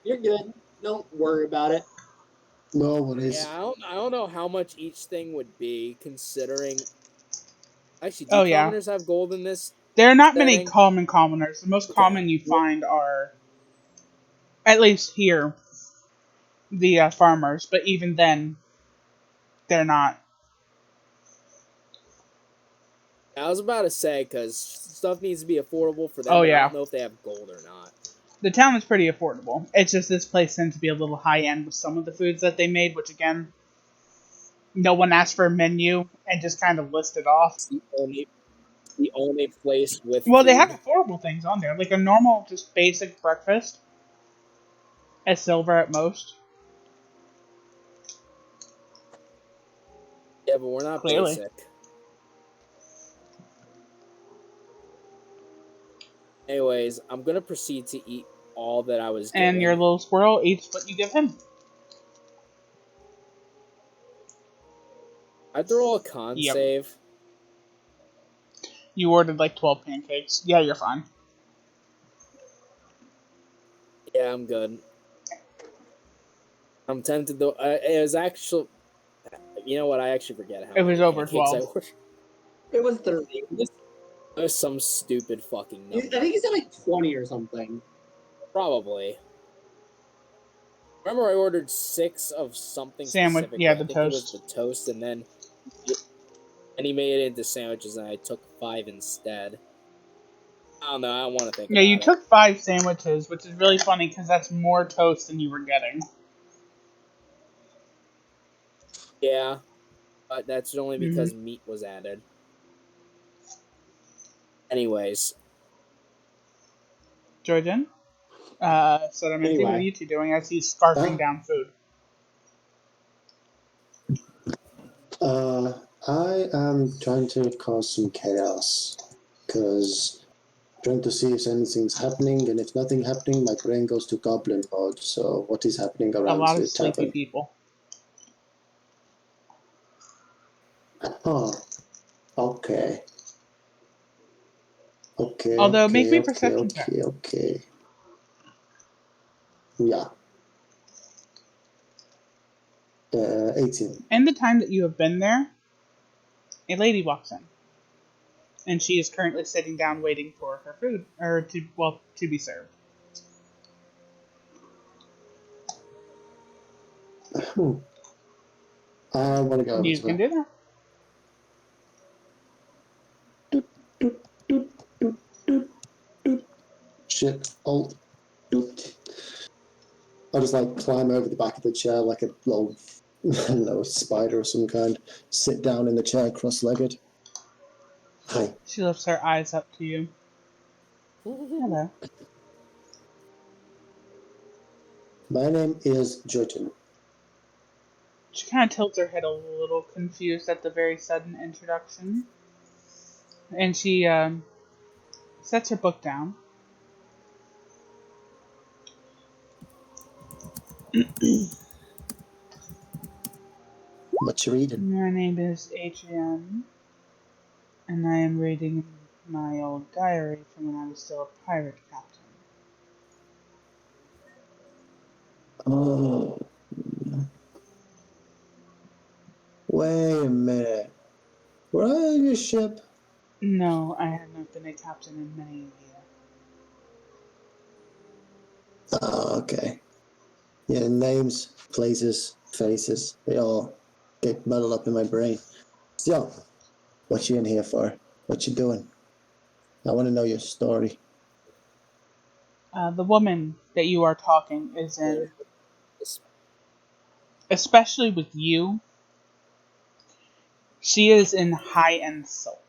You're good. Don't worry about it. No worries. Yeah, I don't know how much each thing would be considering. Actually, do Oh yeah, commoners have gold in this there are not many setting? common commoners. The most Okay. common you find are, at least here, the farmers. But even then, they're not. I was about to say because stuff needs to be affordable for them, Oh but I yeah, don't know if they have gold or not. the town is pretty affordable. It's just this place tends to be a little high end with some of the foods that they made, which again, no one asked for a menu and just kind of listed off. It's the only place with Well, they have food. affordable things on there, like a normal, just basic breakfast at silver at most. Yeah, but we're not Clearly. basic. Anyways, I'm gonna proceed to eat all that I was And your given. little squirrel eats what you give him. I throw a con Yep. save. You ordered like 12 pancakes. Yeah, you're fine. Yeah, I'm good. I'm tempted though. It was actually, you know what? I actually forget how It was many over pancakes I 12. ordered. It was 30. It was some stupid fucking I number. think he said like 20 or something. Probably. Remember, I ordered 6 of something Sandwich. Yeah, specifically. I the think it was toast. the toast, and then he made it into sandwiches, and I took 5 instead. I don't know. I don't want to think Yeah, you about it. took 5 sandwiches, which is really funny because that's more toast than you were getting. Yeah, but that's only Mm-hmm. because meat was added. Anyways, Jordan? Sedimenti, what are Anyway, you two doing as he's scarfing Ah, down food? uh, I am trying to cause some chaos because trying to see if anything's happening, and if nothing happening, my brain goes to goblin mode. So what is happening A around lot of the sleepy tavern? people. Oh, okay, okay, Although, make okay, me a okay, perception check. okay, okay. Yeah, 18. In the time that you have been there, a lady walks in. And she is currently sitting down waiting for her food, or to be served. Hmm. I want to go over You to can her. do that. Doot, doot, doot, doot, doot, doot. Shit, alt, doot. I'll just like climb over the back of the chair like a little, I don't know, spider of some kind. Sit down in the chair cross-legged. Hi. She lifts her eyes up to you. Hello. My name is Jordan. She kind of tilts her head a little confused at the very sudden introduction. And she sets her book down. What you reading? My name is Adrienne, and I am reading my old diary from when I was still a pirate captain. Oh, wait a minute. Were I on your ship? No, I have not been a captain in many a year. Oh, okay. Yeah, names, places, faces, they all get muddled up in my brain. So, what you in here for? What you doing? I want to know your story. The woman that you are talking is Here, in, especially with you, she is in high-end silk.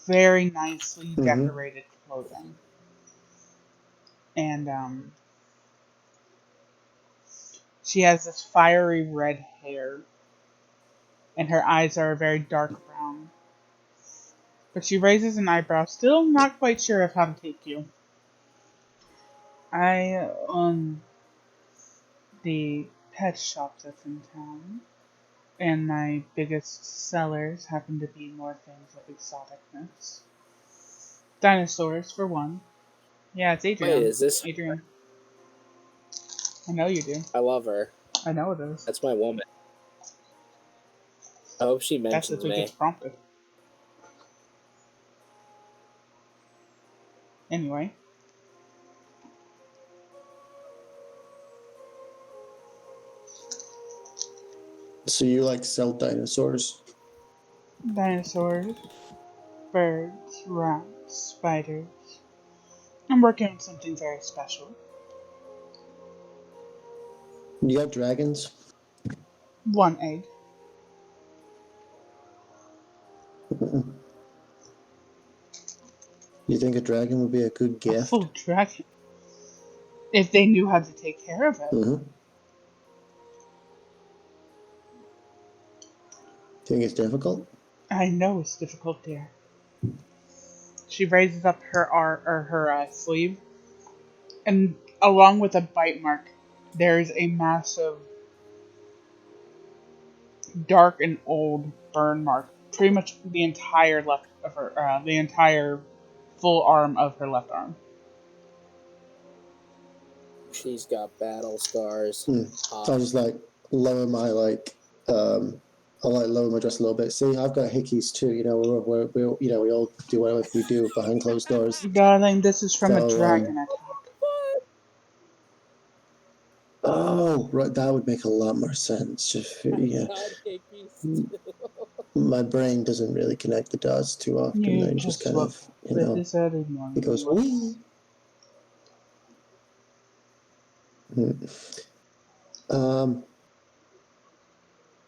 Very nicely Mm-hmm. decorated clothing. And she has this fiery red hair, and her eyes are a very dark brown. But she raises an eyebrow, still not quite sure of how to take you. I own the pet shop that's in town, and my biggest sellers happen to be more things of exoticness. Dinosaurs, for one. Yeah, it's wait, Adrian. is this? Adrian. I know you do. I love her. I know it is. That's my woman. I hope she That's if mentions it gets me. prompted. Anyway, So you like sell dinosaurs? dinosaurs, birds, rats, spiders. I'm working on something very special. You got dragons? One egg. You think a dragon would be a good A gift? full dragon. If they knew how to take care of it. Mm-hmm. Think it's difficult? I know it's difficult, dear. She raises up her sleeve, and along with a bite mark, there is a massive, dark and old burn mark. Pretty much the entire left of her, the entire full arm of her left arm. She's got battle scars. I'll just like lower my I'll like lower my dress a little bit. See, I've got hickeys too. You know, we're you know we all do whatever we do behind closed doors. Darling, this is from a So dragon attack. oh right, that would make a lot more sense. Just yeah, God, hickeys too. my brain doesn't really connect the dots too often. You I just just kind woke of up this early it morning. goes wee. Um,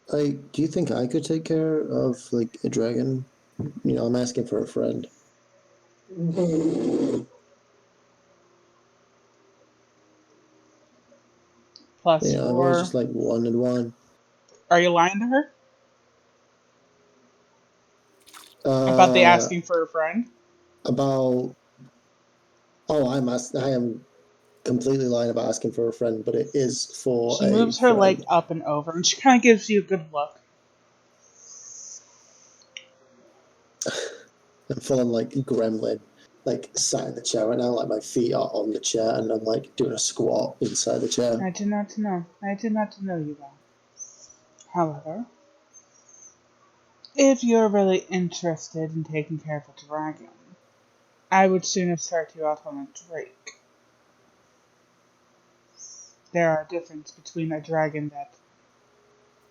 like, do you think I could take care of like a dragon? You know, I'm asking for a friend. Plus Yeah, I've always 4. just like wanted one. Are you lying to her about the Uh, asking for a friend? about oh, I am completely lying about asking for a friend, but it is for She a moves her leg friend. up and over, and she kind of gives you a good look. I'm full on like gremlin, like sat in the chair right now, like my feet are on the chair, and I'm like doing a squat inside the chair. I did not know. I did not know you well. However, if you're really interested in taking care of a dragon, I would sooner start you out on a drake. There are a difference between a dragon that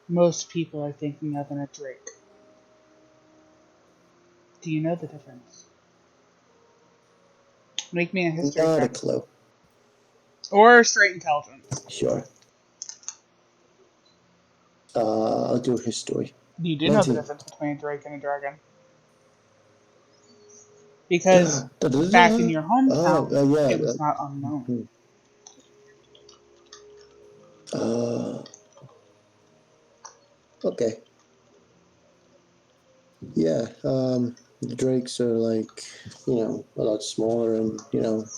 most people are thinking of and a drake. Do you know the difference? Make me a history Not a check. clue. Or straight intelligence. Sure. I'll do history. You do know the 19. difference between a drake and a dragon. Because back in your Oh, hometown, yeah. it was not unknown. Okay. Yeah, the drakes are like, a lot smaller and,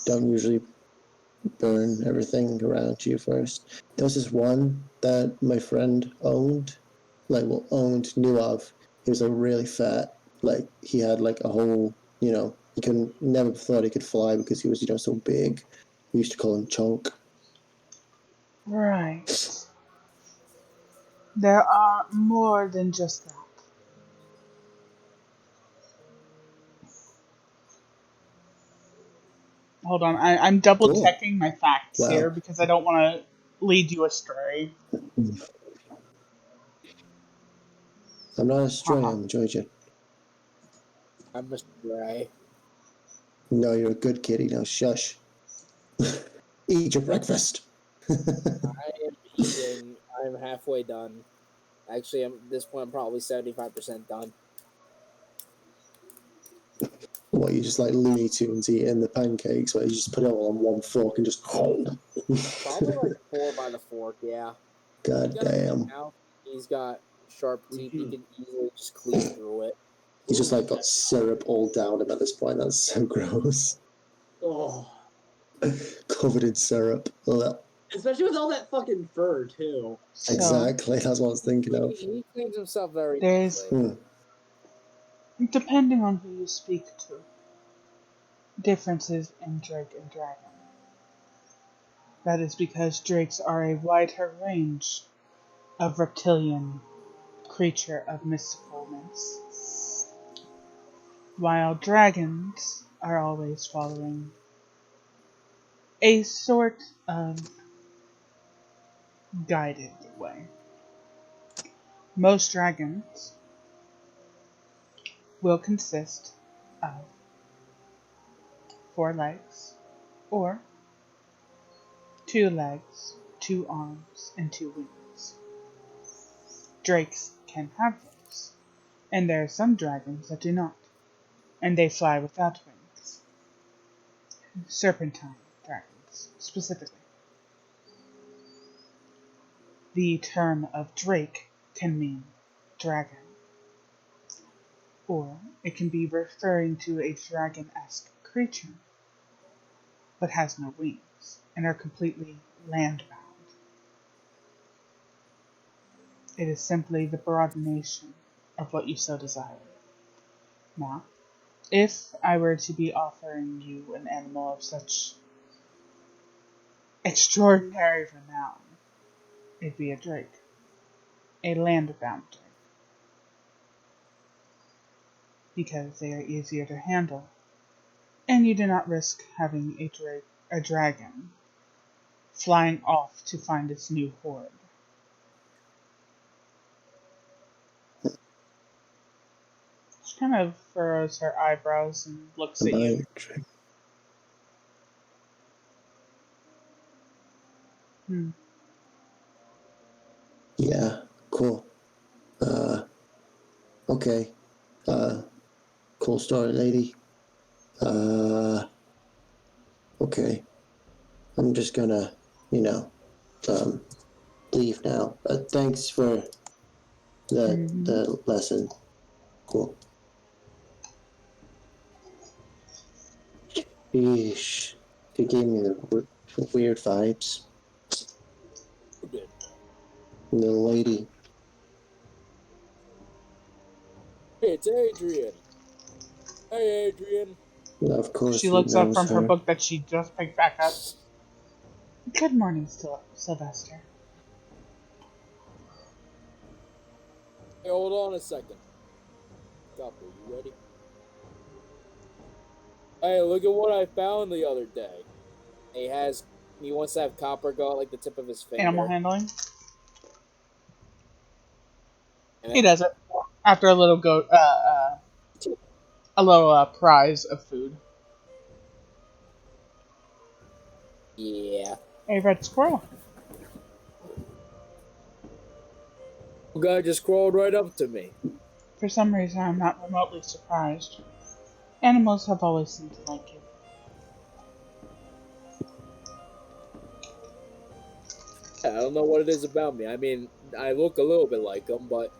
don't usually burn everything around you first. There was this one that my friend owned, knew of. He was like really fat. Like he had like a whole, he couldn't, never thought he could fly because he was, so big. We used to call him Chunk. Right. There are more than just that. Hold on, I'm double Cool. checking my facts here Wow. because I don't want to lead you astray. I'm not astray, Haha. I'm Georgian. I'm Mr. Gray. No, you're a good kitty. Now shush. Eat your breakfast. I am eating. I'm halfway done. Actually, at this point, I'm probably 75% done. What, you just like Looney Tunes eating the pancakes, where you just put it all on one fork and just. Probably like 4 by the fork, yeah. He's God got a big damn. mouth. He's got sharp teeth. He can easily just cleave through it. He's just like got syrup all down him at this point. That's so gross. Oh, Covered in syrup. Ugh. especially with all that fucking fur too. So, Exactly, that's what I was thinking of. He cleans himself very there's, easily. depending on who you speak to, differences in drake and dragon. That is because drakes are a wider range of reptilian creature of mysticalness, while dragons are always following a sort of guided way. Most dragons will consist of 4 legs, or 2 legs, 2 arms, and 2 wings. Drakes can have those, and there are some dragons that do not, and they fly without wings. Serpentine dragons, specifically. The term of drake can mean dragon, or it can be referring to a dragon-esque creature, but has no wings, and are completely land-bound. It is simply the broadenation of what you so desire. Now, if I were to be offering you an animal of such extraordinary renown, it'd be a drake. A land-bound drake. Because they are easier to handle, and you do not risk having a dragon, flying off to find its new horde. She kind of furrows her eyebrows and looks at you. Hmm. Yeah, cool. Okay. Cool story, lady. Okay. I'm just gonna, um, leave now. Thanks for the lesson. Cool. Yeesh. He gave me the weird vibes. Who did? The lady. Hey, it's Adrian. Hey, Adrian. Of She course, it looks up knows from her her. book that she just picked back up. Good morning, Sylvester. Hey, hold on a second. Copper, you ready? Hey, look at what I found the other day. He wants to have Copper go at like the tip of his Animal finger. handling. And He does it after a little prize of food. yeah. A red squirrel. The guy just crawled right up to me. For some reason, I'm not remotely surprised. Animals have always seemed to like you. I don't know what it is about me. I mean, I look a little bit like them, but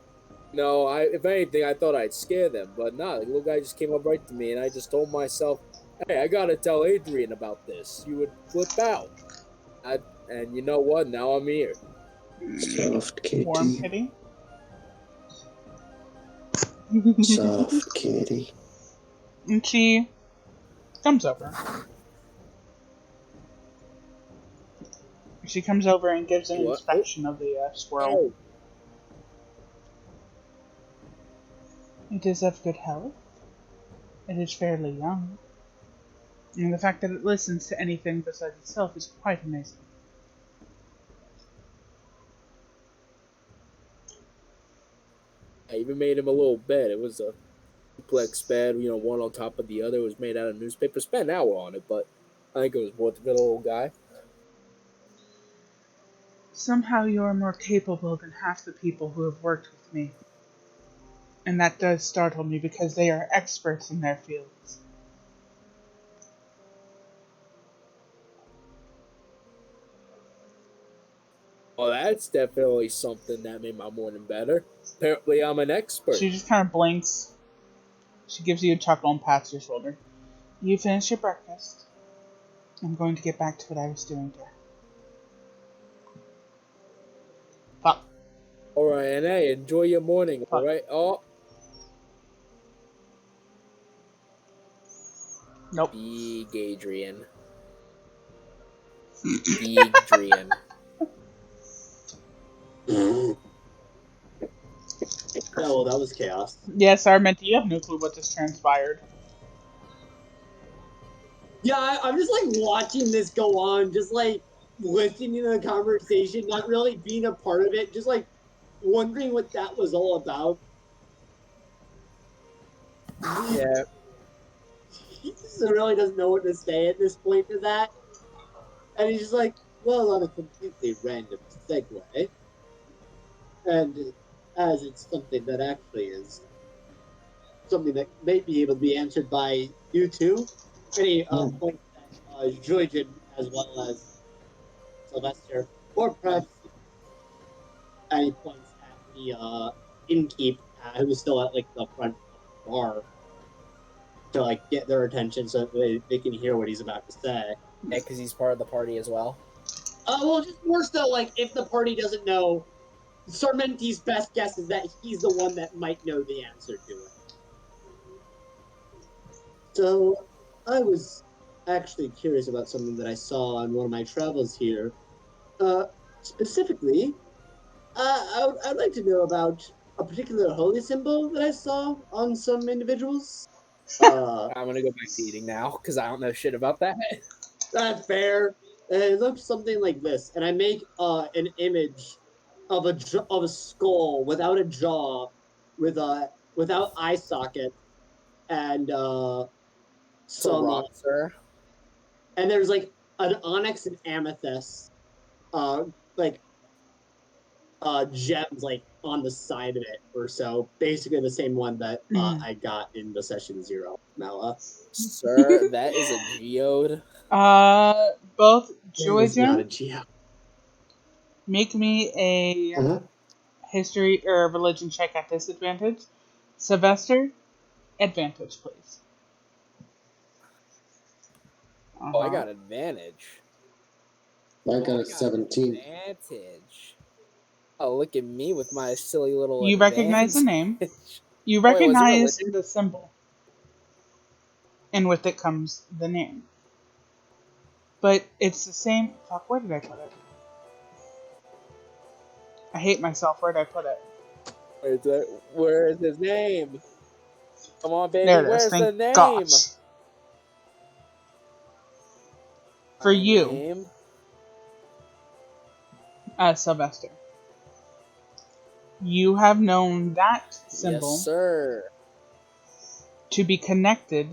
no, if anything, I thought I'd scare them, but nah, the little guy just came up right to me, and I just told myself, "Hey, I gotta tell Adrian about this." You would flip out, and you know what? Now I'm here. Soft Warm kitty. kitty. Soft kitty. And she comes over. She comes over and gives an What? Oh, inspection of the squirrel. oh. It is of good health. It is fairly young. And the fact that it listens to anything besides itself is quite amazing. I even made him a little bed. It was a duplex bed, one on top of the other. It was made out of newspaper. Spent an hour on it, but I think it was worth it for the little guy. Somehow you are more capable than half the people who have worked with me. And that does startle me because they are experts in their fields. Well, that's definitely something that made my morning better. Apparently, I'm an expert. She just kind of blinks. She gives you a chuckle and pats your shoulder. You finished your breakfast. I'm going to get back to what I was doing, dear. Fuck. All right, and hey, enjoy your morning. All Fuck. right. Oh, Nope. Big Adrian. Big Adrian. Oh, well, that was chaos. Yes, Arment, you have no clue what just transpired. Yeah, I'm just like watching this go on, just like listening to the conversation, not really being a part of it, just like wondering what that was all about. Yeah. He just really doesn't know what to say at this point to that. And he's just like, well, on a completely random segue, and as it's something that actually is something that may be able to be answered by you two, any points that Joygen as well as Sylvester, or perhaps any points at the innkeep who was still at like the front of the bar to like get their attention so they can hear what he's about to say. Yeah, because he's part of the party as well. Well, just more so like if the party doesn't know, Sarmenti's best guess is that he's the one that might know the answer to it. So I was actually curious about something that I saw on one of my travels here. Specifically, I'd like to know about a particular holy symbol that I saw on some individuals. I'm gonna go back to eating now because I don't know shit about that. That's fair. And it looked something like this, and I make an image of a skull without a jaw, without eye socket, and It's a some rock, sir. and there's like an onyx and amethyst, like gems like on the side of it or so. Basically the same one that I got in the session 0, Mala. Sir, that is a geode. Both It is not a Joygen, geo. make me a Uh-huh. history or religion check at disadvantage. Sylvester, advantage, please. Oh, I got advantage. I got I a got 17. advantage. Oh, look at me with my silly little You recognize the advantage. name. You Oh, wait, was it recognize religion? the symbol. And with it comes the name. But it's the same. Fuck, where did I put it? I hate myself. Where did I put it? Where is his name? Come on, baby. There it is. Where's the Thank name? gosh. For My you, name? Sylvester, you have known that Yes, symbol sir. to be connected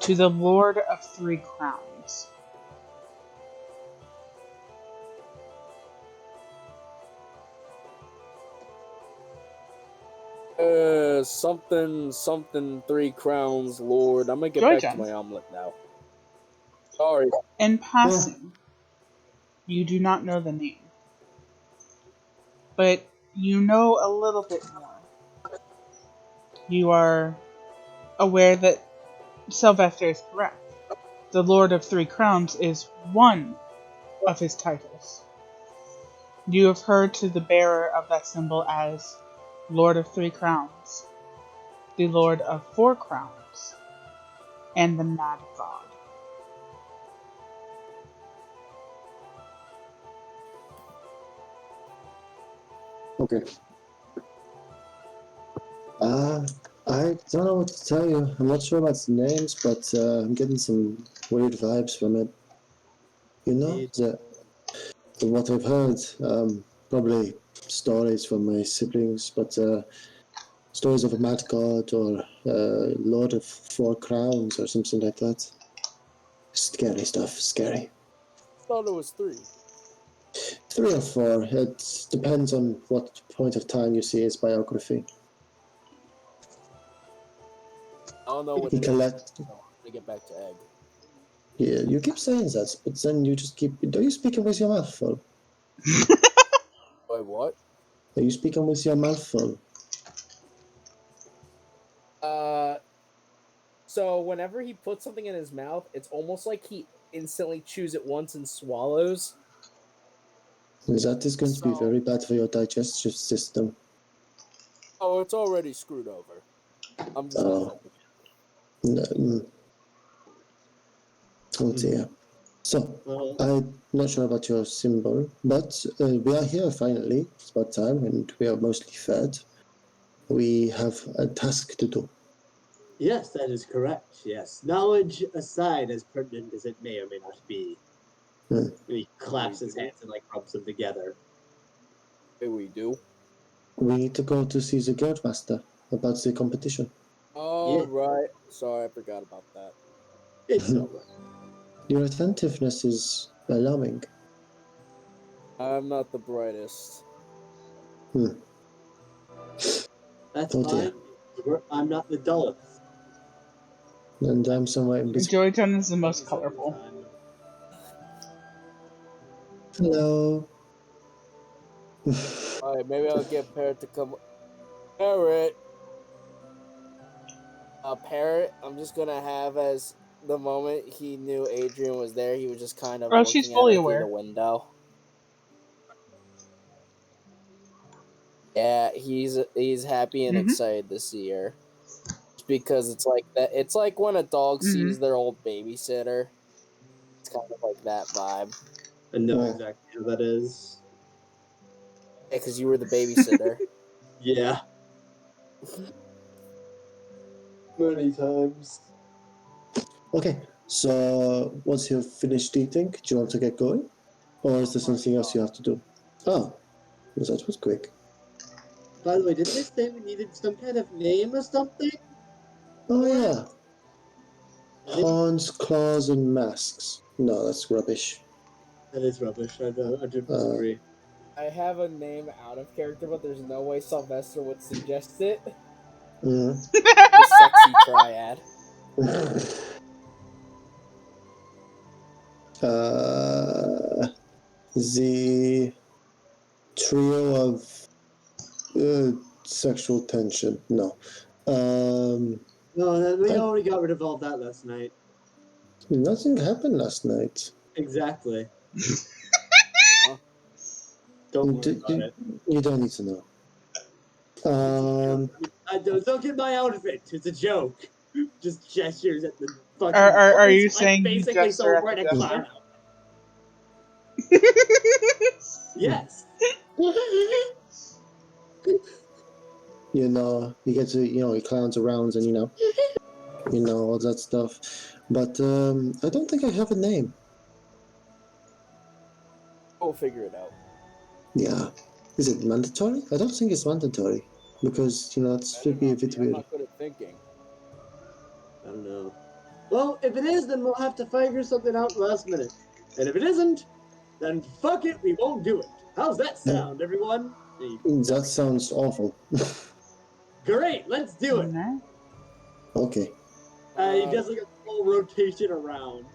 to the Lord of Three Crowns. Something 3 crowns, Lord. I'm gonna get back to Joy-Con. my omelet now. Sorry. In Yeah. passing, you do not know the name, but you know a little bit more. You are aware that Sylvester is correct. The Lord of Three Crowns is one of his titles. You have heard to the bearer of that symbol as Lord of Three Crowns, the Lord of Four Crowns, and the Mad God. Okay. I don't know what to tell you. I'm not sure about the names, but I'm getting some weird vibes from it. You know, what I've heard, probably stories from my siblings, but stories of a mad god or Lord of Four Crowns or something like that. Scary stuff, scary. I thought it was 3. 3 or 4, it depends on what point of time you see his biography. I don't know what He it is. collect. So I'm gonna get back to Egg. Yeah, you keep saying that, but then you just keep. Are you speaking with your mouth full? Wait, what? Are you speaking with your mouth full? So whenever he puts something in his mouth, it's almost like he instantly chews it once and swallows. That is going to be So, very bad for your digestive system. oh, it's already screwed over. I'm just not Oh, helping. oh dear. So, Well, I'm not sure about your symbol, but we are here finally. It's about time, and we are mostly fed. We have a task to do. yes, that is correct. Yes. Knowledge aside, as pertinent as it may or may not be, Hmm. he claps his hands and like rubs them together. Hey, we do. We need to go to see the Guildmaster about the competition. Oh, Yeah. right. Sorry, I forgot about that. It's over. Your attentiveness is alarming. I'm not the brightest. Hmm. That's Oh fine. dear. I'm not the dullest. And I'm somewhere in between. Joy-Con is the most Focus over colorful. time. Hello. Alright, maybe I'll get Parrot to come. Parrot! Parrot, I'm just gonna have as the moment he knew Adrian was there, he was just kind of Oh, she's looking at fully her through the aware. window. Yeah, he's happy and Mm-hmm. excited to see her. Just because it's like that. It's like when a dog Mm-hmm. sees their old babysitter. It's kind of like that vibe. I know Oh. exactly who that is. Yeah, because you were the babysitter. Yeah. Many times. Okay, so once you've finished eating, do you want to get going? Or is there something else you have to do? Oh, well, that was quick. By the way, did they say we needed some kind of name or something? Oh, For it? yeah. Horns, claws, and masks. No, that's rubbish. That is rubbish. I don't Uh, disagree. I have a name out of character, but there's no way Sylvester would suggest it. mm. The sexy triad. The trio of sexual tension. No. No, we I, already got rid of all that last night. nothing happened last night. Exactly. Huh? Don't You, worry d- about you, it. you don't need to know. It's a joke. Um, Don't get my outfit. It's a joke. Just gestures at the Are, fucking are, are clothes. you I'm saying you basically jester so at the wearing a clown jester? outfit. Yes. you know, you get to, he clowns around and, all that stuff. But I don't think I have a name. We'll figure it out. Yeah. Is it mandatory? I don't think it's mandatory. Because, it Better would be a not bit be. I'm weird. not good at thinking. I don't know. Well, if it is, then we'll have to figure something out last minute. And if it isn't, then fuck it, we won't do it. How's that sound, everyone? That sounds awful. Great, let's do it. Alright. Okay. He does like a full rotation around.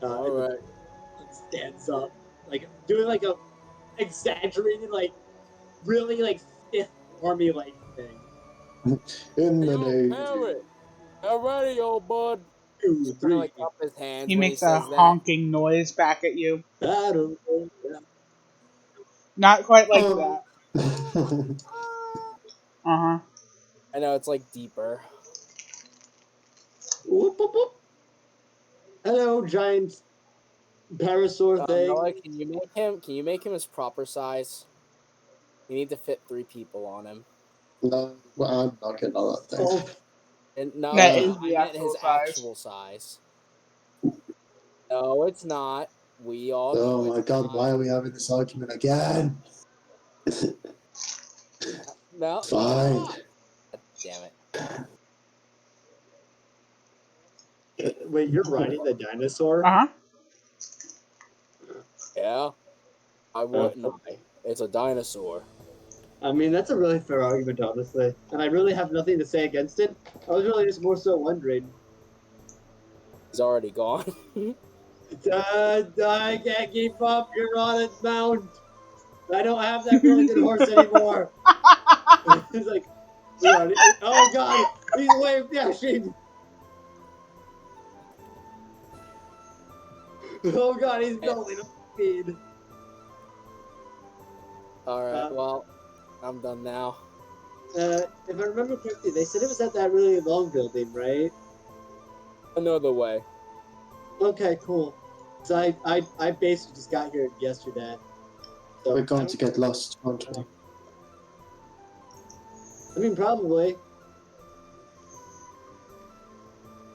All right. Stands up, like doing like a exaggerated, like really like stiff army like thing. In the Yo, name. Parrot. Alrighty, old bud. 2, Kinda 3. like up his hands He when he makes a says that. honking noise back at you. I don't know. Not quite like Oh. that. Uh-huh. I know it's like deeper. Whoop, whoop, whoop. Hello, giant parasaur thing. Noah, can you make him his proper size? You need to fit 3 people on him. No, well, I'm not getting on that thing. Oh, And no, That is the I meant actual his size. actual size. No, it's not. We all know Oh my it's god, not. why are we having this argument again? No. Fine. Damn it. wait, you're riding the dinosaur? Uh-huh. Yeah. I wouldn't I? It's a dinosaur. I mean, that's a really fair argument, honestly. And I really have nothing to say against it. I was really just more so wondering. He's already gone. I can't keep up. You're on its mount. I don't have that really good horse anymore. He's like, oh god, he's wave dashing. Oh god, he's building up speed. Alright, well, I'm done now. If I remember correctly, they said it was at that really long building, right? Another way. Okay, cool. So I basically just got here yesterday. So We're going to get lost, aren't we? I mean, probably.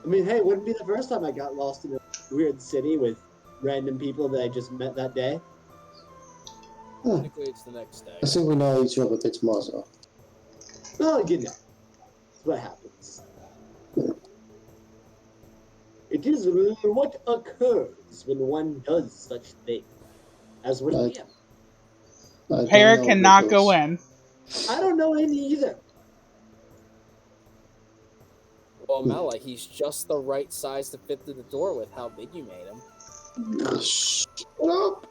I mean, hey, it wouldn't be the first time I got lost in a weird city with random people that I just met that day. Technically, it's the next day. I think we know each other a bit more, so. Oh, you know. That's what happens. It is what occurs when one does such things. As what we have. I don't Parrot know cannot go riddles. in. I don't know any either. Well, Mela, he's just the right size to fit through the door with how big you made him. Shut up!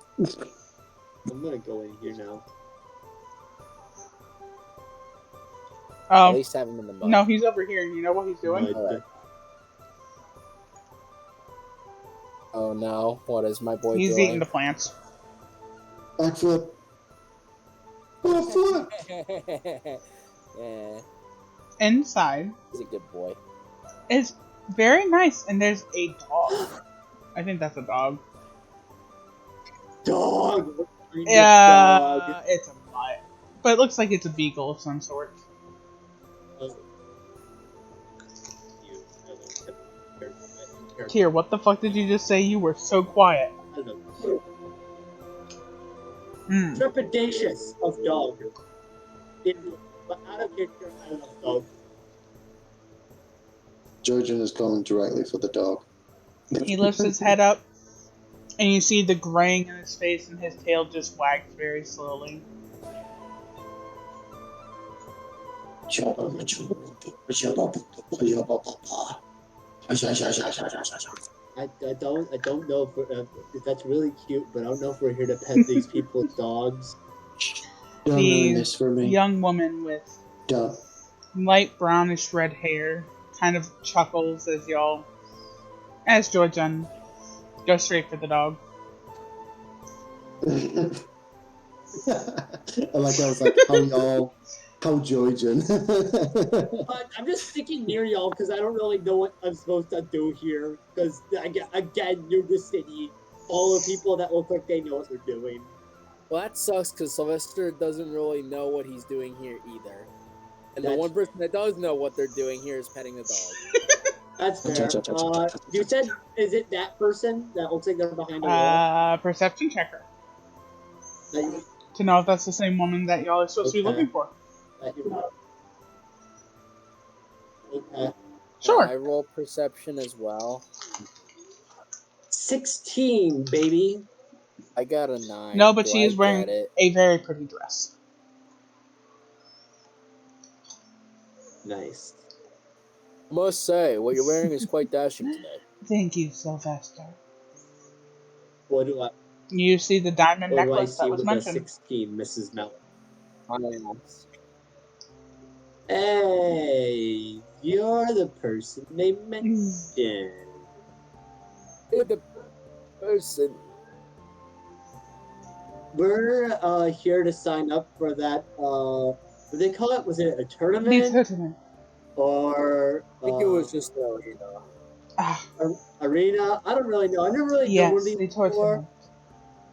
I'm gonna go in here now. At Oh, least have him in the mud. no, he's over here. You know what he's doing? Mud. Oh no, what is my boy He's doing? eating the plants. Backflip! Oh, flip! Yeah, Inside he's a good boy. is very nice, and there's a dog. I think that's a dog. Dog. What kind of Yeah, dog? it's a mutt, but it looks like it's a beagle of some sort. Kier, what the fuck did you just say? You were so quiet. Trepidatious of dog. But out of character, I love dog. Georgian is going directly for the dog. He lifts his head up, and you see the graying in his face, and his tail just wags very slowly. I don't know if that's really cute, but I don't know if we're here to pet these people's dogs. Don't ruin this for me. Young woman with Don't. light brownish red hair kind of chuckles as Georgian goes straight for the dog. I like I was like, how Georgian. But I'm just sticking near y'all because I don't really know what I'm supposed to do here. Because again, you're the city, all the people that look like they know what they're doing. Well, that sucks because Sylvester doesn't really know what he's doing here either. And the That's one person that does know what they're doing here is petting the dog. That's fair. You said, is it that person that looks like they're behind a wall? Perception checker. That you, To know if that's the same woman that y'all are supposed to be looking for. Okay. Sure. I roll perception as well. 16, baby. I got a 9. No, but Do she I is wearing get it? a very pretty dress. Nice. I must say, what you're wearing is quite dashing today. Thank you, Sylvester. What do I You see the diamond what do I necklace that see was with a mentioned? 16, Mrs. Mellon? Yes. Hey, you're the person they mentioned. You're the person. We're here to sign up for that. What do they call it? Was it a The tournament tournament. or I think it was just the arena. Ah, arena? I don't really know. I've never really done one of yes, these the before. tournament.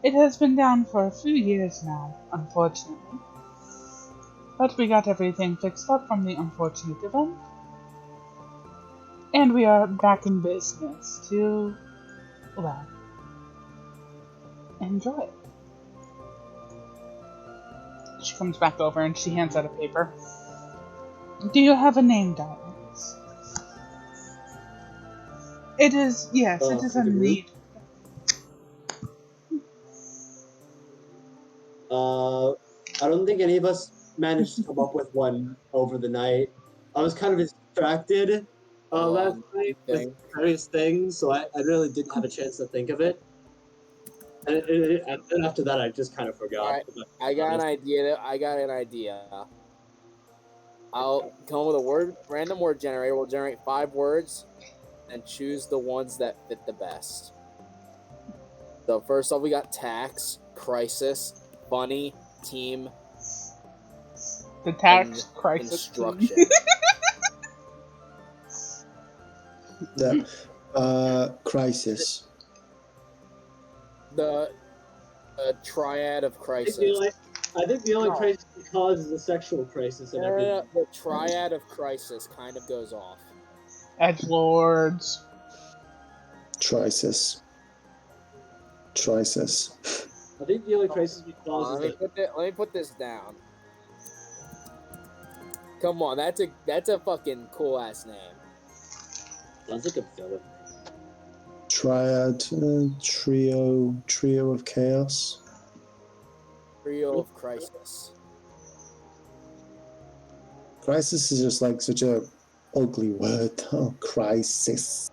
It has been down for a few years now, unfortunately. But we got everything fixed up from the unfortunate event. And we are back in business to, well, enjoy it. She comes back over and she hands out a paper. Do you have a name, darlings? It is, yes, it is For a the group. need. I don't think any of us managed to come up with one over the night. I was kind of distracted last night with Thing. various things, so I really didn't have a chance to think of it. And after that, I just kind of forgot. Alright, I got an idea. I'll come up with a random word generator. We'll generate 5 words and choose the ones that fit the best. So first off, we got tax, crisis, funny, team, The tax and crisis team. construction. The crisis. The triad of I crisis. think the only No. crisis it causes is a sexual crisis and everything. The triad of crisis kind of goes off. Edgelords. Crisis. Crisis. I think the only crisis we cause is Let me put this down. Come on, that's a fucking cool ass name. sounds like a villain. Triad. Trio of chaos. Trio of crisis. Crisis is just like such a ugly word. Oh, crisis.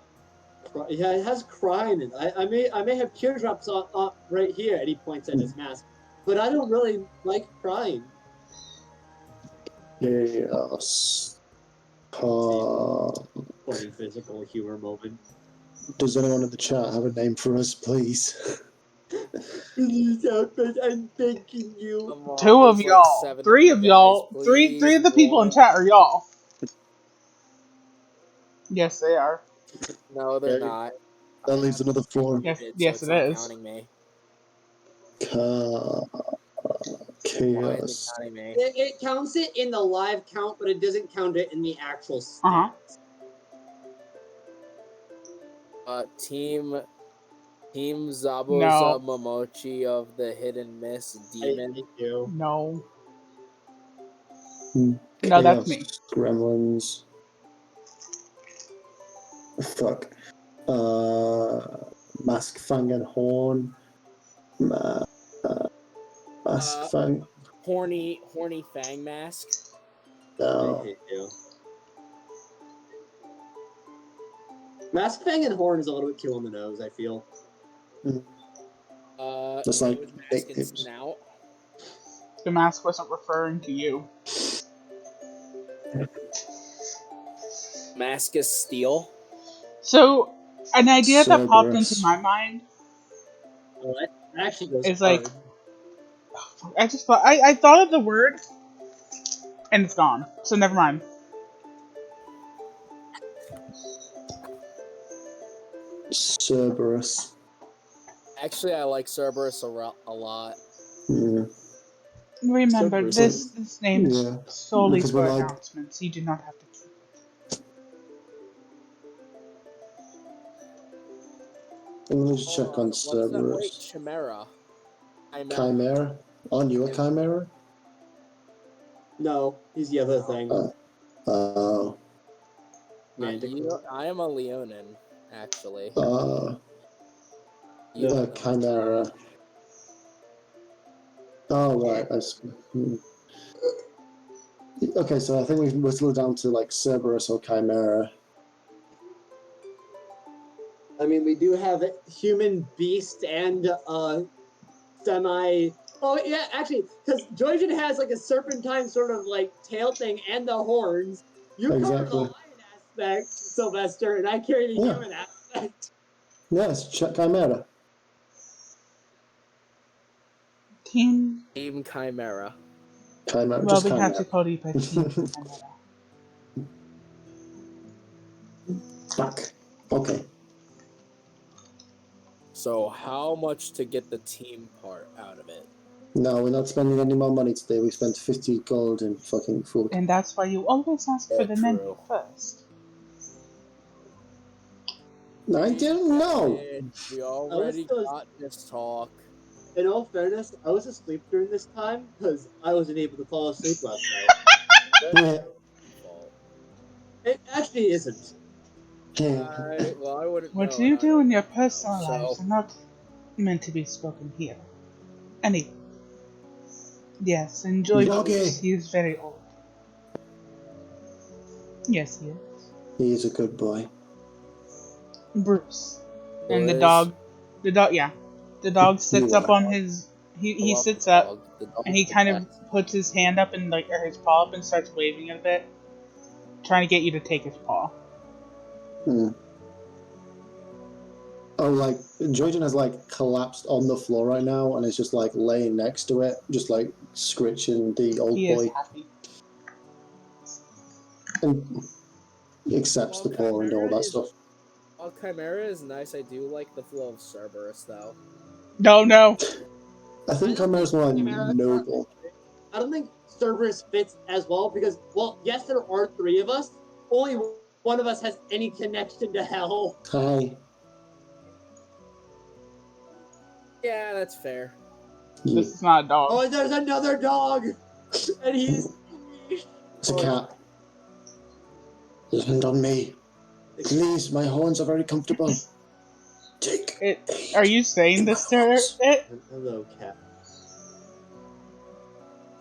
Yeah, it has crying in it. I may have teardrops on right here, and he points at his mask. But I don't really like crying. Chaos. Funny physical humor moment. Does anyone in the chat have a name for us, please? Please help us, I'm begging you. Come on, Two of there's like y'all. 7 Three you of guys, y'all. Three please. of the people in One. chat are y'all. Yes, they are. No, they're not. That leaves another 4. Yes, So yes, it's it not is. counting me. Why Chaos. is it counting me? It counts it in the live count, but it doesn't count it in the actual stats. Team Zabuza No. Momochi of the Hidden Miss Demon. Thank you. No. Chaos. No, that's me. Gremlins. Fuck. Mask, Fang, and Horn. Mask, Fang. Horny Fang Mask. I No. hate you. Mask, Fang, and Horn is a little bit too on the nose, I feel. Just like Mask and nicknames. Snout. The mask wasn't referring to you. Mask is Steel. So, an idea that popped into Cerberus. my mind Well, that actually goes is like, hard. I just thought, I thought of the word, and it's gone. So never mind. Cerberus. Actually, I like Cerberus a lot. Yeah. Remember, Cerberus. this name is Yeah, solely because for we're like- announcements. You do not have to keep it. I'm going to check on What's that? Wait, Cerberus. Chimera. Chimera? Aren't you a Chimera? No, he's the other thing. Oh. I am a Leonin, actually. Chimera. Oh, right. I see. Okay, so I think we're whittled down to like Cerberus or Chimera. I mean, we do have human beast and semi. Oh yeah, actually, because Georgian has like a serpentine sort of like tail thing and the horns. You cover the Exactly. lion aspect, Sylvester, and I carry the Yeah. human aspect. Yes, Chimera. Team. Team Chimera. Chimera, Well, just we have Chimera. to call you by Team Chimera. Fuck. Okay. So how much to get the team part out of it? No, we're not spending any more money today. We spent 50 gold in fucking food. And that's why you always ask for Yeah, the true. menu first. I didn't know. We already got this talk. In all fairness, I was asleep during this time because I wasn't able to fall asleep last night. That's Yeah. your fault. It actually isn't. Well, I wouldn't What know. you And I do don't in your know, personal so lives are not meant to be spoken here. Anyway, yes, enjoy Okay. Bruce. He is very old. Yes, he is. He is a good boy. Bruce. And the Bruce. dog, yeah. The dog sits You up are. on his, I he love sits the up, dog. The dog and he is the kind of best. puts his hand up and like, or his paw up and starts waving it a bit. Trying to get you to take his paw. Hmm. Oh, like, Jordan has, like, collapsed on the floor right now and is just, like, laying next to it, just, like, scritching the old He is boy. happy. And accepts the paw and all that stuff. While Chimera is nice, I do like the flow of Cerberus, though. No. I think Chimera's more noble. I don't think Cerberus fits as well because, well, yes, there are three of us. Only one of us has any connection to hell. Hi. Yeah, that's fair. Yeah. This is not a dog. Oh, there's another dog, and he's It's a cat. Land on me. Please, my horns are very comfortable. Take Are you saying this to it? Hello, cat.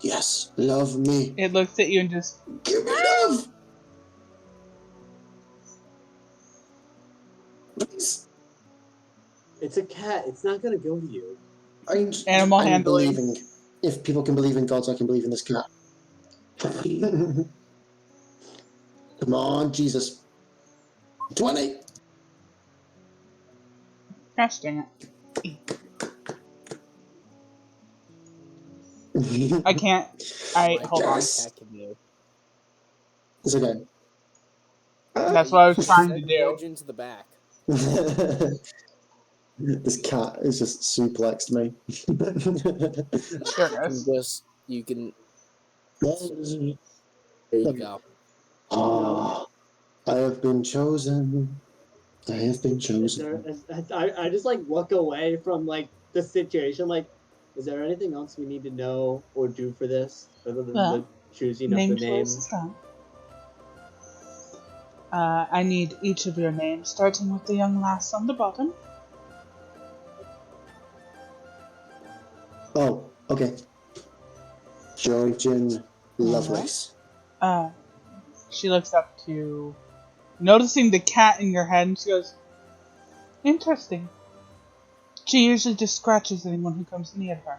Yes, love me. It looks at you and just. Give me love. Please. It's a cat. It's not gonna go to you. Animal I'm handling. believing. If people can believe in gods, I can believe in this cat. Come on, Jesus. 20. Gosh dang it. I can't. Hold on. Yes. Cat can do. It's okay. That's what I was trying to Send do. George into the back. This cat is just suplexed me. Goodness. You can. There you go. Ah, I have been chosen. I have been chosen. I just like look away from like the situation. Like, is there anything else we need to know or do for this other than Well, the choosing of name the choice names? is done. I need each of your names, starting with the young lass on the bottom. Oh, okay. Georgian Lovelace. She looks up to, noticing the cat in your head, and she goes, "Interesting. She usually just scratches anyone who comes near her."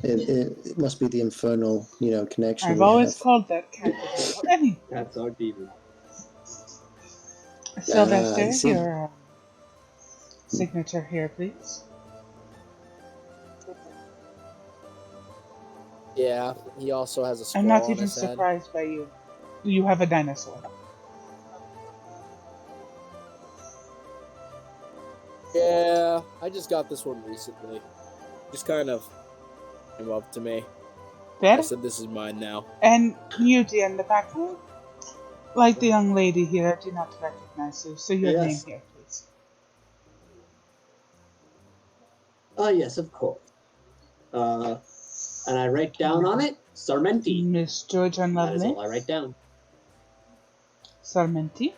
It must be the infernal, connection I've we always have. called that cat the devil. Anyway, Cats are demons. Sylvester, I see. your signature here, please. Yeah, he also has a skull I'm not on even his head. surprised by you. You have a dinosaur. Yeah, I just got this one recently. Just kind of came up to me. There? I said, "This is mine now." And you, dear, in the background? Like the young lady here, I do not recognize you, so your name Yes. here, please. Yes, of course. And I write down on it Sarmenti. Miss Georgian That is all Lovelace. I write down. Sarmenti.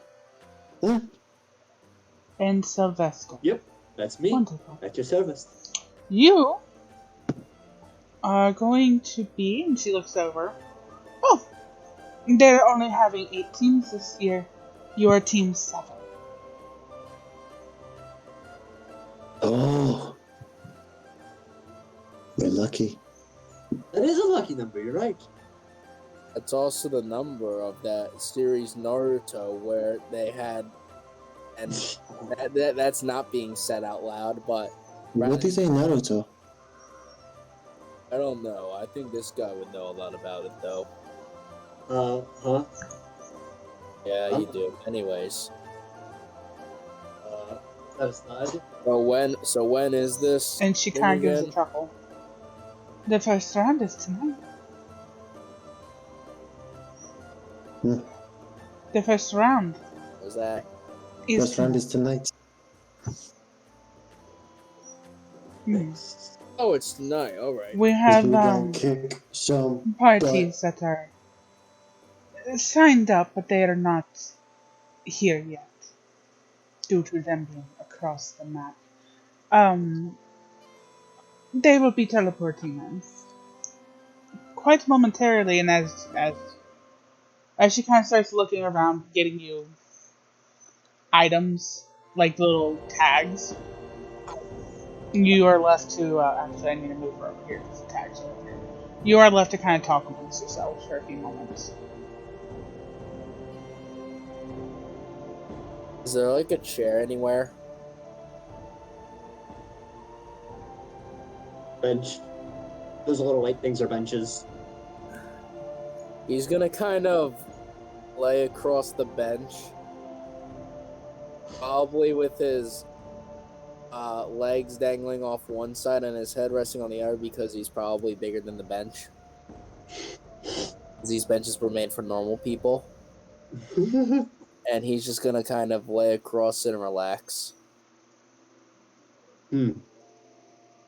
And Sylvester. Yep, that's me. Wonderful. At your service. You are going to be, and she looks over. Oh, they're only having 8 teams this year. You are team 7. Oh, we're lucky. That is a lucky number, you're right. It's also the number of that series Naruto where they had, and that's not being said out loud, but What do you say, Naruto? I don't know. I think this guy would know a lot about it, though. Huh? Yeah, you do. Anyways, That's not. so when is this? And she thing kind of gives a again? chuckle. The first round is tonight. Hmm. The first round Was that? is First round tonight. is tonight. Hmm. Oh, it's tonight. All right. We Because have we're gonna kick some parties that are signed up, but they are not here yet, due to them being across the map. They will be teleporting in quite momentarily, and as she kind of starts looking around, getting you items like little tags, you are left to actually I need to move her over here because the tags are over here. You are left to kind of talk amongst yourselves for a few moments. Is there like a chair anywhere? Bench. Those little white things are benches. He's gonna kind of lay across the bench, probably with his legs dangling off one side and his head resting on the other because he's probably bigger than the bench. These benches were made for normal people, and he's just gonna kind of lay across it and relax. Hmm.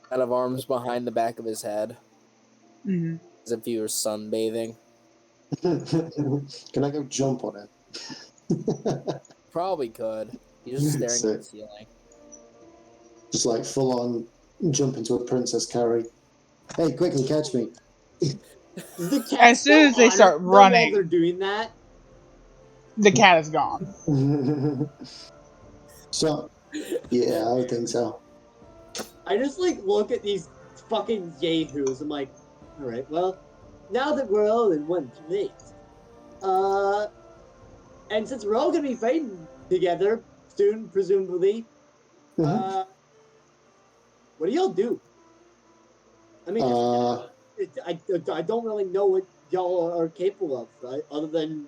Kind of arms behind the back of his head, Mm-hmm. as if he were sunbathing. Can I go jump on it? Probably could. He's just staring at the ceiling. Just like full on jump into a Princess Carrie. Hey, quickly catch me. Is the cat As soon still as they on it start though, while running, they're doing that? the cat is gone. So, yeah, I would think so. I just like look at these fucking yahoos. I'm like, all right, well, now that we're all in one place, and since we're all gonna be fighting together soon, presumably, Mhm. uh, what do y'all do? I mean, I don't really know what y'all are capable of, right? Other than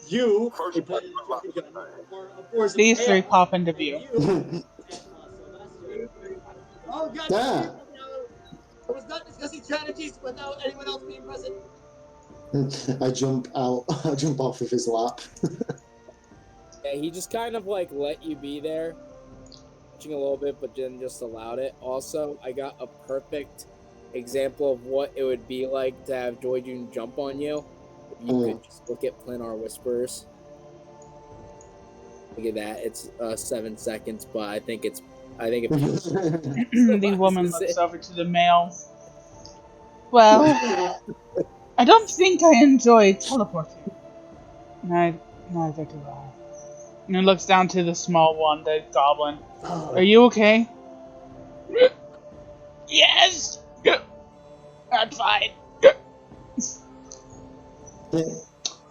you, a predator gun, or a force of These three chaos, pop into and view. you, and Sylvester. Oh god, Ah! I was not discussing strategies without anyone else being present. I jump out. I jump off of his lap. Yeah, he just kind of like let you be there, watching a little bit, but then just allowed it. Also, I got a perfect example of what it would be like to have Joy June jump on you. If you could just look at Planar Whispers. Look at that. It's 7 seconds, but I think it The woman symbolizes looks it. over to the male. Well, I don't think I enjoy teleporting. Neither do I. And he looks down to the small one, the goblin. Are you okay? Yes! I'm fine. Hey,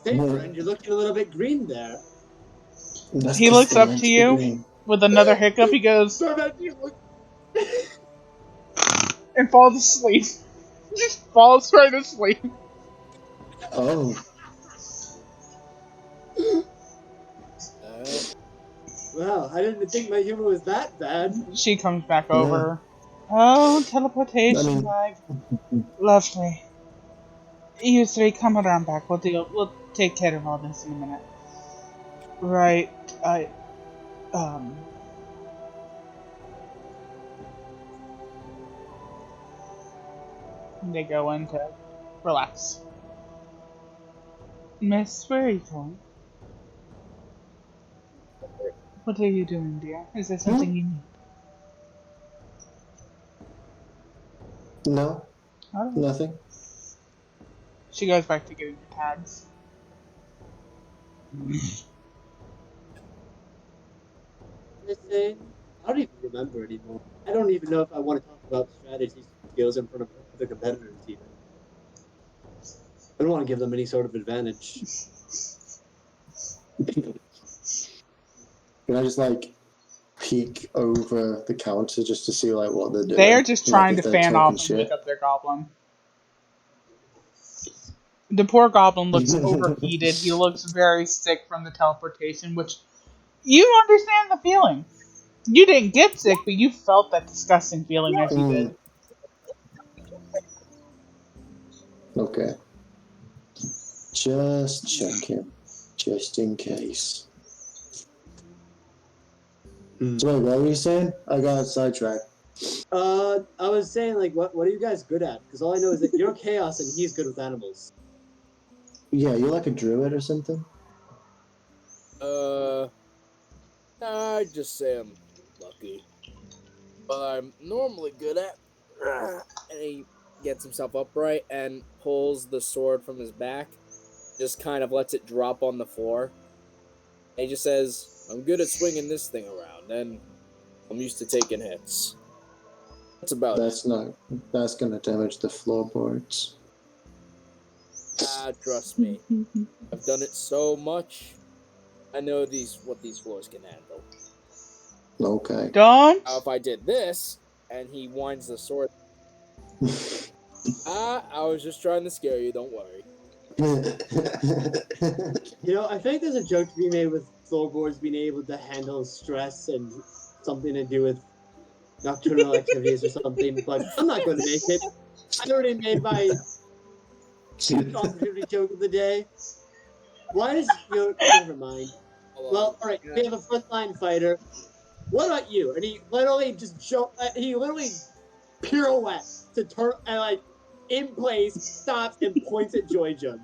friend, you're looking a little bit green there. That's He 'cause looks they're up meant to to be you green. with another hiccup. He goes Sorry, you look. and falls asleep. Just falls right asleep. Oh. Wow, I didn't think my humor was that bad. She comes back Yeah. over. Oh, I teleportation mean, bag. Lovely. You three come around back. We'll take care of all this in a minute. Right. I um they go in to relax. Miss, where are you going? What are you doing, dear? Is there something you need? no. Alright. Nothing. She goes back to getting the tags. I say, I don't even remember anymore. I don't even know if I want to talk about strategy skills in front of other competitors even. I don't want to give them any sort of advantage. Can I just like peek over the counter just to see like what they're doing? They are just Like trying if to they're fan talking off and shit. wake up their goblin. The poor goblin looks overheated. He looks very sick from the teleportation, which you understand the feeling. You didn't get sick, but you felt that disgusting feeling as you did. Okay. Just checking. Just in case. So wait, what were you saying? I got sidetracked. I was saying, like, what are you guys good at? Because all I know is that you're chaos and he's good with animals. Yeah, you're like a druid or something? I'd just say I'm lucky. But I'm normally good at. And he gets himself upright and pulls the sword from his back, just kind of lets it drop on the floor. And he just says, I'm good at swinging this thing around, and I'm used to taking hits. That's about it. That's gonna damage the floorboards. Trust me. I've done it so much. I know what these floors can handle. Okay. Don't. Now, if I did this, and he winds the sword, I was just trying to scare you. Don't worry. You know, I think there's a joke to be made with floorboards being able to handle stress and something to do with nocturnal activities or something, but I'm not going to make it. I already made my opportunity joke of the day. Why does never mind. Well, all right, we have a frontline fighter. What about you? And he literally just he literally pirouettes to turn and like in place, stops and points at Joy Jun.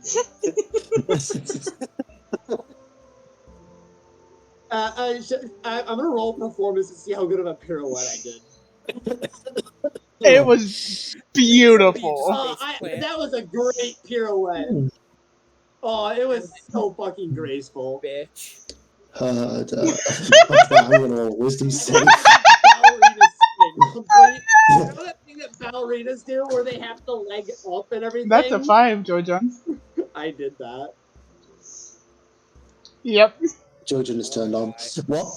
I'm gonna roll performance to see how good of a pirouette I did. It was beautiful. That was a great pirouette. Oh, it was so fucking graceful. Bitch. Okay, I'm gonna roll wisdom save. Ballerina spin. Complete. You know that thing that ballerinas do where they have to leg up and everything? That's a 5, Jojo. I did that. Yep. Jojen is turned on. What?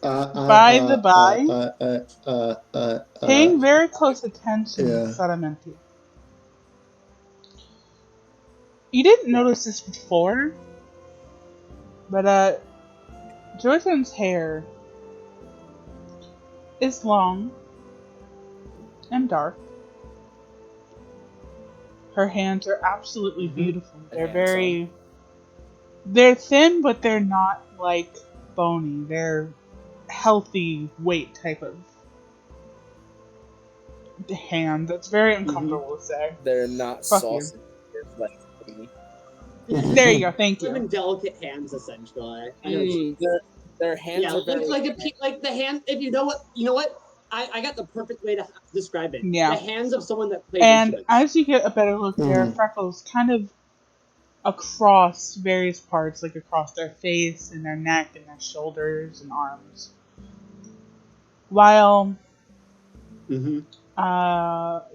By the by, paying very close attention, yeah. Saramenti. You didn't notice this before, but Jojon's hair is long and dark. Her hands are absolutely beautiful. They're thin, but they're not like bony. They're healthy weight type of hand. That's very uncomfortable to say. They're not Fuck you. saucy. Like me. There you go. Thank Living you. delicate hands, essentially. I know what you Their hands yeah, are very like the hand. If you know what, I got the perfect way to describe it. Yeah. The hands of someone that plays And instruments. as you get a better look, there are freckles kind of across various parts, like across their face and their neck and their shoulders and arms. While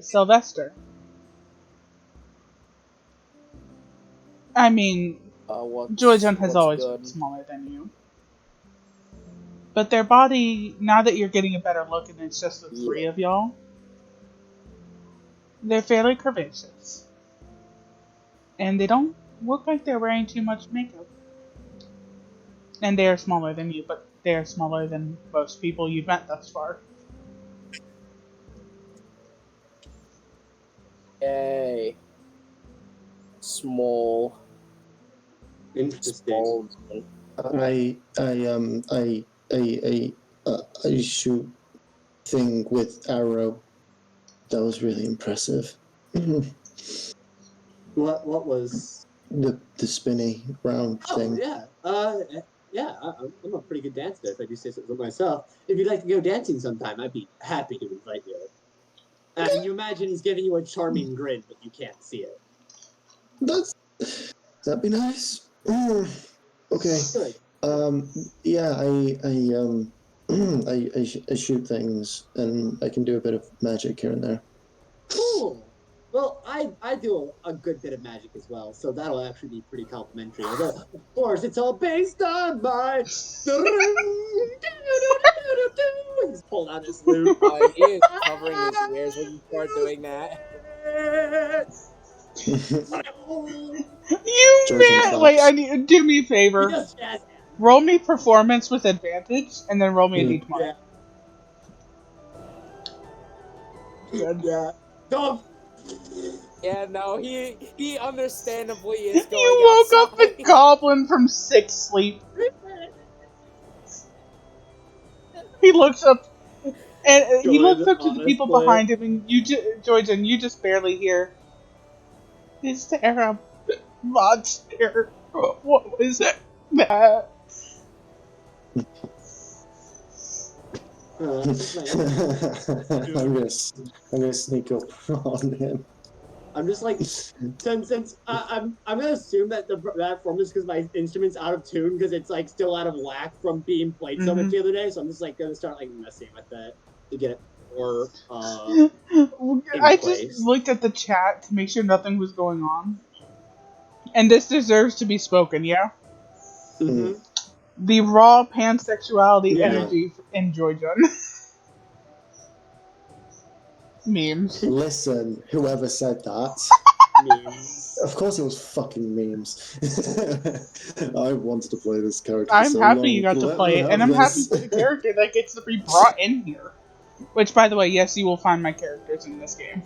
Sylvester, I mean, Joyjun has always been smaller than you. But their body, now that you're getting a better look and it's just the three of y'all, they're fairly curvaceous. And they don't look like they're wearing too much makeup. And they are smaller than you, but they are smaller than most people you've met thus far. Yay. Small. Interesting. I shoot thing with arrow. That was really impressive. What was the spinny round thing? Yeah. I'm a pretty good dancer if I do say so myself. If you'd like to go dancing sometime, I'd be happy to invite you. And you imagine he's giving you a charming grin, but you can't see it. That'd be nice. Okay. Good. Yeah, I shoot things, and I can do a bit of magic here and there. Cool. Well, I do a good bit of magic as well, so that'll actually be pretty complimentary. Although, of course, it's all based on my. He's pulled out his lute. He is covering his ears when you start doing that. You Georgian man! Wait, claps. do me a He favor. does jazz hands. Roll me performance with advantage, and then roll me a d20. Yeah, Good. yeah. Go. Yeah, no, he understandably is going You woke outside. up the goblin from sick sleep. He looks up, and he looks up to the people Honestly. behind him, and Georgian, you just barely hear. Is there a monster? What was that? I'm gonna sneak up on him. I'm just like, since I'm gonna assume that that form is because my instrument's out of tune because it's like still out of whack from being played so much the other day. So I'm just like gonna start like messing with it to get it more I place. just looked at the chat to make sure nothing was going on, and this deserves to be spoken. Yeah, Mm-hmm. the raw pansexuality Yeah. energy in Georgian. Memes. Listen, whoever said that. Memes. Of course it was fucking memes. I wanted to play this character for I'm so happy long. you got to Let play me it, and have I'm happy this. for the character that gets to be brought in here. Which, by the way, yes, you will find my characters in this game.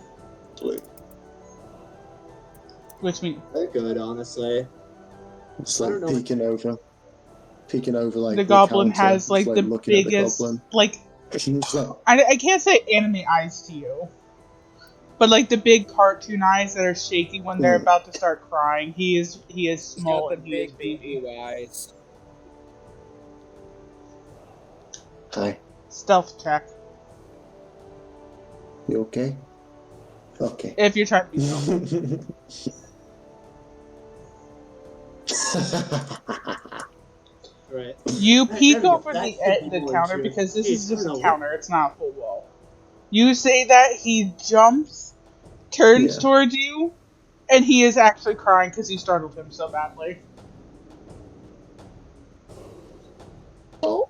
Which means They're good, honestly. Just I like don't know. peeking over like the goblin counter, has like just, the looking at the biggest, goblin. like, Just like, I can't say anime eyes to you, but like the big cartoon eyes that are shaky when they're about to start crying. He is He's small got the and he is big baby. blue eyes. hi, Stealth check you okay? Okay. if you're trying to be stealthy. Right. You peek There we go. over That should be the more counter true. because this Jeez, is I just don't a know counter. It's not a full wall. You say that he jumps, turns Yeah. towards you, and he is actually crying because you startled him so badly. Oh,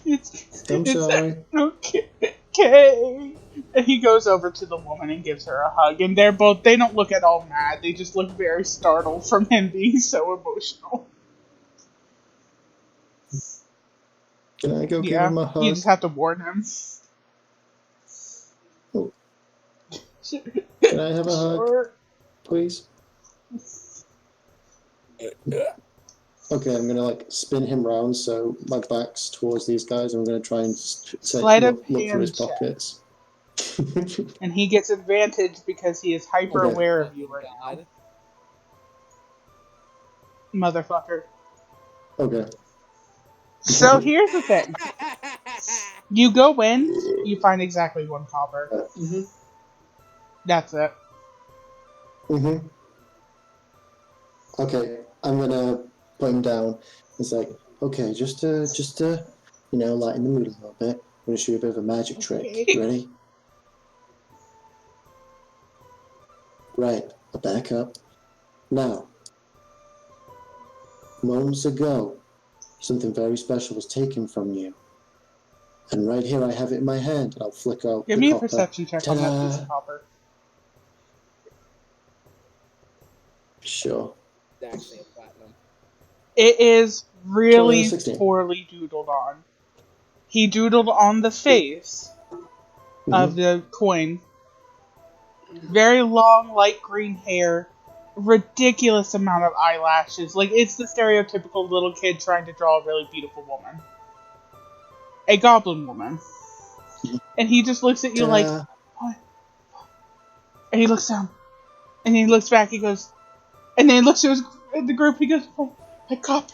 I'm It's sorry. okay. And he goes over to the woman and gives her a hug, and they don't look at all mad. They just look very startled from him being so emotional. Can I go give Yeah, him a you hug? just have to warn him. Oh, can I have a hug, Sure. please? Okay, I'm gonna like spin him round so my back's towards these guys. I'm gonna try and Sleight of look through his hand check. pockets. And he gets advantage because he is hyper Okay. aware of you right God. now. Motherfucker. Okay. So here's the thing. You go in, you find exactly 1 copper. Mm-hmm. That's it. Mm-hmm. Okay, I'm gonna put him down. It's like, okay, just to, lighten the mood a little bit. I'm gonna show you a bit of a magic trick. Okay. Ready? Right, I'll back up. Now, moments ago, something very special was taken from you. And right here I have it in my hand, and I'll flick out Give the me a copper. perception check on that piece Ta-da! of copper. It's Sure. actually a platinum. It is really 16. poorly doodled on. He doodled on the face of the coin. Very long, light green hair. Ridiculous amount of eyelashes. Like, it's the stereotypical little kid trying to draw a really beautiful woman. A goblin woman. And he just looks at you like, Ta-da! what? And he looks down. And he looks back, he goes, and then he looks at the group, he goes, my copper.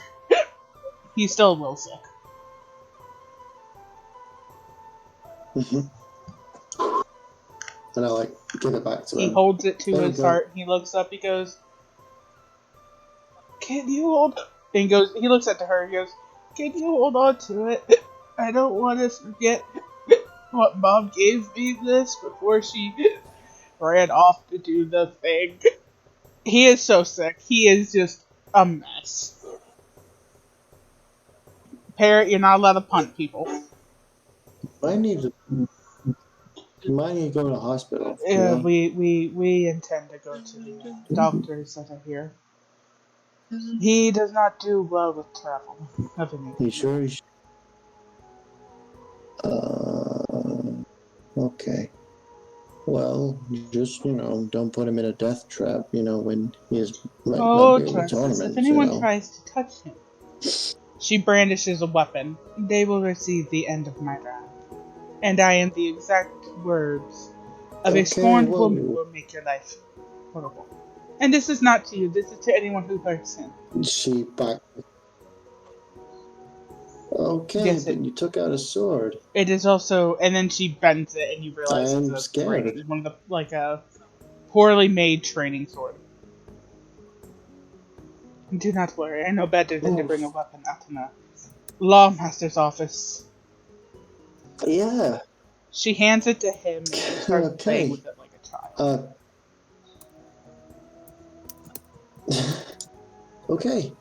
He's still a little sick. and I like give it back to He him. holds it to There we his go. heart. He looks up. He goes, "Can you hold?" And he goes. He looks at her. He goes, "Can you hold on to it? I don't want to forget what Mom gave me this before she ran off to do the thing." He is so sick. He is just a mess. Parrot, you're not allowed to punt people. I need to. You might need to go to the hospital. You know. We intend to go to the doctors that are here. He does not do well with travel of any You kind. sure? Okay. Well, just don't put him in a death trap. When he might not Oh, be able to trust us. If tournament. anyone tries to touch him, she brandishes a weapon. They will receive the end of my wrath. And I am the exact words of a Okay. scorned woman Well, will make your life horrible. And this is not to you. This is to anyone who hurts him. she back. Okay, Yes, but you took out a sword. it is also, and then she bends it, and you realize it's I'm a scared. training, one of the a poorly made training sword. Do not worry, I know better than to bring a weapon out in a lawmaster's office. Yeah. She hands it to him, and he starts playing Okay. with it like a child. Okay.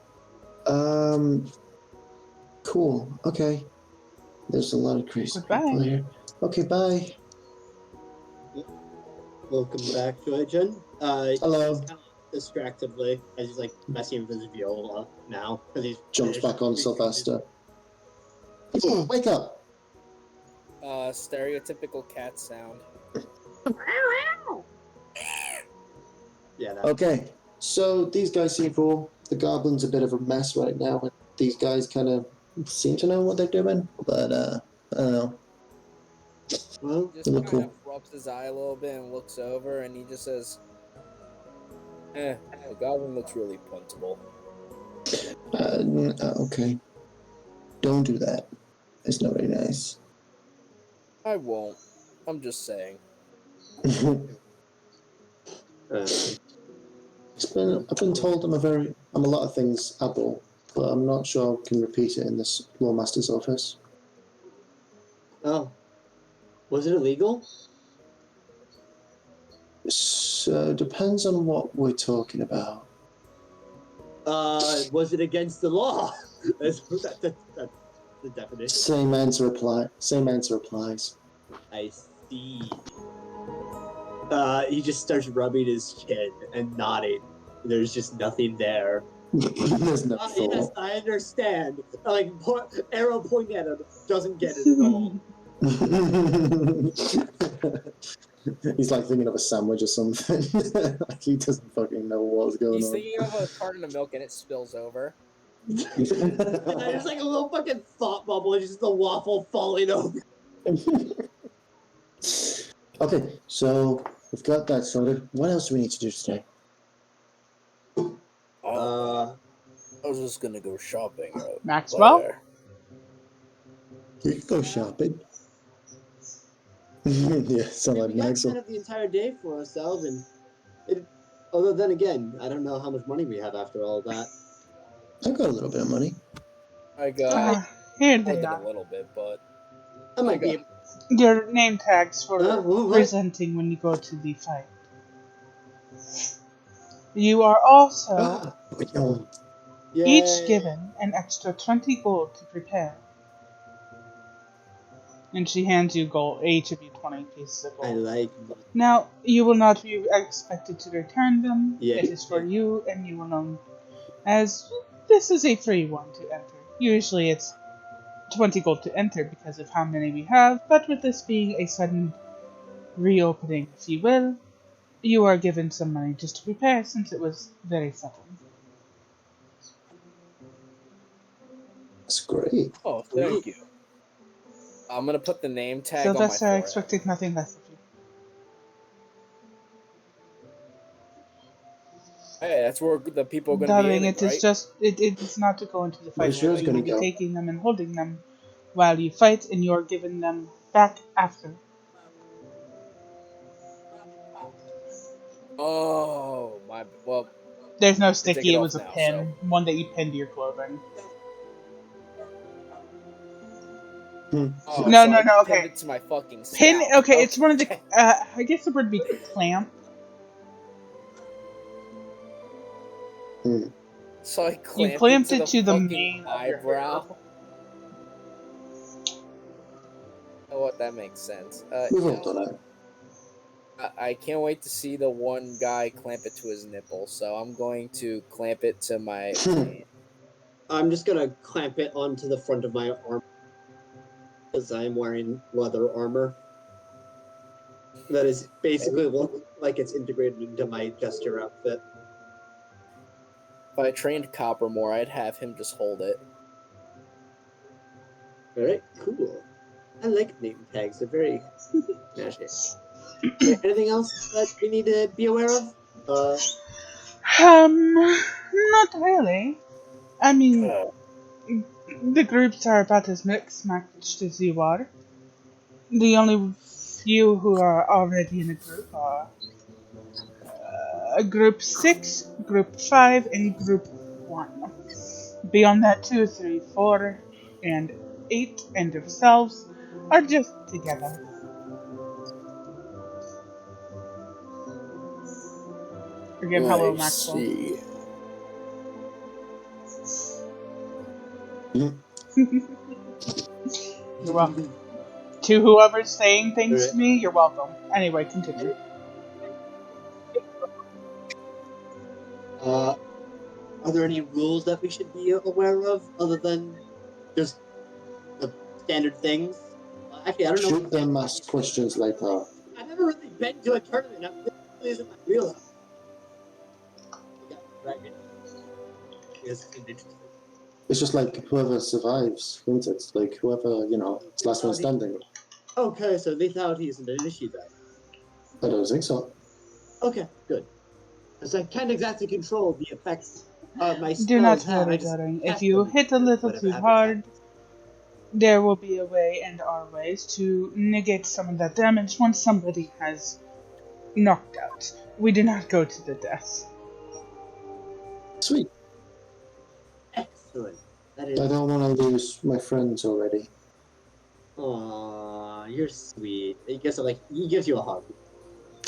Cool. Okay. There's a lot of crazy people Goodbye. here. Okay, bye. Welcome back, Joy-Jin. He's Hello. kind of distractedly as he's like messing with his viola now because he's Jumps finished back on reading his- Sylvester. Wake up. Stereotypical cat sound. Yeah. That. Okay. So these guys seem cool. The goblin's a bit of a mess right now, and these guys kind of seem to know what they're doing, but I don't know. Well, Just They look kind cool. of rubs his eye a little bit and looks over, and he just says, the goblin looks really puntable. Okay. Don't do that. It's not very nice. I won't. I'm just saying. I've been told I'm a lot of things able, but I'm not sure I can repeat it in this lawmaster's office. oh, was it illegal? So depends on what we're talking about. Was it against the law? that's the definition. Same answer applies. I see. He just starts rubbing his chin and nodding. There's just nothing there. There's no Yes, thought. I understand. Like, arrow pointing at him doesn't get it at all. He's like thinking of a sandwich or something. Like he doesn't fucking know what's going He's on. thinking of a carton of milk and it spills over. There's like a little fucking thought bubble, and just the waffle falling over. Okay, so we've got that sorted. What else do we need to do today? I was just gonna go shopping. Maxwell? Later. We can go shopping. Yeah, sound like We got Maxwell. kind of the entire day for ourselves, and although then again, I don't know how much money we have after all that. I've got a little bit of money. I got Here more they than a are. little bit, but I might be. Your name tags for What? presenting when you go to the fight. You are also each Yay. given an extra 20 gold to prepare. And she hands you gold, each of you 20 pieces of I gold. like. Now, you will not be expected to return them. Yeah. It is for you and you alone, as this is a free one to enter. Usually it's 20 gold to enter because of how many we have, but with this being a sudden reopening, if you will, you are given some money just to prepare since it was very sudden. That's great. oh, thank you. I'm gonna put the name tag on my Sylvester, I forehead. expected nothing less of you. Hey, that's where the people are gonna be Darling, in it it, is right? just, it is not to go into the fight Where's yours with. You will gonna be go? taking them and holding them while you fight, and you are given them back after. Oh my! Well, There's no take sticky, it it off was a now. pin. One that you pinned to your clothing. Oh, No, so no, I no, pinned okay. it to my fucking Pin, scalp. okay, it's one of the, I guess the word would be clamp. So I You clamped clamped it it to to the the fucking mane of your hair. eyebrow. Oh, what that makes sense. We've all done it. I can't wait to see the one guy clamp it to his nipple. So I'm going to clamp it to my. I'm just gonna clamp it onto the front of my arm because I'm wearing leather armor. That is basically look like it's integrated into my jester outfit. If I trained Copper more, I'd have him just hold it. All right, cool. I like name tags. They're very magic. Anything else that we need to be aware of? Not really. I mean, the groups are about as mixed matched as you are. The only few who are already in a group are Group 6, Group 5, and Group 1. Beyond that, 2, 3, 4, and 8 and yourselves are just together. Again, hello, I Maxwell. see. You're welcome. To whoever's saying things Alright. to me, you're welcome. Anyway, continue. Are there any rules that we should be aware of other than just the standard things? Actually, I don't know. Shoot them, ask questions later. I've never really been to a tournament. This really isn't my wheelhouse. Right. Yes, it's interesting. It's just like whoever survives wins it. Like whoever, it's last one standing. Okay, so lethality isn't an issue then. I don't think so. Okay, good. Because I can't exactly control the effects my Do not spells have. worry, I just darling. If cast you them, hit a and little whatever too happens, hard, happens. there will be a way and are ways to negate some of that damage once somebody has knocked out. We do not go to the death. Sweet. Excellent. That I is. don't want to lose my friends already. Aww, you're sweet. He gives you a hug.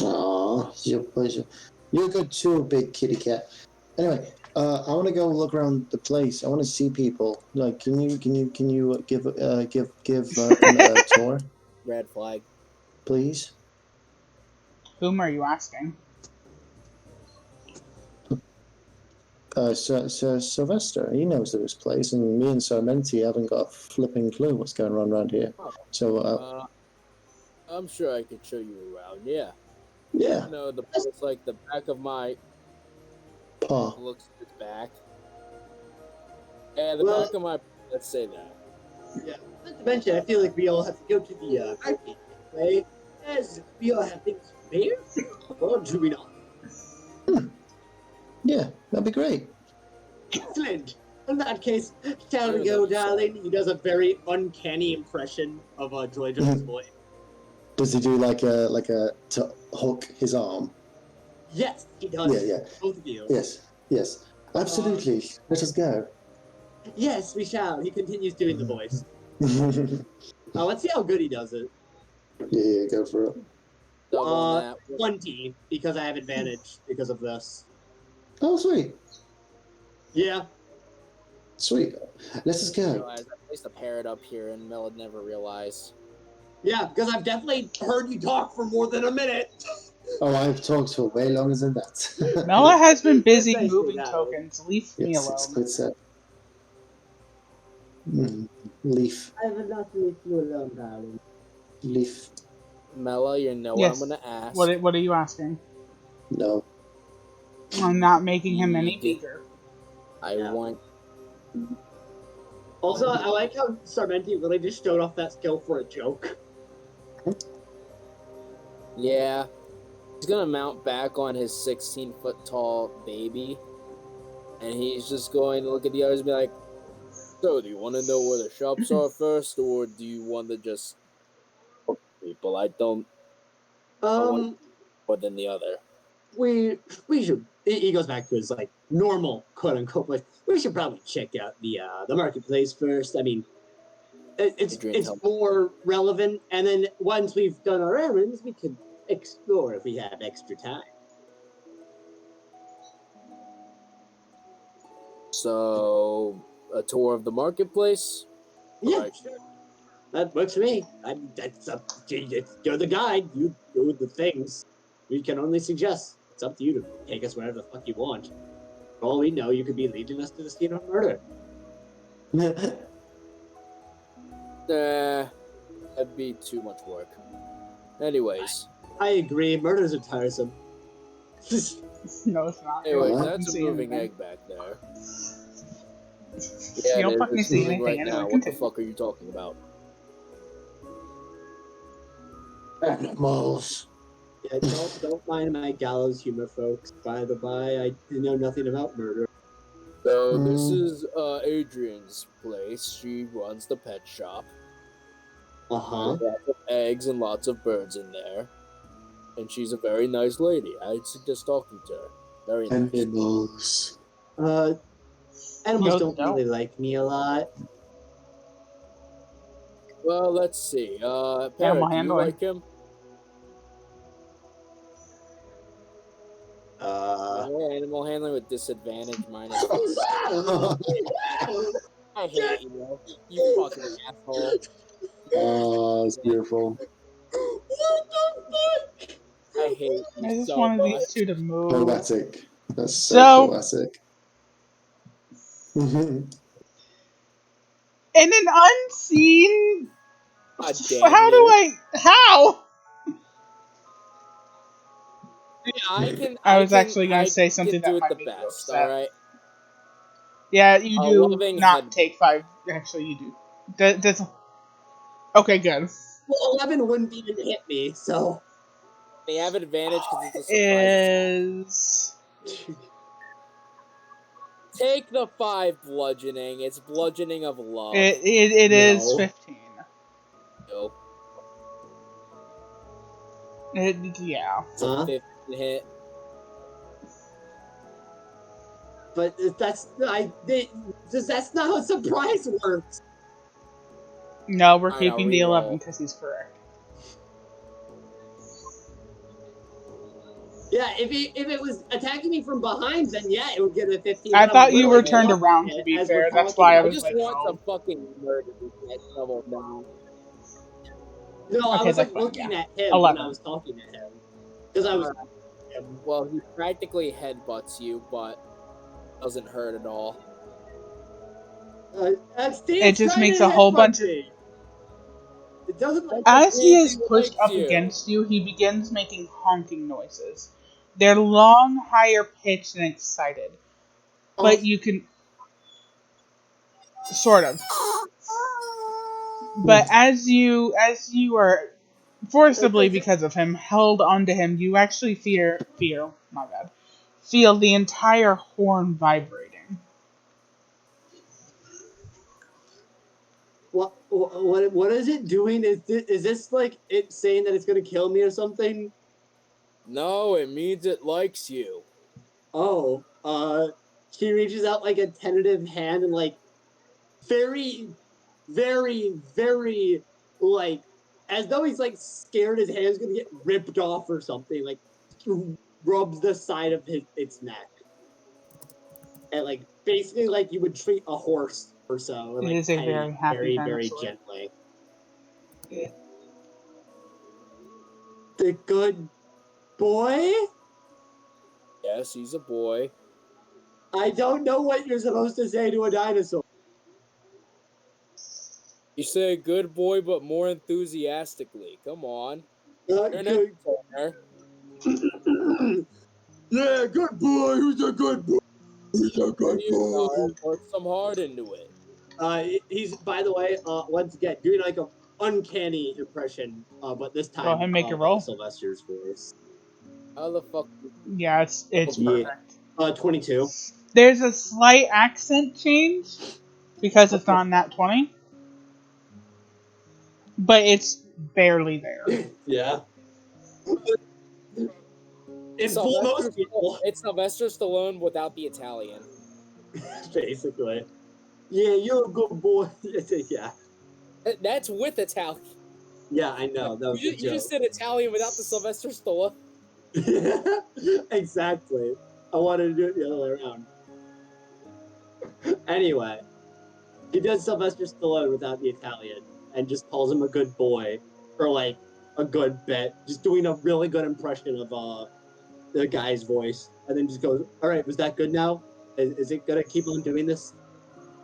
Aw, you're good too, big kitty cat. Anyway, I want to go look around the place. I want to see people. Like, can you give him a tour, Red flag. please? Whom are you asking? Sir Sylvester, he knows of this place, and me and Sir Menti haven't got a flipping clue what's going on around here. So, I'm sure I could show you around. Yeah. yeah, You know, the place like the back of my Pa. looks at its back. Yeah, the Well, back of my. Let's say that. yeah. Not to mention, I feel like we all have to go to the market anyway, as we all have things to bear. Or do we not? Yeah, that'd be great. Excellent. In that case, shall we Even go, though you said- darling? He does a very uncanny impression of Joy Joy's voice. Does he do like a to hook his arm? Yes, he does. Yeah. Both of you. Yes. Absolutely. Let us go. Yes, we shall. He continues doing the voice. Let's see how good he does it. Yeah, go for it. Double that. 20, because I have advantage because of this. Oh, sweet. Yeah. Sweet. Let us go. Realized I placed a parrot up here, and Mel had never realized. Yeah, because I've definitely heard you talk for more than a minute. Oh, I've talked for way longer than that. Mela has been busy It's nice moving to know. tokens. Leave me Yes, it's alone. quite sad. Leaf. I will not leave you alone, darling. Leaf. Mela, you know Yes. what I'm gonna ask. What are you asking? No. I'm not making him any Need- bigger. I want. Also, I like how Sarmenti really just showed off that skill for a joke. Yeah. He's gonna mount back on his 16-foot tall baby, and he's just going to look at the others and be like, "So, do you want to know where the shops are first, or do you want to just hook people? I don't want more than the other." we should. He goes back to his like normal quote unquote voice. We should probably check out the marketplace first. I mean, it's more relevant, and then once we've done our errands, we can explore if we have extra time. So, a tour of the marketplace? Yeah, Right. sure. That works for me. That's up. You're the guide. You do the things. We can only suggest. It's up to you to take us wherever the fuck you want. For all we know, you could be leading us to the scene of murder. That'd be too much work. Anyways. I agree. Murders are tiresome. No, it's not. Anyway, What? that's a See moving anything. egg back there. You Yeah, don't it fucking is see moving anything right anyway. now. What the Continue. fuck are you talking about? Animals. Yeah, don't mind my gallows humor, folks. By the by, I know nothing about murder. So this is Adrian's place. She runs the pet shop. Uh-huh. There's lots of eggs and lots of birds in there. And she's a very nice lady. I'd suggest talking to her. Very nice. Animals. Animals No, don't don't. really like me a lot. Well, let's see. Animal Parrot, do you handling. like him? Animal handling with disadvantage minus. I hate you. You fucking asshole. Oh, it's beautiful. What the fuck? I hate I you just so wanted much. these two to move. Poetic. That's so So- poetic. In an unseen. God How damn do you. How? I was actually gonna say something can do that it might the make you best, upset. alright? Yeah, you A do loving not head- take 5. Actually, you do. That's okay. Good. Well, 11 wouldn't even hit me, so. They have advantage because it's a surprise. Take the 5 bludgeoning. It's bludgeoning of love. It is No. 15. No. Yeah. It's a 15 hit. But that's not how surprise works. No, we're Alright, keeping I'll the 11 re-roll. because he's correct. Yeah, if it was attacking me from behind, then yeah, it would get a 15. I but I'm thought you were literally turned blocking around, it to be as we're fair. That's talking why I about I was just like, want oh. to fucking murder this next level down. No, I Okay, was like that's fine, looking yeah. at him 11. when I was talking to him. Because I was. Well, he practically headbutts you, but doesn't hurt at all. It just makes a whole bunch of. It doesn't like. As he is He pushed likes up you. against you, he begins making honking noises. They're long, higher pitched, and excited. But you can. Sort of. But as you are forcibly, because of him, held onto him, you actually feel the entire horn vibrating. What is it doing? Is this like it saying that it's gonna kill me or something? No, it means it likes you. Oh, he reaches out like a tentative hand and like very, very, very like as though he's like scared his hand's gonna get ripped off or something. Like rubs the side of its neck and like basically like you would treat a horse or so. And, It like is a petting very it happy very, kind of very sword. gently. The good boy? Yes, he's a boy. I don't know what you're supposed to say to a dinosaur. You say good boy, but more enthusiastically. Come on. You're an Good. entertainer. Yeah, good boy. Who's a good boy? Who's a good boy? Put some heart into it. He's by the way, once again doing like a uncanny impression, but this time Go ahead and make your roll. Sylvester's voice. How the fuck? Yeah, it's Yeah. perfect. 22. There's a slight accent change because it's not nat 20, but it's barely there. Yeah. in full nose Sylvester, people, it's Sylvester Stallone without the Italian. basically. Yeah, you're a good boy. Yeah, That's with Italian. yeah, I know. That was a You just joke. said Italian without the Sylvester Stallone. Exactly. I wanted to do it the other way around. Anyway, he does Sylvester Stallone without the Italian and just calls him a good boy for like a good bit, just doing a really good impression of the guy's voice, and then just goes, "All right, was that good now? Is it gonna keep on doing this?"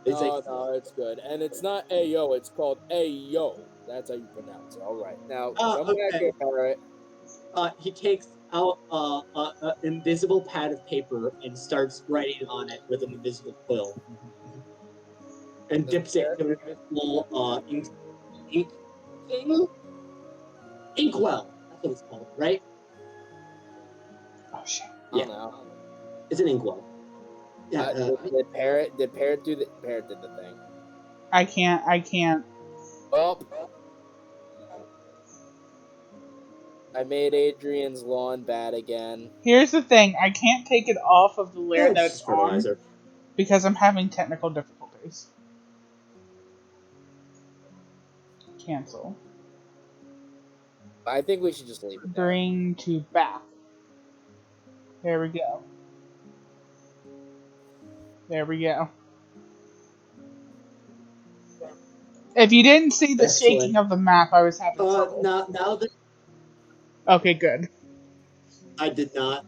It's like, No, it's good, and it's not Ayo. It's called Ayo. That's how you pronounce it. All right, now come back okay. here, Parrot. He takes out an invisible pad of paper and starts writing on it with an invisible quill, and dips it into an invisible ink thing. Inkwell. That's what it's called, right? Oh shit. I don't know. It's an inkwell. Yeah. Did Parrot do the Parrot did the thing? I can't. Well, I made Adrian's lawn bad again. Here's the thing, I can't take it off of the layer that it's It's on fertilizer. because I'm having technical difficulties. Cancel. I think we should just leave it there. Bring to back. There we go. There we go. If you didn't see the Excellent. shaking of the map, I was having trouble. Now that Okay, good. I did not.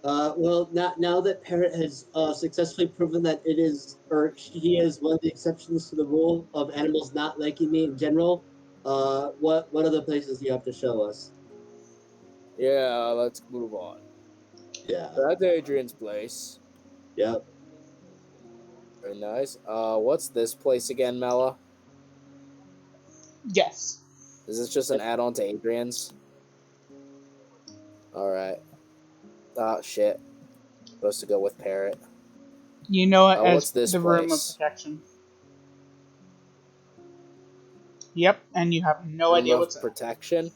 Well, now that Parrot has successfully proven that it is, or he is one of the exceptions to the rule of animals not liking me in general, what other places do you have to show us? Yeah, let's move on. Yeah. That's Adrian's place. Yep. Very nice. What's this place again, Mela? Yes. Is this just an add-on to Adrian's? All right. Oh shit. Supposed to go with Parrot. You know it What's as this the room of place? protection. Yep, and you have no Room idea of what's in it. protection.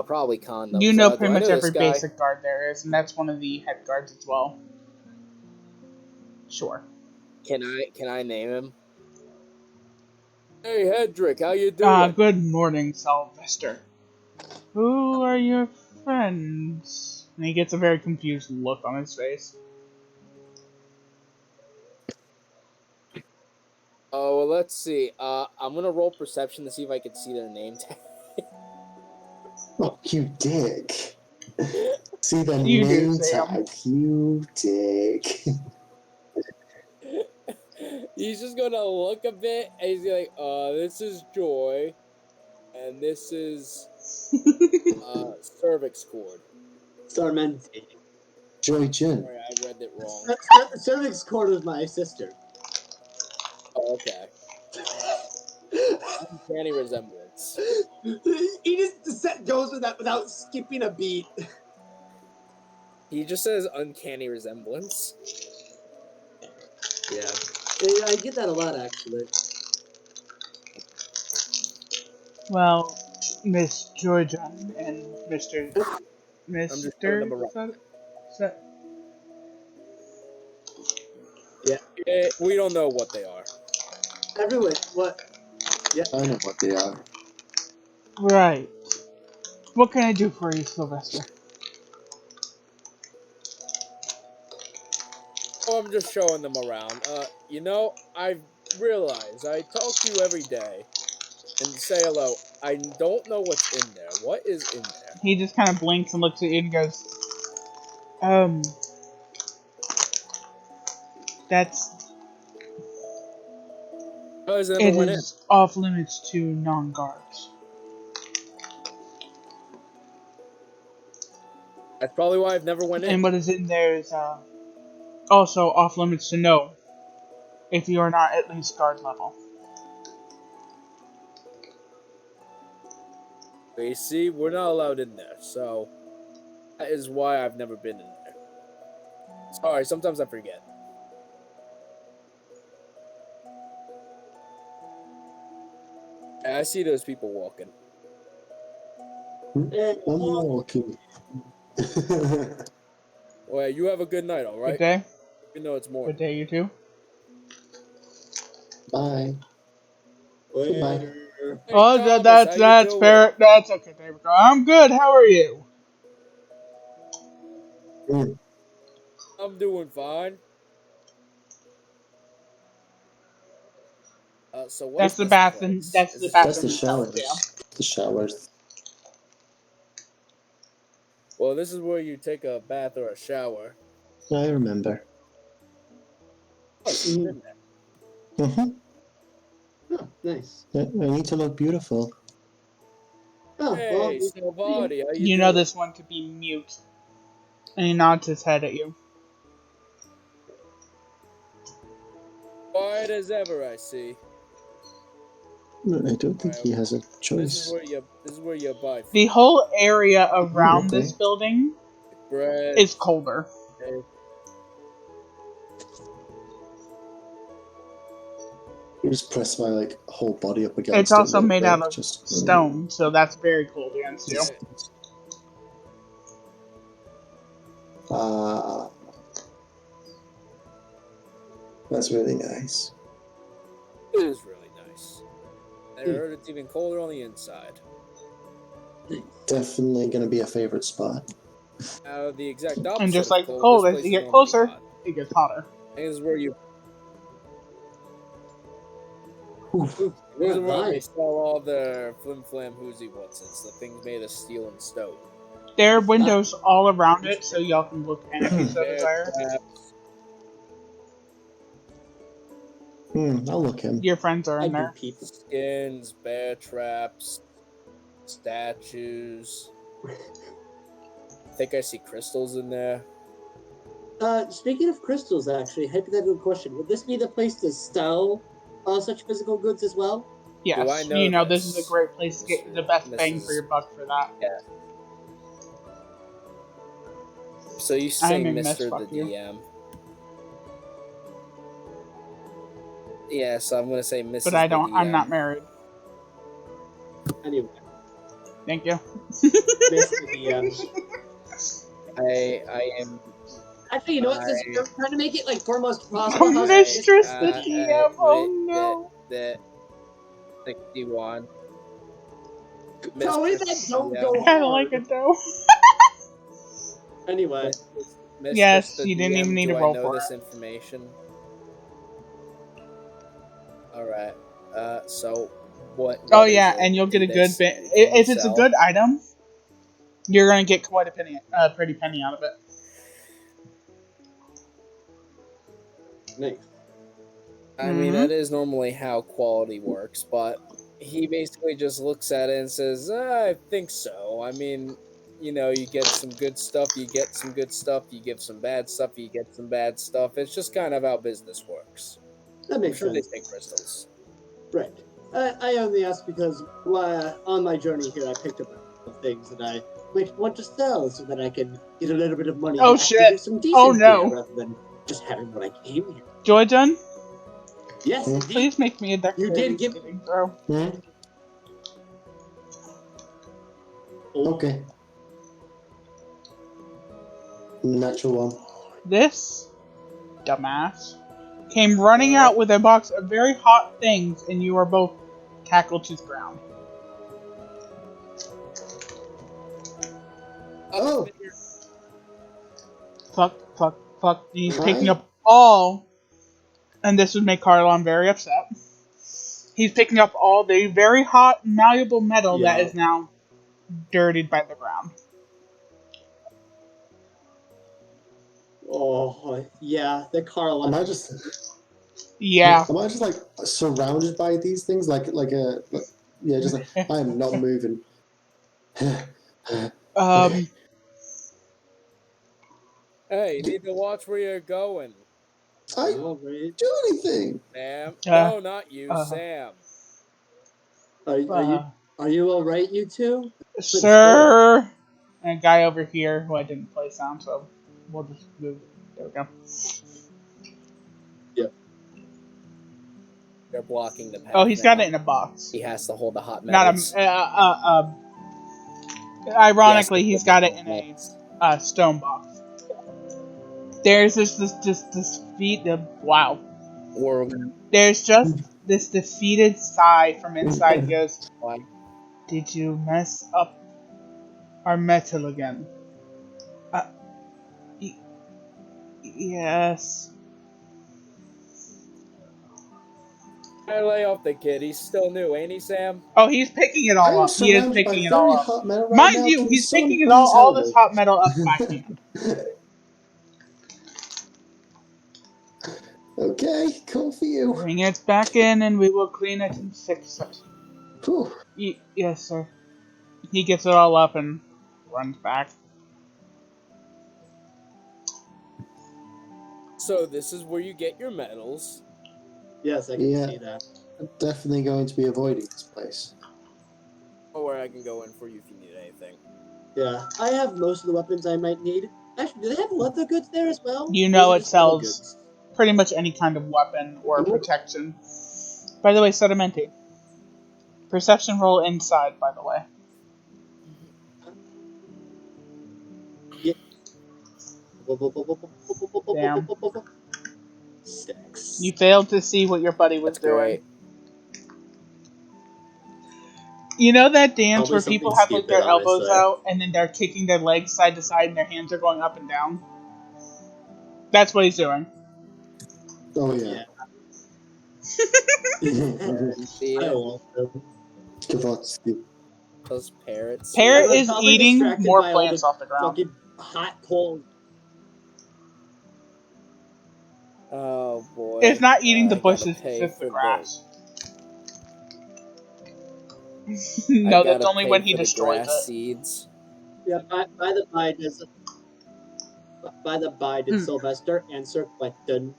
Probably condoms. You know Do pretty I much know this every guy? basic guard there is, and that's one of the head guards as well. Sure. Can I name him? Hey, Hedrick, how you doing? Good morning, Sylvester. Who are your friends? And he gets a very confused look on his face. Oh, well, let's see. I'm gonna roll perception to see if I can see their name tag. Oh, you dick. See the You do, name Sam. tag. You dick. He's just gonna look a bit, and he's like, this is Joy, and this is cervix cord. Sarmenti. Joy Jin. Sorry, I read it wrong. Cervix cord is my sister. Oh, okay. Uncanny resemblance. He just goes with that without skipping a beat. He just says uncanny resemblance. Yeah. I get that a lot, actually. Well, Miss Georgia and Mr. I'm just showing them Mr. around. Yeah. We don't know what they are. Everyone, what? I know what they are. Right. What can I do for you, Sylvester? Oh, I'm just showing them around. You know, I've realized I talk to you every day and say hello. I don't know what's in there. What is in there? He just kind of blinks and looks at you and goes, that's... Oh, has it never It went in? is off limits to non-guards. That's probably why I've never went in. And what is in there is also off limits to no if you are not at least guard level. You see, we're not allowed in there, so that is why I've never been in there. Sorry, sometimes I forget. I see those people walking. I'm walking. Well, you have a good night, all Good right? day. You know it's Good morning. day, you too. Bye. Goodbye. Later. Hey, Oh, Thomas, how you that's doing? fair. That's okay. There we go. I'm good. How are you? Mm, I'm doing fine. So what's That's the this bathroom. place? That's Is the this just That's the bathroom a itself. Yeah. showers. The showers. Well, this is where you take a bath or a shower. I remember. Oh, so you've been there. Mm-hmm. Oh, nice. I need to look beautiful. Oh, well, Hey, Salvati, how you You know doing? this one could be mute. And he nods his head at you. Quiet as ever, I see. I don't think he has a This is choice. where you buy The food. whole area Oh, around okay. this building Bread. is colder. egg. You just press my whole body up It's against it a also little made out bit. of Just stone, so that's very cold against you. Ah, that's really nice. It is really nice. I heard it's even colder on the inside. Definitely gonna be a favorite spot. Now, the exact And opposite just of like the cold, this cold, as place you is get known to be closer, hot. it gets hotter. And this is where you Oof. ooh, this yeah, is where they nice. sell all their flim flam hoozy whatsits, the things made of steel and stone. There are windows all around it, so y'all can look in if you so Bear desire. traps. I'll look him. Your friends are I in do there. peep. Skins, bear traps, statues. I think I see crystals in there. Speaking of crystals, actually, hypothetical question: would this be the place to sell such physical goods as well? Do I Yes, know you know this is a this, great place to get the best bang for Mrs. your buck for that. Yeah. So you I say mean, miss, Mr. the fuck you. DM. Yeah, so I'm gonna say Mrs. But I the don't. I'm not DM. married. Anyway, Thank you. Mr. DM. I am Actually, you know what? Since I you're trying to make it like foremost possible, how's I Mistress the Mistress DM? DM. Oh the no. the 61. Tell me Mistress that the don't DM. go I like hard. it though. Anyway, Mistress Yes, the you didn't even DM. need to Do I roll know for this it. information? All right. So Oh what is yeah, it and you'll get in a good this? bit. Can you If it's a sell? good item, you're gonna get quite a penny, pretty penny out of it. nice. I mean, that is normally how quality works, but he basically just looks at it and says, I think so. I mean, you get some good stuff, you get some good stuff, you give some bad stuff, you get some bad stuff. It's just kind of how business works. That I'm makes sure they sense. take crystals. Right. I only asked because on my journey here, I picked up a couple of things that I might want to sell so that I can get a little bit of money Oh to actually get shit. some Oh decent gear no. rather than just having what I came here. Joyden, Yes, indeed. please make me a You dexterity did give. saving throw. Hmm? Oh, Okay. Natural one. This dumbass came running out with a box of very hot things, and you are both tackled to the ground. Oh, Fuck, fuck, fuck. He's picking hi. up all, and this would make Carlon very upset. He's picking up all the very hot, malleable metal that yeah. is now dirtied by the ground. Oh, yeah. The Carl. Am I just Yeah. am I just like surrounded by these things yeah, just like I am not moving. Okay. um. Hey, you need to watch where you're going, I All right. do anything. Sam. Uh. No, not you, Uh. Sam. Are you uh are you all right, you two? Couldn't swear. Sir. And a guy over here who I didn't play sound, so we'll just move. There we go. Yep. They're blocking the Oh, path he's got now. it in a box. He has to hold the hot Not metals. Ironically, Yes, he's got it in a stone box. There's this wow. Or There's just this defeated sigh from inside. He goes, why? "Did you mess up our metal again?" Uh, y- yes. I lay off the kid. He's still new, ain't he, Sam? Oh, he's picking it I all am up. He is surrounded by picking it all very up. hot metal right Mind now. you, Can he's someone picking it please all help this me? hot metal up by hand. Okay, cool for you. Bring it back in, and we will clean it and fix it. Whew. Yes, sir. He gets it all up and runs back. So this is where you get your medals. Yes, I can Yeah. see that. I'm definitely going to be avoiding this place. Or where I can go in for you if you need anything. Yeah, I have most of the weapons I might need. Actually, do they have leather goods there as well? You Or is know it just metal sells goods? pretty much any kind of weapon or I'm- protection. By the way, Sedimenti. Perception roll inside, by the way. Yeah. Damn. 6. You failed to see what your buddy was That's doing. great. You know that dance Probably where people something have like stupid, their elbows honestly. out and then they're kicking their legs side to side and their hands are going up and down? That's what he's doing. Oh, yeah. And I Yeah, love them. Kavotsky. those parrots. Yeah, Parrot they're is probably eating distracted more by all plants the off the ground. fucking hot coal. Oh boy. It's not eating the I gotta bushes, it's pay just the for grass. I No, that's gotta only pay when he for the destroys grass it. seeds. Yeah, by the by, did Mm. Sylvester answer question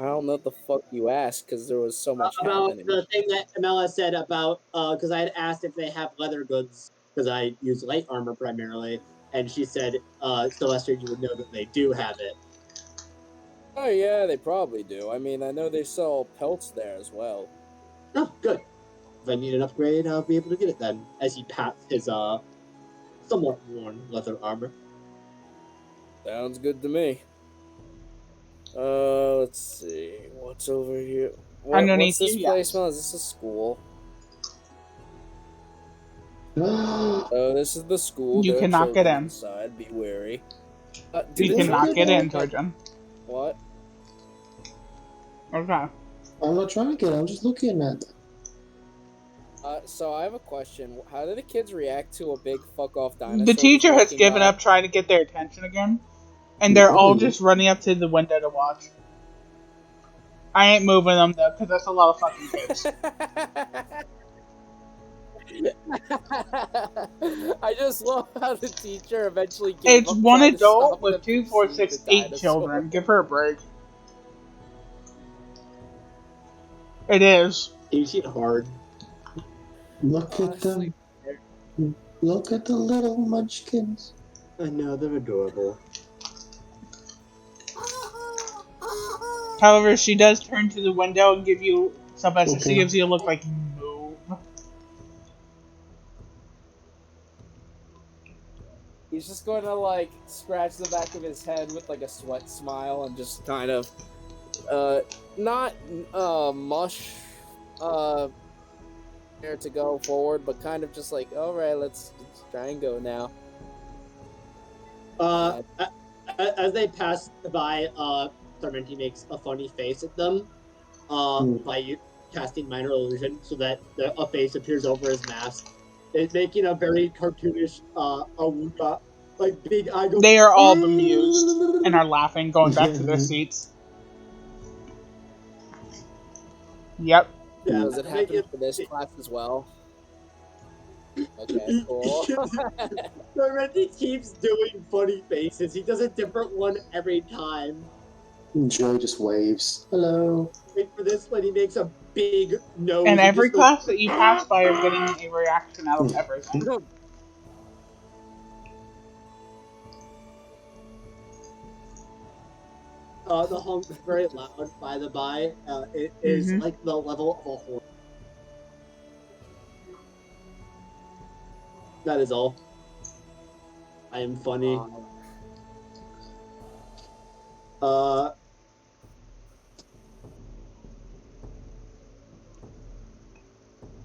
I don't know what the fuck you asked because there was so much about happening. the thing that Amela said about because I had asked if they have leather goods because I use light armor primarily, and she said, Sylvester, you would know that they do have it. Oh yeah, they probably do. I mean, I know they sell pelts there as well. Oh, good. If I need an upgrade, I'll be able to get it then. As he pats his somewhat worn leather armor. Sounds good to me. Let's see. What's over here? What's Underneath you, this place yes. smell? Is this a school? Oh, Oh, this is the school. You There are cannot get children in. inside. Be wary. Do You the look cannot at get children in, that. look like Georgian. what? Okay. I'm not trying to get it, I'm just looking at them. So I have a question. How do the kids react to a big fuck off The dinosaur just teacher has walking given by? up trying to get their attention again, and they're all Ooh. just running up to the window to watch. I ain't moving them though, because that's a lot of fucking kids. I just love how the teacher eventually gave It's up one trying to adult stop with them two, from four, seeing the six, eight dinosaur. children. Give her a break. It is. Teaching hard. Look at Honestly, them. Look at the little munchkins. I know, they're adorable. However, she does turn to the window and give you Sylvester. She Okay. gives you a look like move. he's just going to like scratch the back of his head with like a sweat smile and just kind of, not mush, there to go forward, but kind of just like, all right, let's try and go now. Uh, as they pass by, Sarmenti makes a funny face at them, by casting minor illusion so that a face appears over his mask. It's making a very cartoonish, awuga, like big eye go. They are all bemused and are laughing, going back to their seats. Yep. Yeah, Does it make happen it. for this class as well? Okay, cool. Sarmenti keeps doing funny faces. He does a different one every time. Joy just waves. Hello. Wait for this when he makes a big And nose. He every just goes. class that you pass by are getting a reaction out of everything. The honk is very loud, by the by. It is Mm-hmm. like the level of a horn. That is all. I am funny. Uh,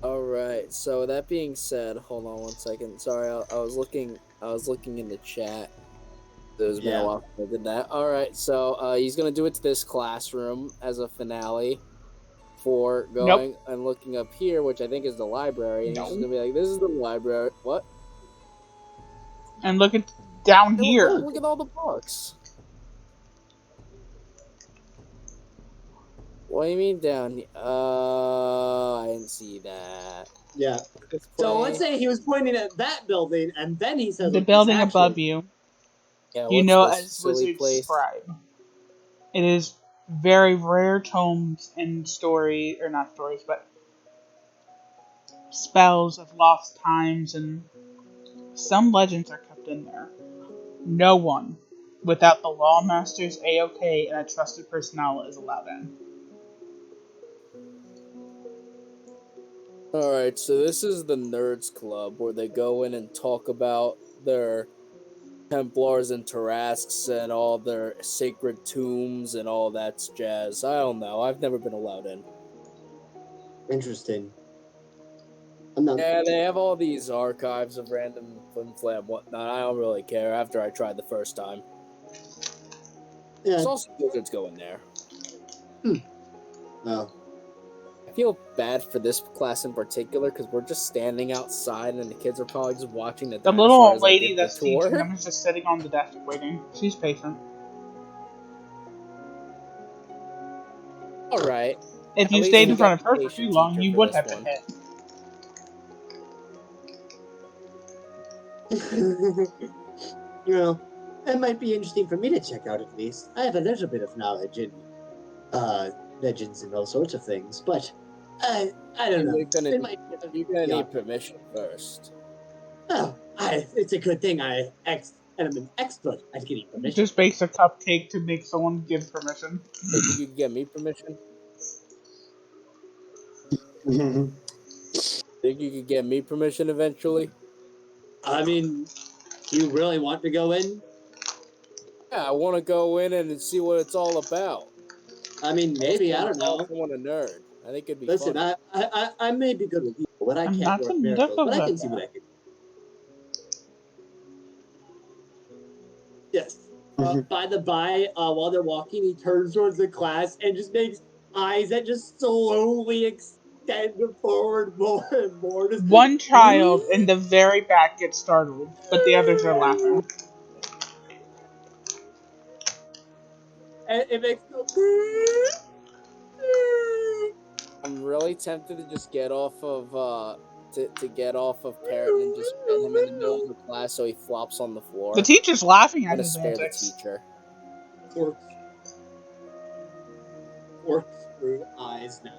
All right. So that being said, hold on 1 second. Sorry, I was looking. I was looking in the chat. There's been a yeah. while since I did that. All right. So he's gonna do it to this classroom as a finale for Nope. going and looking up here, which I think is the library, and he's just No. gonna be like, "This is the library." What? And look at down Hey, look! here. Look at all the books. What do you mean down here? I didn't see that. Yeah. Let's So let's play. say he was pointing at that building, and then he says The what this building above actually. you, Yeah, you what's know this as silly Wizard's place? Scribe. It is very rare tomes and story, or not stories, but spells of lost times, and some legends are kept in there. No one, without the Lawmaster's A-OK and a trusted personnel, is allowed in. Alright, so this is the Nerds Club where they go in and talk about their Templars and Tarrasques and all their sacred tombs and all that jazz. I don't know. I've never been allowed in. Interesting. I'm not. Yeah, they have all these archives of random flim flam whatnot. I don't really care after I tried the first time. Yeah. There's also wizards going there. No. I feel bad for this class in particular because we're just standing outside and the kids are probably just watching the The little dinosaurs old like lady give the that's teaching tour. them is just sitting on the desk waiting. She's patient. Alright. If At you least stayed we in got front of the her for too patient long, teacher you for would this have been one. hit. Well, that might be interesting for me to check out at least. I have a little bit of knowledge in legends and all sorts of things, but I don't know. It might You're gonna yeah. need permission first. Oh, it's a good thing and I'm an expert at getting permission. Just bakes a cupcake to make someone give permission. Hey, think you can get me permission? Think you could get me permission eventually? I mean, do you really want to go in? Yeah, I want to go in and see what it's all about. I mean, I just maybe, I want to don't call know. someone a nerd. I think it'd be Listen, funny. I may be good with people, but I I'm can't not work the miracles. But I of can see what I that. can do. Yes. By the by, while they're walking, he turns towards the class and just makes eyes that just slowly extend forward more and more. Just, One child in the very back gets startled, but the others are laughing. and it makes no. I'm really tempted to just get off of to get off of Parrot and just pin him in the middle of the class so he flops on the The floor. teacher's laughing I'm at gonna his spare the antics. teacher. Corkscrew eyes now.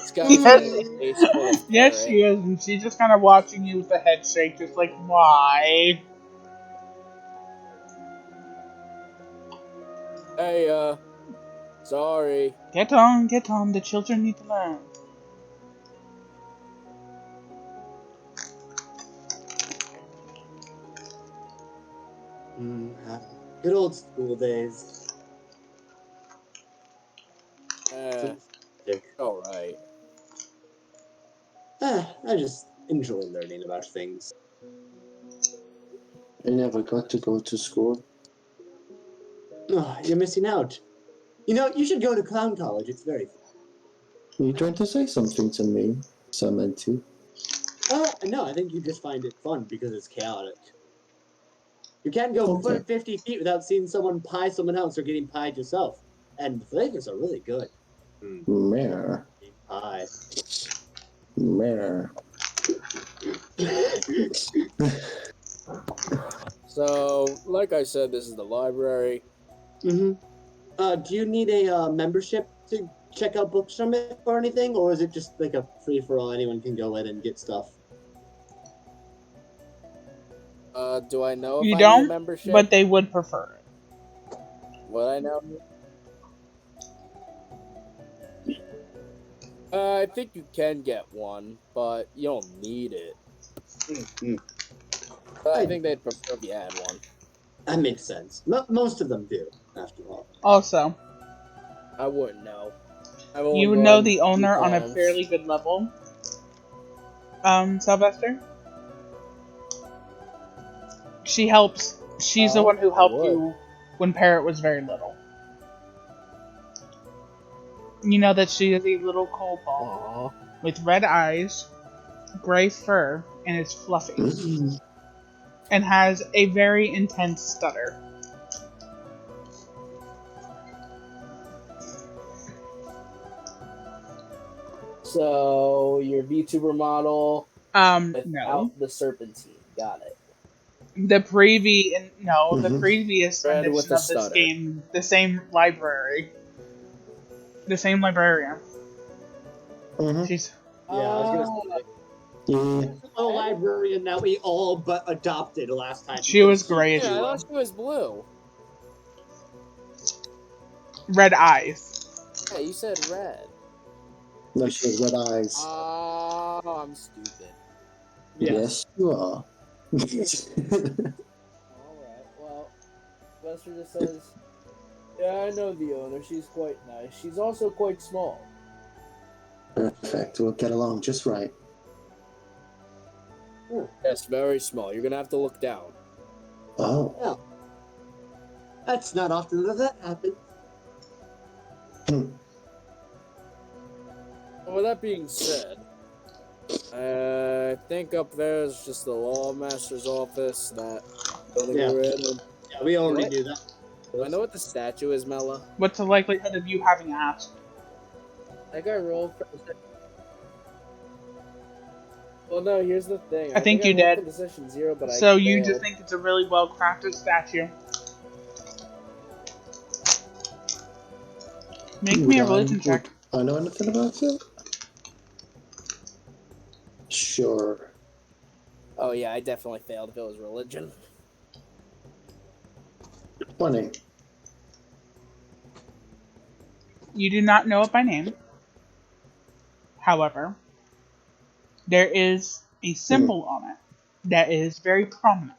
This guy's got Yes, a face full of yes, Parrot. she is, and she's just kind of watching you with a head shake, just like, why? Hey, sorry. Get on, the children need to learn. Good old school days. Uh, all right. I just enjoy learning about things. I never got to go to school. Oh, you're missing out. You know, you should go to clown college. It's very fun. Are you trying to say something to me, Samantha? No, I think you just find it fun because it's chaotic. You can't go Okay. 50 feet without seeing someone pie someone else or getting pied yourself. And the flavors are really good. Mare. Pie. Mare. So, like I said, this is the library. Mm-hmm. Do you need a membership to check out books from it or anything? Or is it just like a free-for-all, anyone can go in and get stuff? Do I know if You I need a don't, membership? but they would prefer it. What I know? I think you can get one, but you don't need it. Mm-hmm. I think they'd prefer if you had one. That makes sense. Most of them do, after all. Also, I wouldn't know. I've only you would know gone the 2 owner on a times. fairly good level. Sylvester? She helps. She's the one who I helped would. you when Parrot was very little. You know that she is a little kobold Aww. with red eyes, gray fur, and is fluffy, Mm. and has a very intense stutter. So your VTuber model No. without the serpentine. Got it. The the Mhm. previous Red with rendition a of this stutter. game, the same librarian. Mhm. She's Yeah, I was gonna say Yeah. a librarian that we all but adopted last time she was because she grayish Yeah, I blue, thought she was blue. red eyes. Yeah, you said red. No, she has red eyes. Oh, I'm stupid. Yes, you are. Alright, well, Lester just says, yeah, I know the owner. She's quite nice. She's also quite small. Perfect. We'll get along just right. Yes, very small. You're gonna have to look down. Oh. Yeah. That's not often that happens. Hmm. Well, with that being said, I think up there is just the lawmaster's office, that building Yeah. we were in. And Yeah, we already What? knew that. do I know what the statue is, Mela? What's the likelihood of you having asked? I think I rolled for the. Well, no. Here's the thing. I I think think I you rolled for did. the session 0, but I So you just failed. think it's a really well crafted statue. Make me a religion check. Would I know anything about it? Sure. Oh yeah, I definitely failed if it was religion. 20. You do not know it by name. However, there is a symbol on it that is very prominent.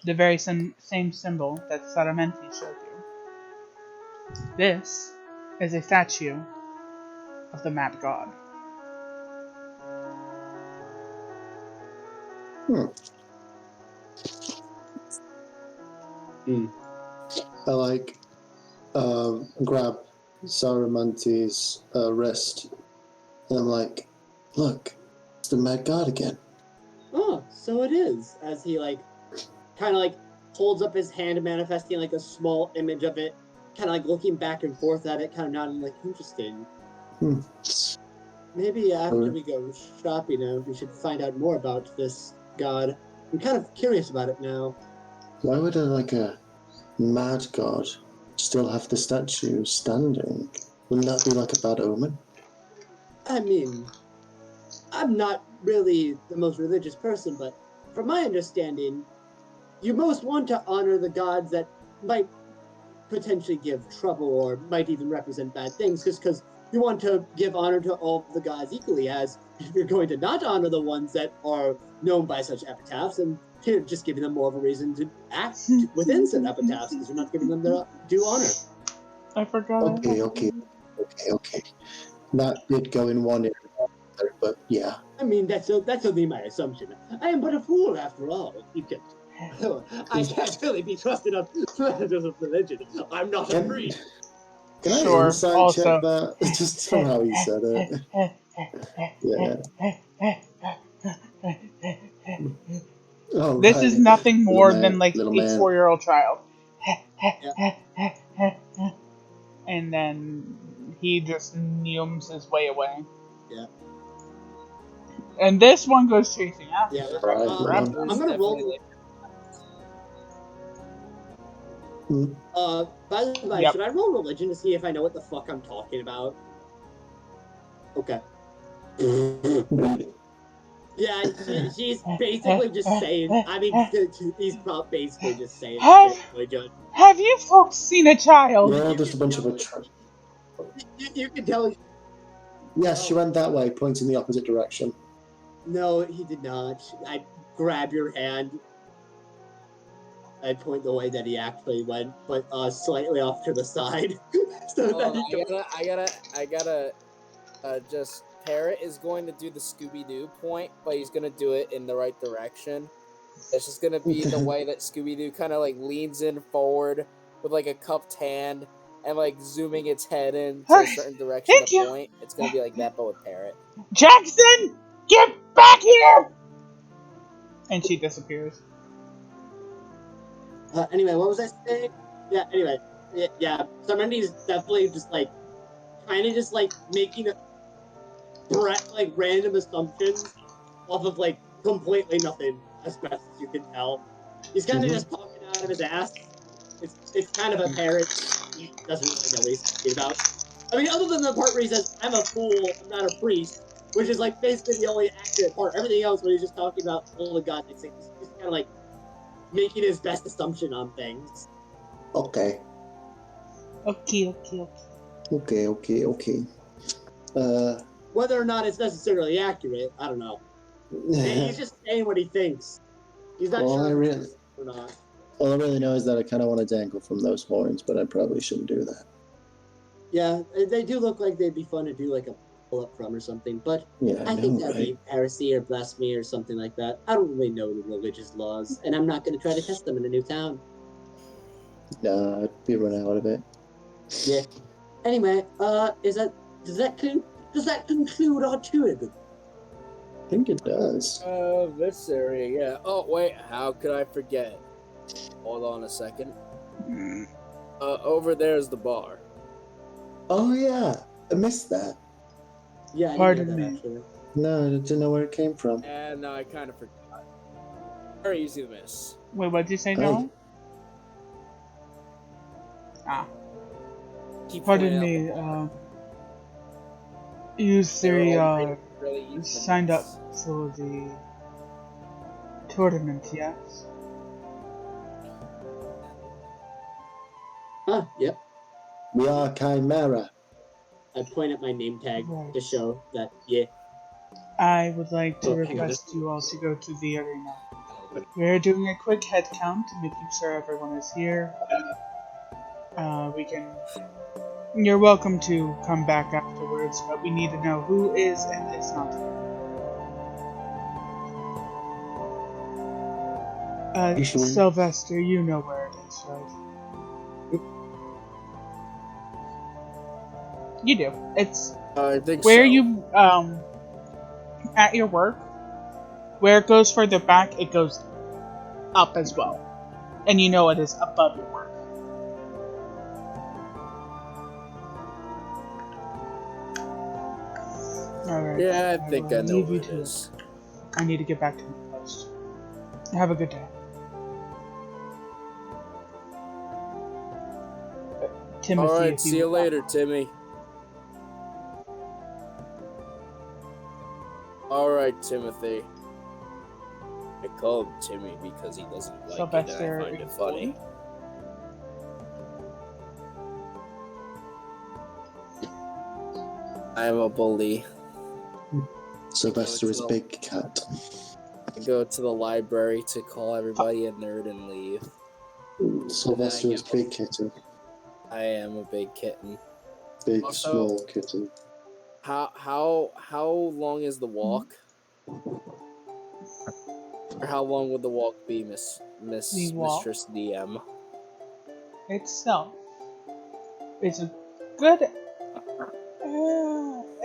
The very same symbol that Saramenti showed you. This is a statue of the Mad God. I like grab Saramanti's wrist, and I'm like, look, it's the Mad God again. Oh, so it is. As he kind of holds up his hand, manifesting a small image of it, kind of looking back and forth at it, kind of nodding interesting. Hmm. Maybe after we go shopping, we should find out more about this god. I'm kind of curious about it now. Why would a Mad God still have the statue standing? Wouldn't that be like a bad omen? I mean, I'm not really the most religious person, but from my understanding, you most want to honor the gods that might potentially give trouble or might even represent bad things, just because you want to give honor to all the gods equally, as if you're going to not honor the ones that are known by such epitaphs, and you're just giving them more of a reason to act within said epitaphs, because you're not giving them their due honor. I forgot. Okay. That did go in one ear, but yeah. I mean, that's only my assumption. I am but a fool after all. I can't really be trusted on matters of religion. I'm not a priest. Can I Sure, insight also. check that? Just from how he said it. Yeah. Oh, This is right. nothing Little more than man. like Little a man. 4-year-old child. Yeah. And then he just kneels his way away. Yeah. And this one goes chasing after. Yeah. Right, Grab man. I'm gonna roll. By the way, Yep. should I roll religion to see if I know what the fuck I'm talking about? Okay. Yeah, she's basically just saying. I mean, he's basically just saying Have shit. Have you folks seen a child? We're all You just a can bunch tell. of You can tell. Yes, she went that way, pointing the opposite direction. No, he did not. I'd grab your hand. I'd point the way that he actually went, but slightly off to the side. So Hold that on, he goes. I gotta. Just Parrot is going to do the Scooby Doo point, but he's gonna do it in the right direction. It's just gonna be the way that Scooby Doo kind of like leans in forward with like a cupped hand and like zooming its head into a Alright, certain direction to thank you. point. It's gonna be like that, but with Parrot. Jackson, get back here! And she disappears. Anyway, what was I saying? Yeah. Anyway, yeah. Serendity's definitely just like kind of just like making like random assumptions off of like completely nothing, as best as you can tell. He's kind of just talking out of his ass. It's kind of apparent he doesn't really know what he's talking about. I mean, other than the part where he says, "I'm a fool, I'm not a priest," which is like basically the only accurate part. Everything else, when he's just talking about all the gods, he's just kind of like making his best assumption on things. Okay. Okay. Okay. Whether or not it's necessarily accurate, I don't know. He's just saying what he thinks. He's not all sure I if really, it's true or not. all I really know is that I kind of want to dangle from those horns, but I probably shouldn't do that. Yeah, they do look like they'd be fun to do like a pull up from or something, but Yeah, I think that'd right? be heresy or blasphemy or something like that. I don't really know the religious laws, and I'm not going to try to test them in a new town. Nah, I'd be running out of it. Yeah. Anyway, does that conclude our tour? I think it does. This area, yeah. Oh wait, how could I forget? Hold on a second. Over there's the bar. Oh yeah, I missed that. Yeah, I didn't Pardon know that me. actually. No, I didn't know where it came from. And now I kind of forgot. Very easy to miss. Wait, what did you say, Hey. Nolan? Ah, Keep pardon pointing me. out You they were all three really easy to signed up miss. for the tournament, yes? Huh? Yep. We are Chimera. I point at my name tag Right. to show that. Yeah. I would like to Oh, hang on, request you all to go to the arena. We're doing a quick head count, making sure everyone is here. You're welcome to come back afterwards, but we need to know who is and is not here. Usually. Sylvester, you know where it is, right? You do. It's I think where so. you, at your work, where it goes further back, it goes up as well. And you know it is above your work. Alright. Yeah, I think I know leave where you it to is. I need to get back to my post. Have a good day. Timothy, All right, if see you would later, like. Timmy. All right, Timothy. I call him Timmy because he doesn't like Sylvester, it, and I find it funny. I am a bully. Sylvester is a big cat. I go to the library to call everybody a nerd and leave. Sylvester is big kitten. I am a big kitten. Big, Also, small kitten. How long is the walk? Or how long would the walk be, Mistress DM? Itself. It's a good.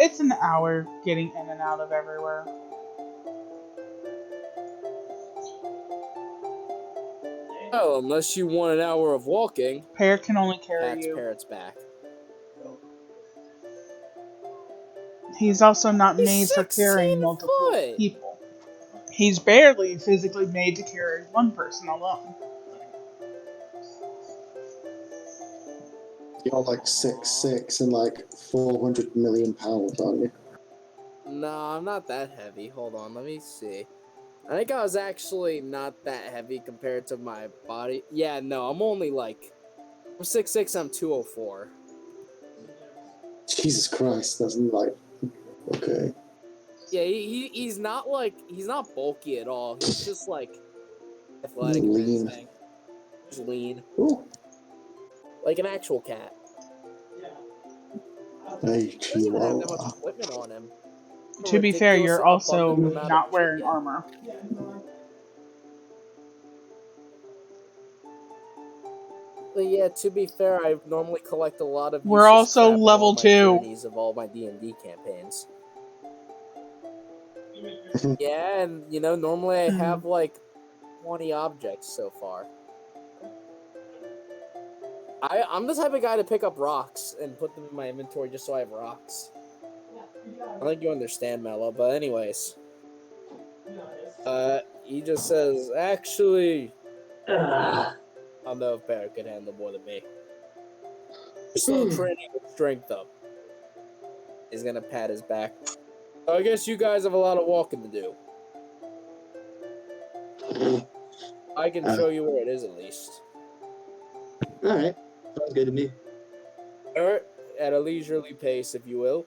It's an hour getting in and out of everywhere. Oh, unless you want an hour of walking. Parrot can only carry Pat's you. Parrot's back. He's also not He's made for 16 carrying multiple foot. people. He's barely physically made to carry one person alone. You're like 6'6" and like 400 million pounds, aren't you? No, I'm not that heavy. Hold on, let me see. I think I was actually not that heavy compared to my body. Yeah, no, I'm only like... I'm 6'6", I'm 204. Jesus Christ, that's like Okay. Yeah, he's not bulky at all. He's just like athletic, if Lean. anything. Just lean, Oh, like an actual cat. a He doesn't even have that much chihuahua. equipment on him. To be fair, you're Ridiculously also abundant amount of not wearing chicken. armor. But yeah, to be fair, I normally collect a lot of We're useless also crap on level all my 2. journeys of all my D&D campaigns. Yeah, and normally I have like 20 objects so far. I'm the type of guy to pick up rocks and put them in my inventory just so I have rocks. I think you understand, Mello, but anyways. He just says, actually, I don't know if Bear could handle more than me. You're still training with strength up. He's gonna pat his back. So I guess you guys have a lot of walking to do. I can show you where it is at least. Alright. Sounds good to me. Or at a leisurely pace, if you will.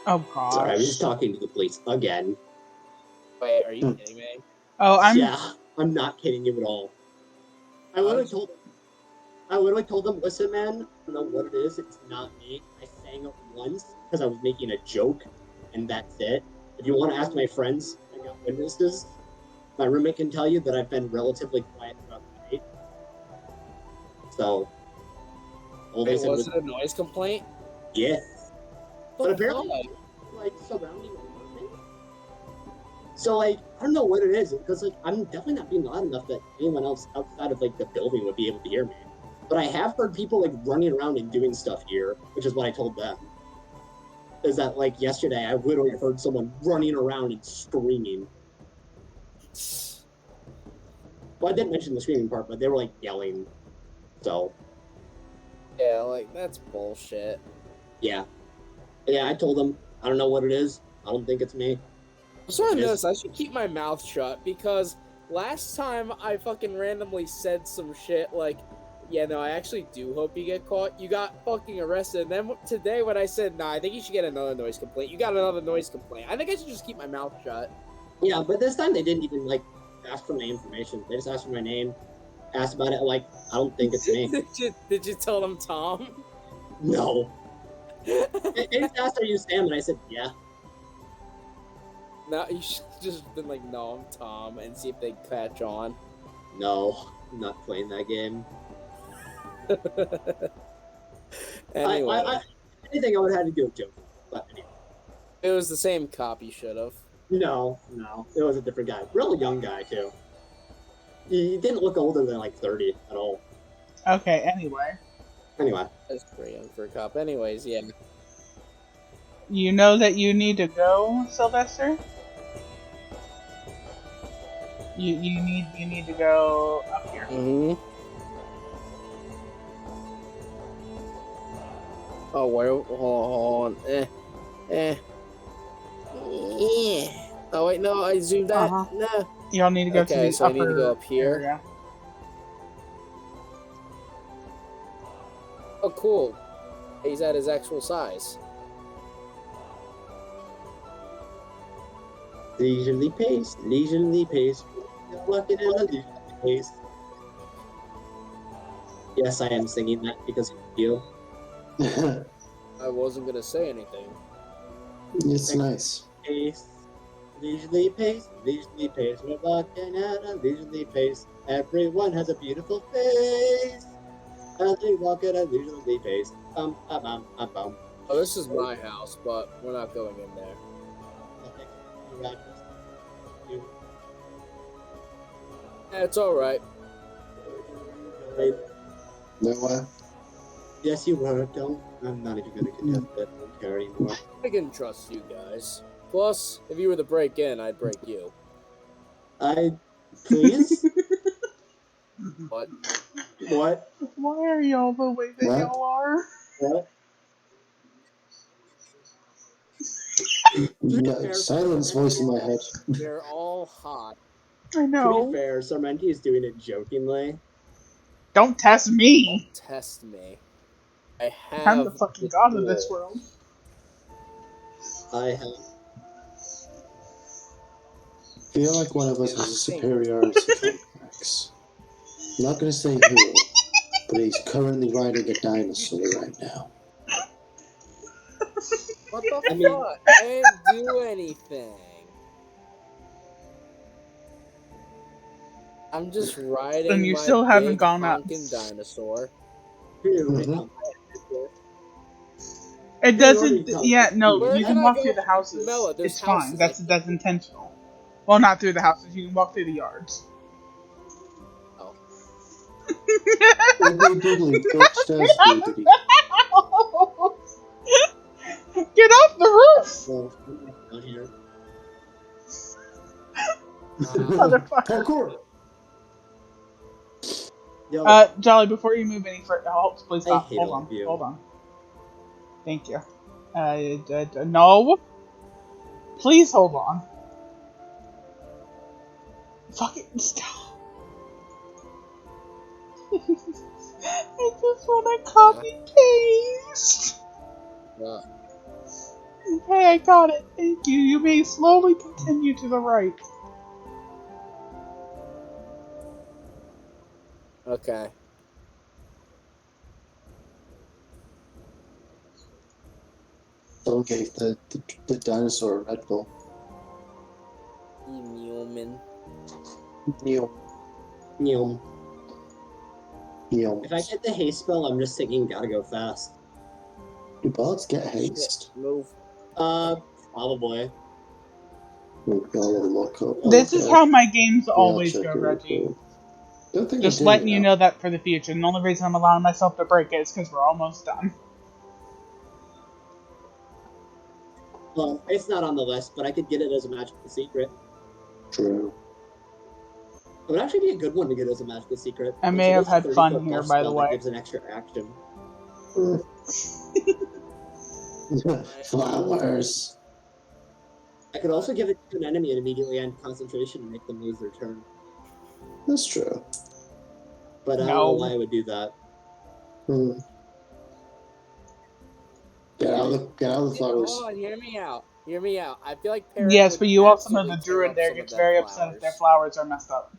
Oh Sorry, I was gosh. just talking to the police again. Wait, are you kidding me? Oh, Yeah, I'm not kidding you at all. I literally told them, listen, man, I don't know what it is. It's not me. I sang it once because I was making a joke, and that's it. If you want to ask my friends, I got witnesses. My roommate can tell you that I've been relatively quiet throughout the night. So, all they Wait, said was was, it a noise complaint? yes. What But the apparently, fuck? like, surrounding apartment. So, like, I don't know what it is, because, like, I'm definitely not being loud enough that anyone else outside of, like, the building would be able to hear me. But I have heard people, like, running around and doing stuff here, which is what I told them. Is that, like, yesterday, I literally heard someone running around and screaming. Well, I didn't mention the screaming part, but they were, like, yelling. So, Yeah, like, that's bullshit. yeah. Yeah, I told them, I don't know what it is. I don't think it's me. So I Yes. noticed I should keep my mouth shut because last time I fucking randomly said some shit like, yeah, no, I actually do hope you get caught. You got fucking arrested. And then today when I said, nah, I think you should get another noise complaint. You got another noise complaint. I think I should just keep my mouth shut. Yeah, but this time they didn't even, like, ask for my information. They just asked for my name, asked about it, like, I don't think it's me. Did you tell them Tom? No. They just asked, are you Sam? And I said, yeah. No, you should just been like, no, I'm Tom, and see if they catch on. No, I'm not playing that game. Anyway, Anything I would have had to do with joking. But anyway. it was the same cop. You should have. No. It was a different guy. Real young guy, too. He didn't look older than, like, 30 at all. okay, anyway. Anyway. That's pretty young for a cop. Anyways, yeah. You know that you need to go, Sylvester? You need to go up here. Mm-hmm. Oh, wait, hold on. Oh, wait, no, I zoomed out. No. You'll need to go to Okay, the so I upper need to go up here. area. Oh, cool. He's at his actual size. Leisurely pace, walking at a leisurely pace. Yes, I am singing that because of you. I wasn't gonna say anything. It's nice. Pace, leisurely pace, we're walking at a leisurely pace. Everyone has a beautiful face as they walk at a leisurely pace. Bum. Oh, this is my house, but we're not going in there. Yeah, it's alright. No, Yes, you were. I'm not even going to contest that. I don't care anymore. I can trust you guys. Plus, if you were to break in, I'd break you. Please? What? What? Why are y'all the way that What? y'all are? What? no, silence voice in my head. They're all hot. I To know. be fair, Sarmenti is doing it jokingly. Don't test me. Test me. I I'm the have fucking the god of this tool. world. I have. I feel like one of us has a superiority complex. I'm not gonna say who, but he's currently riding a dinosaur right now. What the I mean- fuck? I didn't do anything. I'm just riding And you my still haven't big gone up. honking dinosaur. Mhm. It doesn't. Yeah, no. Where You can can I walk go? through the houses. Mela, there's It's fine. houses, That's intentional. Well, not through the houses. You can walk through the yards. Oh. Wiggly doodly, go upstairs, doodly. Get off the roof, Well, down here. motherfucker. Parkour! Yo, Jolly, before you move any further, please I stop. hate Hold all on. of you. Hold on. Thank you. No. Please hold on. Fucking stop. I just want to copy paste. Okay, I got it. Thank you. You may slowly continue to the right. Okay. Someone gave the dinosaur a Red Bull. Newman. Neom. Neom. Neom. If I get the haste spell, I'm just thinking gotta go fast. Do bards get haste? Move. Probably. We've got a look up. This is how my games Yeah, always check go, it Reggie. out. Don't think Just I do, letting you know that for the future. And the only reason I'm allowing myself to break it is because we're almost done. Well, it's not on the list, but I could get it as a magical secret. True. It would actually be a good one to get as a magical secret. I since may it have is a had 30 fun foot here, buff by the spell way. That gives an extra action. Flowers. I could also give it to an enemy and immediately end concentration and make them lose their turn. That's true. But I don't know why I would do that. Hmm. Get out of the flowers. Hold on, hear me out. Hear me out. I feel like Parrot Yes, would but you also know absolutely the tear druid up there some gets of them very upset if their flowers are messed up.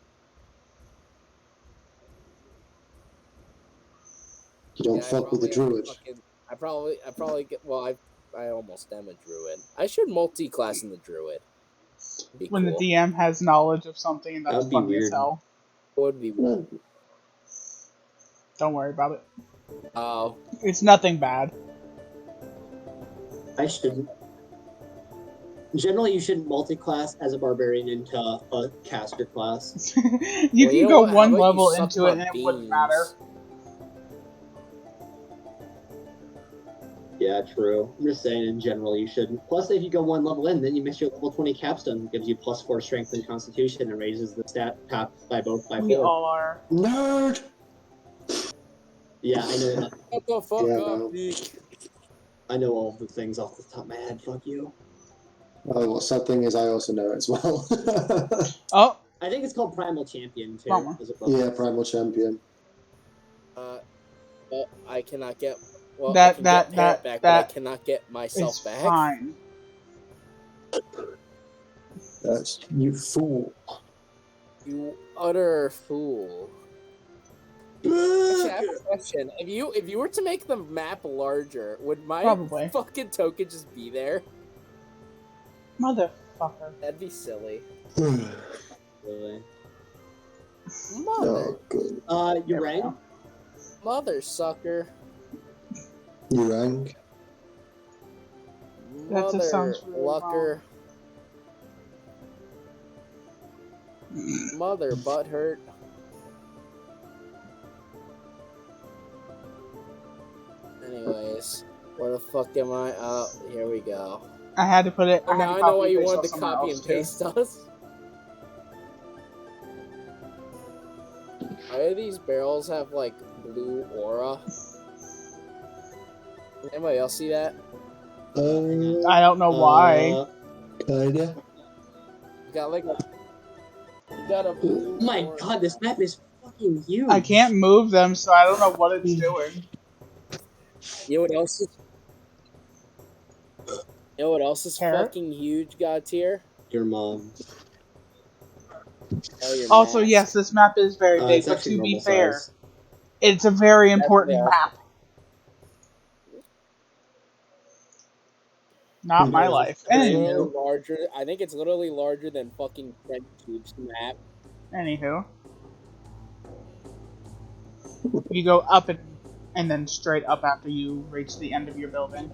You don't Yeah, fuck with the druid. I probably get. Well, I almost am a druid. I should multi-class in the druid. Be When cool. the DM has knowledge of something, and That that's would be funny as weird. hell. Would be. Don't worry about it. Oh. It's nothing bad. I shouldn't. Generally, you shouldn't multi-class as a barbarian into a caster class. You Well, can know go what? How one about you level suck into my it and it wouldn't matter. beans? Yeah, true. I'm just saying, in general, you shouldn't. Plus, if you go one level in, then you miss your level 20 capstone. It gives you +4 strength and constitution and raises the stat cap by both by We 4. all are. Nerd! Yeah, I know. Shut the fuck Yeah, up, no. Nick. I know all of the things off the top of my head. Fuck you. Oh, well, sad thing is I also know it as well. Oh, I think it's called Primal Champion too. Wrong one. As a buff. Yeah, Primal Champion. Well, I cannot get. Well, I That- can that- get Parrot that- back, but I that cannot get myself it's back. fine. That's you fool. You utter fool. Actually, I have a question. If you were to make the map larger, would my Probably. fucking token just be there? Motherfucker. That'd be silly. Really. Mother. Oh, good. You There we rang? go. Mother sucker. You rang? That just Mother sounds really lucker. Mother butthurt. Anyways, where the fuck am I? Oh, here we go. I had to put it. Oh, I had now to I know copy why and you paste wanted off to somewhere copy else, and too. paste us. Why do these barrels have like blue aura? Anybody else see that? I don't know why. Kinda. You got like you got a blue My aura. God, this map is fucking huge. I can't move them, so I don't know what it's doing. You know what else is? You know what else is Parrot. fucking huge, God tier? Your mom. Oh, your Also, mask. yes, this map is very big, It's but actually to be normal fair, size. it's a very That's important fair. map. Not my Because life. it's brand Literally new. larger. I think it's literally larger than fucking French Tubes map. Anywho, you go up and then straight up after you reach the end of your building.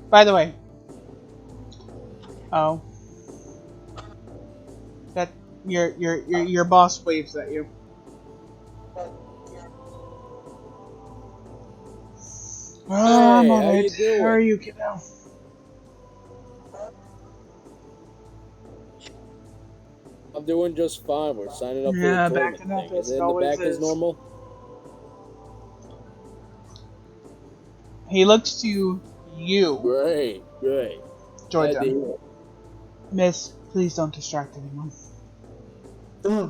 By the way, oh, that your boss waves at you. Oh, I'm Hey, how you alright. How are doing? you, kiddo? I'm doing just fine. We're signing up for the Yeah, tournament backing up thing. Is as it it in the always back as is. normal? He looks to you, Great. Glad to Jordan. hear. Miss, please don't distract anyone. Oh.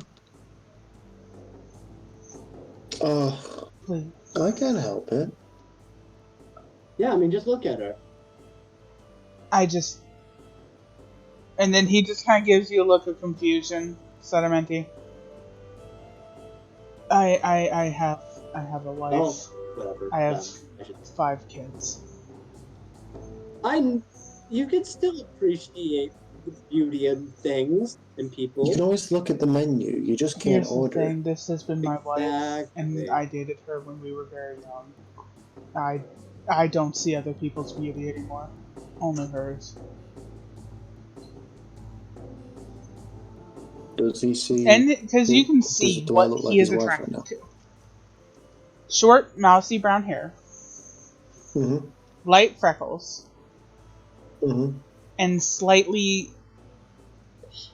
Oh, Please. I can't help it. Yeah, I mean, just look at her. And then he just kind of gives you a look of confusion, Sedimenti. I have a wife. Oh, whatever. I have I should. 5 kids. You can still appreciate the beauty in things and You people. can always look at the menu. You just can't Here's the order. thing, this has been my wife, and Exactly. I dated her when we were very young. I don't see other people's beauty anymore. Only hers. Does he see? And because you can see Do I what look he like is his wife right attracted now? to. Short, mousy brown hair, Mm-hmm. light freckles, Mm-hmm. and slightly.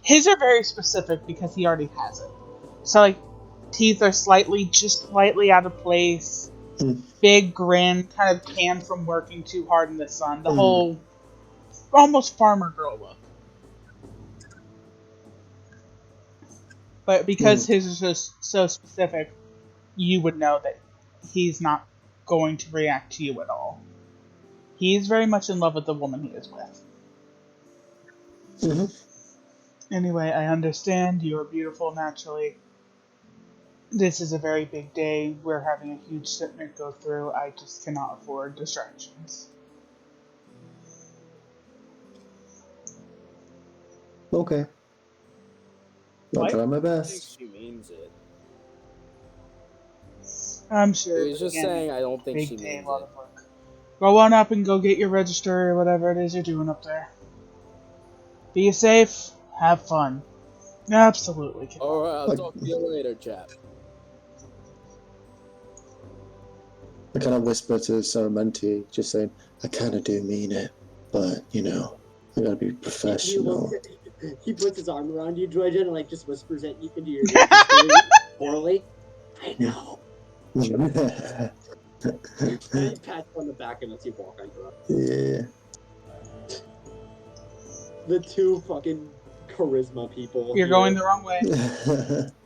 His are very specific because he already has it. So, like, teeth are just slightly out of place. Mm. Big grin, kind of tanned from working too hard in the sun. The Mm. whole almost farmer girl look. But because his is just so specific, you would know that he's not going to react to you at all. He's very much in love with the woman he is with. Mm-hmm. Anyway, I understand you're beautiful naturally. This is a very big day. We're having a huge shipment go through. I just cannot afford distractions. Okay. I'll What? try my I think best. she means it. I'm He sure, was but just again, saying I don't think she big day, a means lot it. of work. Go on up and go get your register or whatever it is you're doing up there. Be safe. Have fun. Absolutely, kiddo. Alright, I'll Like, talk to you later, chap. I kind of whisper to Saramenti, just saying, I kind of do mean it, but, you know, I gotta be He looks professional. he puts his arm around you, Droiden, and like just whispers at you into your ear just really orally. I know. Yeah. And he pats you on the back and lets you walk on your own. Yeah. The two fucking charisma people You're here. going the wrong way.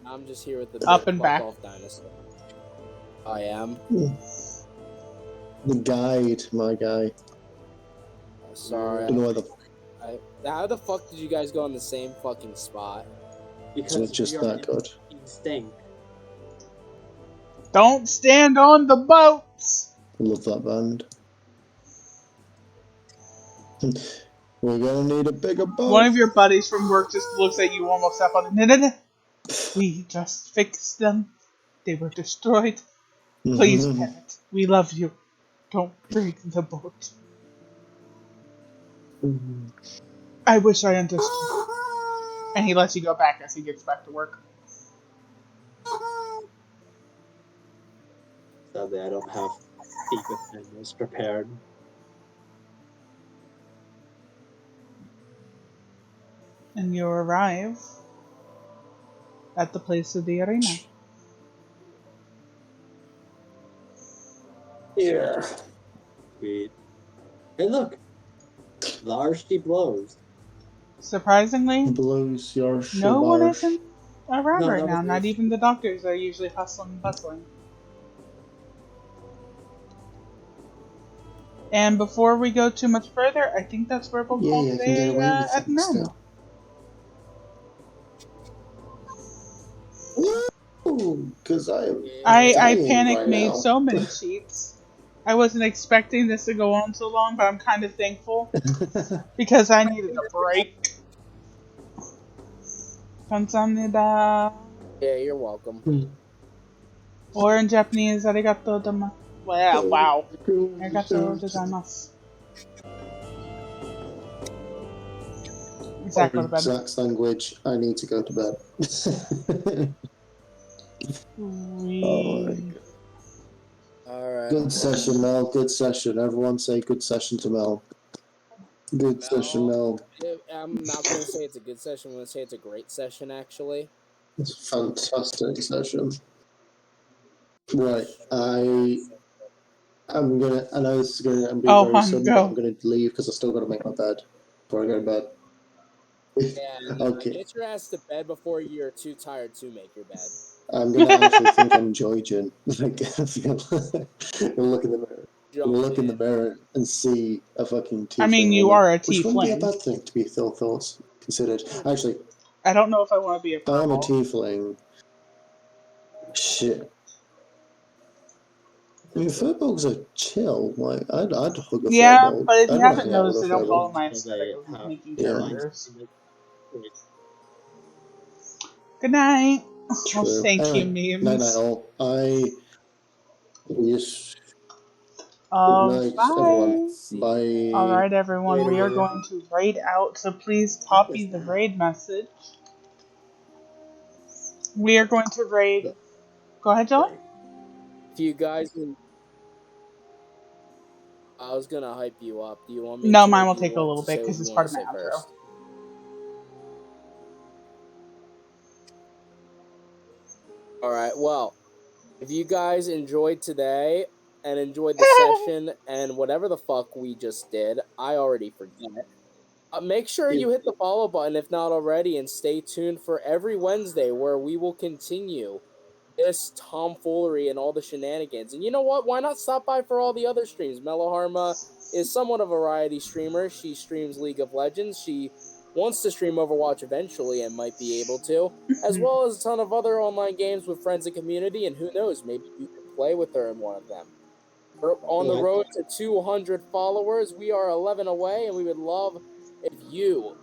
I'm just here with the Up big and fuck back. off dinosaur. I am. The guide, my guy. Sorry. Don't know why the How the fuck did you guys go on the same fucking spot? it's Because just we are that good. instinct. Don't stand on the boats! I love that band. We're gonna need a bigger One boat. of your buddies from work just looks at you almost step on it. No. We just fixed them. They were destroyed. Please, parrot. We love you. Don't break the boat. I wish I understood. And he lets you go back as he gets back to work. Sadly, I don't have speak with animals prepared. And you arrive at the place of the arena. Yeah. Sweet. Hey, look, the RC blows. Surprisingly, Blows your no one shabarsh. isn't around No, right that was now. me. Not even the doctors are usually hustling and bustling. And before we go too much further, I think that's where we'll call Yeah, I can get today away with at it an end. still. Because I am I dying panic right made now. so many sheets. I wasn't expecting this to go on so long, but I'm kind of thankful because I needed a break. 감사합니다. Yeah, you're welcome. Or in Japanese, arigato dama. Wow. Arigato gozaimasu. Zach, go to bed. Zach's language, I need to go to bed. Oh my God. All right. Good session, Mel. Good session. Everyone say good session to Mel. Good session, Mel. I'm not going to say it's a good session. I'm going to say it's a great session, actually. It's a fantastic session. Right, I'm gonna. I know this is gonna be Oh, very hon, sudden, but I'm go. gonna leave because I still gotta make my bed before I go to bed. Yeah, Okay, get your ass to bed before you're too tired to make your bed. I'm gonna actually think I'm Joyjin. Like, I'm gonna look in the mirror. I'm gonna look in the mirror and see a fucking I tiefling mean, you woman, are a which wouldn't be a tiefling. bad thing to be thoughts considered. Actually, I don't know if I want to be a I am a purple. tiefling. Shit. I mean, furbolgs are chill. Like, I'd hug a Yeah, furball. but if you I'd want to haven't hang out with noticed, a they don't follow furball. my So aesthetic they of have making Yeah. characters. Good night. Oh, True. thank you, Anyway, night memes. all. Yes. Good night, everyone. Bye. Bye. Alright, everyone, Later, we are Mimi. going to raid out, so please What was copy the that? raid message. We are going to raid. Go ahead, John. If you guys, I was going to hype you up. Do you want me No, to, or mine do will you take a want little to bit say what because you it's want part to of my say outro. first? All right, well, if you guys enjoyed today and enjoyed the session and whatever the fuck we just did, I already forget. Make sure you hit the follow button if not already, and stay tuned for every Wednesday where we will continue this tomfoolery and all the shenanigans. And you know what? Why not stop by for all the other streams? Meloharma is somewhat of a variety streamer. She streams League of Legends. She wants to stream Overwatch eventually and might be able to, as well as a ton of other online games with friends and community. And who knows, maybe you could play with her in one of them. We're on the road to 200 followers. We are 11 away, and we would love if you,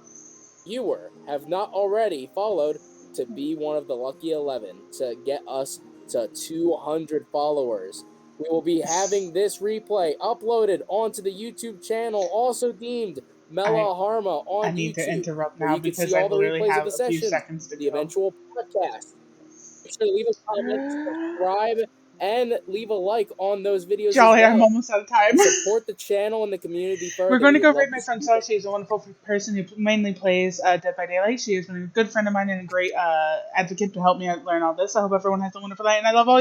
viewer, have not already followed to be one of the lucky 11 to get us to 200 followers. We will be having this replay uploaded onto the YouTube channel, also deemed Mela Harma I on need to YouTube, interrupt where now you can see because I all the literally replays of have the a few sessions, seconds to the go. eventual podcast. Make sure to leave a comment, subscribe, and leave a like on those videos as Jolly, I'm well. almost out of time. Support the channel and the community further. We're going to We go would raid love my to friend see Sasha. She's a wonderful person who mainly plays Dead by Daylight. She has been a good friend of mine and a great advocate to help me learn all this. I hope everyone has a wonderful night, and I love all